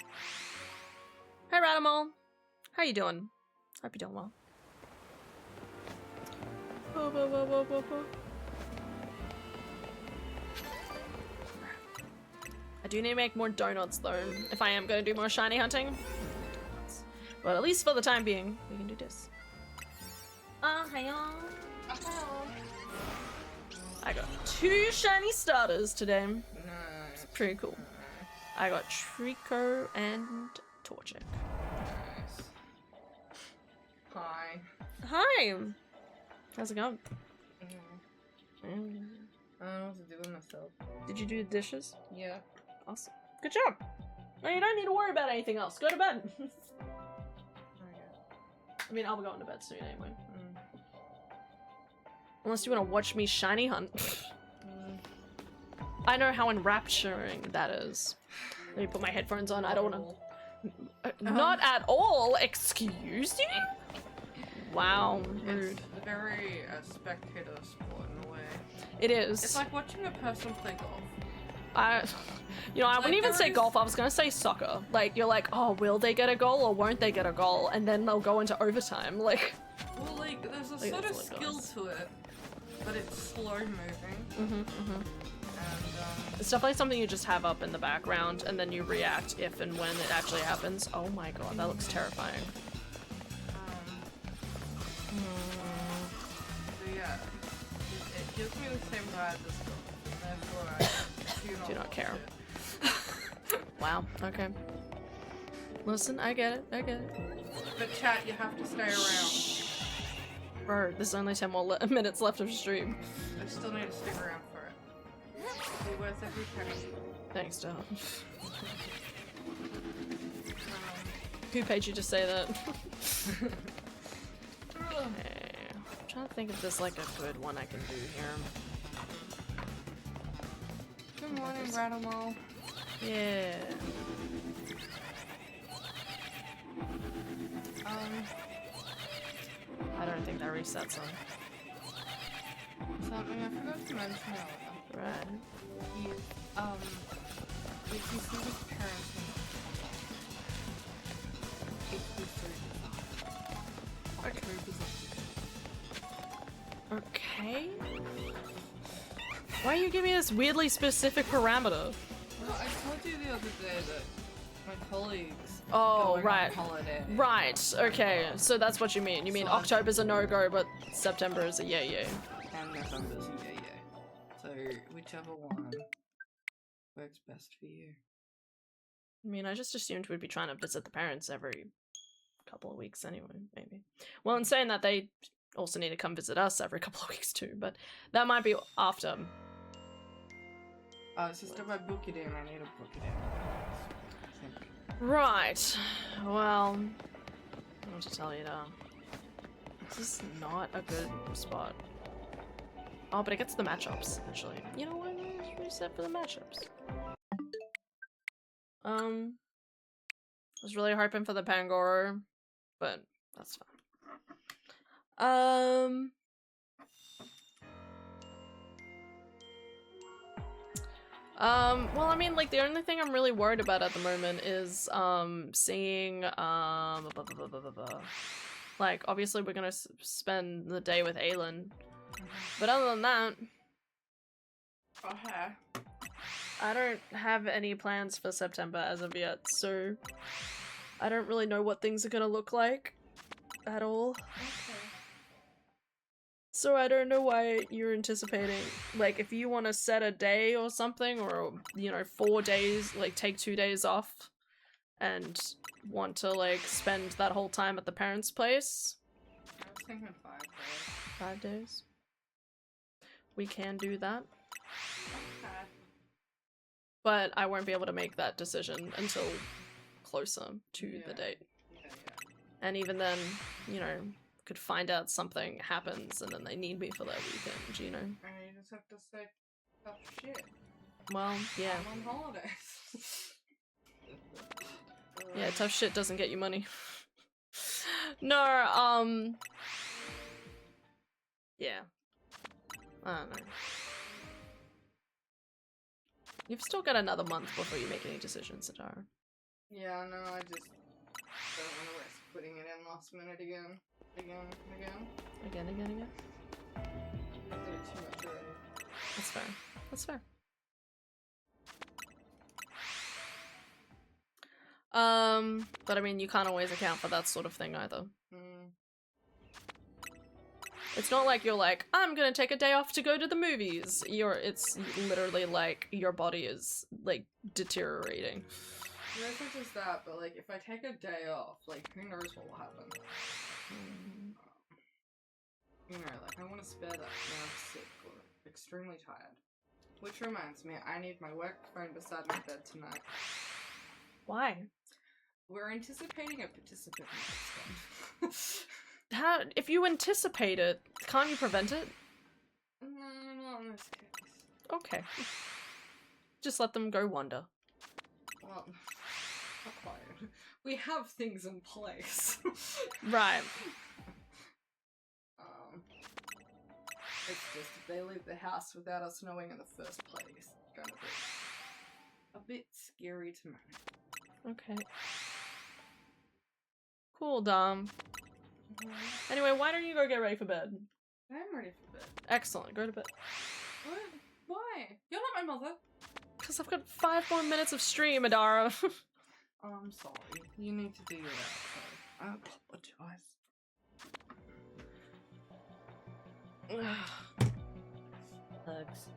A: Hey, Radimal. How you doing? Hope you're doing well. I do need to make more donuts, though, if I am going to do more shiny hunting. But at least for the time being, we can do this. Hey y'all. I got 2 shiny starters today. It's pretty cool. I got Trico and Torchic.
C: Nice. Hi.
A: Hi! How's it going?
C: I don't know what to do with myself.
A: Did you do the dishes?
C: Yeah.
A: Awesome. Good job! Well, you don't need to worry about anything else. Go to bed! I mean, I'll be going to bed soon anyway. Unless you want to watch me shiny hunt. I know how enrapturing that is. Let me put my headphones on. I don't want to. Not at all. Excuse you? Wow. Rude.
C: It's very spectator sport in a way.
A: It is.
C: It's like watching a person play golf.
A: I wouldn't even say
C: is...
A: golf. I was gonna say soccer. Like, you're like, oh, will they get a goal or won't they get a goal? And then they'll go into overtime. Like.
C: Well, like, there's a sort of skill to it, but it's slow moving. And
A: it's definitely something you just have up in the background, and then you react if and when it actually happens. Oh my god, that looks terrifying.
C: So yeah, it gives me the same vibe as golf. Therefore, I
A: do not care. Wow, okay. Listen, I get it, I get it.
C: But chat, you have to stay around.
A: Bro, there's only 10 more minutes left of stream.
C: I still need to stick around for it. It'll be worth every penny.
A: Thanks, Dad. Who paid you to say that? Okay. I'm trying to think if there's like a good one I can do here.
C: Good morning, Radimal.
A: Yeah. I don't think that resets on.
C: Something I forgot to mention earlier.
A: Right.
C: If you see his parents
A: Okay. Why are you giving me this weirdly specific parameter?
C: Well, I told you the other day that my colleagues
A: Oh,
C: going
A: right.
C: on holiday.
A: Right, okay. So that's what you mean. You mean
C: So
A: October's a no-go, but September is a yay-yay.
C: And November's a yay. So whichever one works best for you.
A: I mean, I just assumed we'd be trying to visit the parents every couple of weeks anyway, maybe. Well, in saying that, they also need to come visit us every couple of weeks too, but that might be after
C: It's just if I book it in, I need to book it in. I think.
A: Right. Well, I want to tell you now. This is not a good spot. Oh, but it gets the matchups, actually. You know what? Reset for the matchups. I was really hoping for the Pangoro, but that's fine. Well, I mean, like, the only thing I'm really worried about at the moment is, seeing, like, obviously we're gonna spend the day with Aelin, but other than that,
C: Okay.
A: I don't have any plans for September as of yet, so I don't really know what things are gonna look like at all.
C: Okay.
A: So I don't know why you're anticipating, like, if you want to set a day or something, or, you know, 4 days, like, take 2 days off and want to, like, spend that whole time at the parents' place.
C: I was thinking 5 days.
A: 5 days. We can do that.
C: Okay.
A: But I won't be able to make that decision until closer to the date.
C: Yeah.
A: And even then, you know, could find out something happens and then they need me for that weekend, you know?
C: And you just have to say tough shit.
A: Well, yeah.
C: I'm on holidays.
A: Yeah, tough shit doesn't get you money. No, yeah. I don't know. You've still got another month before you make any decisions, Satara.
C: Yeah, no, I just don't want to risk putting it in last minute again. Again.
A: Again.
C: I did it too much already.
A: That's fair. That's fair. But I mean, you can't always account for that sort of thing either. It's not like you're like, I'm gonna take a day off to go to the movies. It's literally like your body is, like, deteriorating.
C: No, it's not just that, but like, if I take a day off, like, who knows what will happen. You know, like, I want to spare that when I'm sick or extremely tired. Which reminds me, I need my work phone beside my bed tonight.
A: Why?
C: We're anticipating a participant next one.
A: How? If you anticipate it, can't you prevent it?
C: No, not in this case.
A: Okay. Just let them go wander.
C: Well, not quite. We have things in place.
A: Right.
C: It's just if they leave the house without us knowing in the first place, it's gonna be a bit scary to manage.
A: Okay. Cool, Dom. Anyway, why don't you go get ready for bed?
C: I'm ready for bed.
A: Excellent. Go to bed.
C: What? Why? You're not my mother.
A: Because I've got 5 more minutes of stream, Adara.
C: Oh, I'm sorry. You need to do your outro. I apologize.
B: Hugs.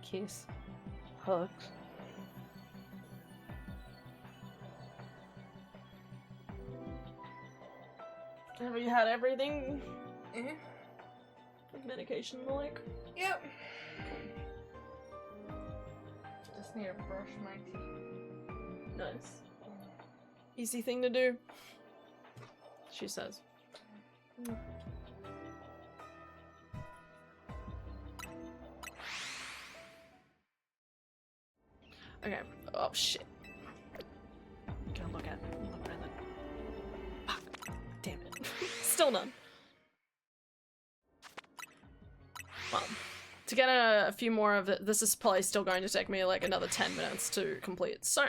A: Kiss. Hugs. Have you had everything? With medication and the like?
C: Yep. Just need to brush my teeth.
A: Nice. Easy thing to do, she says. Okay. Oh shit. Gotta look around then. Fuck. Damn it. Still none. Well, to get a few more of it, this is probably still going to take me like another 10 minutes to complete. So,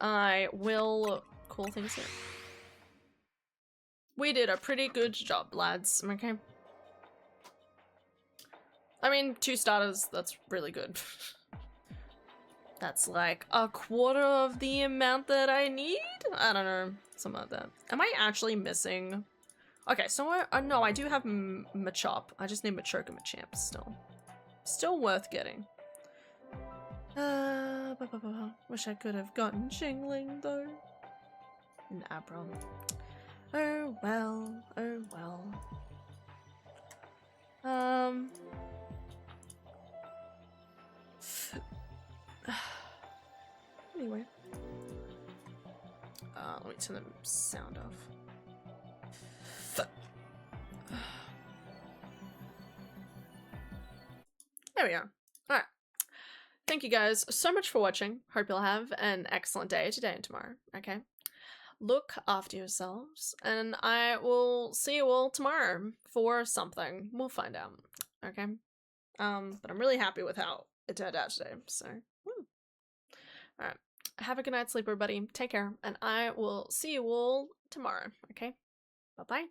A: I will call things here. We did a pretty good job, lads. Okay. I mean, 2 starters, that's really good. That's like a quarter of the amount that I need? I don't know. Something like that. Am I actually missing? Okay, so no, I do have Machop. I just need Machoke and Machamp still. Still worth getting. Wish I could have gotten Jingling though. And Abram. Oh well, oh well. Anyway. Let me turn the sound off. There we are. Alright. Thank you guys so much for watching. Hope you'll have an excellent day today and tomorrow, okay? Look after yourselves, and I will see you all tomorrow for something. We'll find out, okay? But I'm really happy with how it turned out today, so woo. Alright. Have a good night's sleep, everybody. Take care, and I will see you all tomorrow, okay? Bye-bye.